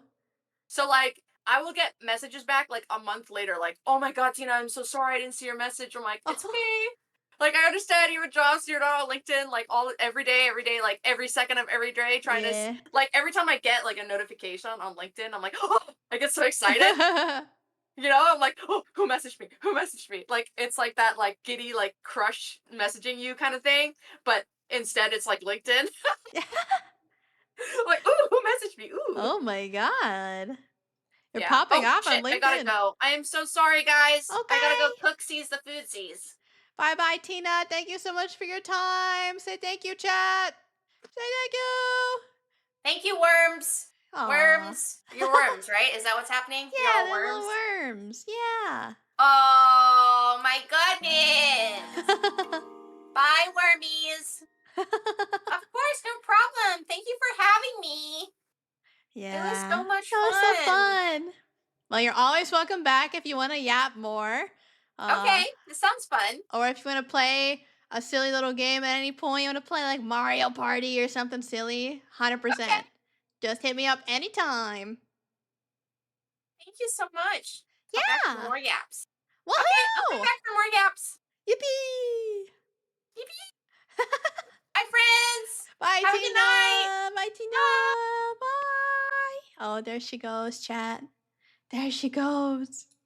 S2: So like, I will get messages back like a month later, like, oh my god, Tina, I'm so sorry I didn't see your message. I'm like, it's
S1: Oh,
S2: okay. Like I understand you have a job, so you're not on LinkedIn like all every day, like every second of every day, trying to
S1: yeah.
S2: like every time I get like a notification on LinkedIn, I'm like, oh, I get so excited. I'm like, oh, who messaged me? Who messaged me? Like it's like that like giddy like crush messaging you kind of thing, but instead it's like LinkedIn. Like, ooh, who messaged me? Ooh.
S1: Oh my god. You're
S2: Yeah.
S1: popping
S2: Oh
S1: off on
S2: shit, I gotta
S1: LinkedIn.
S2: go. I am so sorry, guys. I gotta go
S1: Okay.
S2: cook sees the food sees.
S1: Bye bye, Tina. Thank you so much for your time. Say thank you, chat. Say thank you.
S2: Thank you, worms.
S1: Aw.
S2: Worms. You're worms, right? Is that what's happening? You're
S1: Yeah,
S2: all
S1: they're little
S2: worms?
S1: worms. Yeah.
S2: Oh my goodness. Bye, wormies. Of course, no problem. Thank you for having me. It was
S1: Yeah.
S2: so much
S1: That was so
S2: fun.
S1: fun. Well, you're always welcome back if you want to yap more. Uh,
S2: Okay, this sounds fun.
S1: or if you want to play a silly little game at any point, you want to play like Mario Party or something silly,
S2: Okay,
S1: 100%. Just hit me up anytime.
S2: thank you so much. Come back for
S1: Yeah.
S2: more yaps. Okay, I'll come
S1: Woohoo!
S2: back for more yaps.
S1: Yippee!
S2: Yippee. Bye, friends.
S1: Bye,
S2: Have a good night.
S1: Tina. Bye,
S2: Bye.
S1: Tina. Bye. Oh, there she goes, chat. There she goes.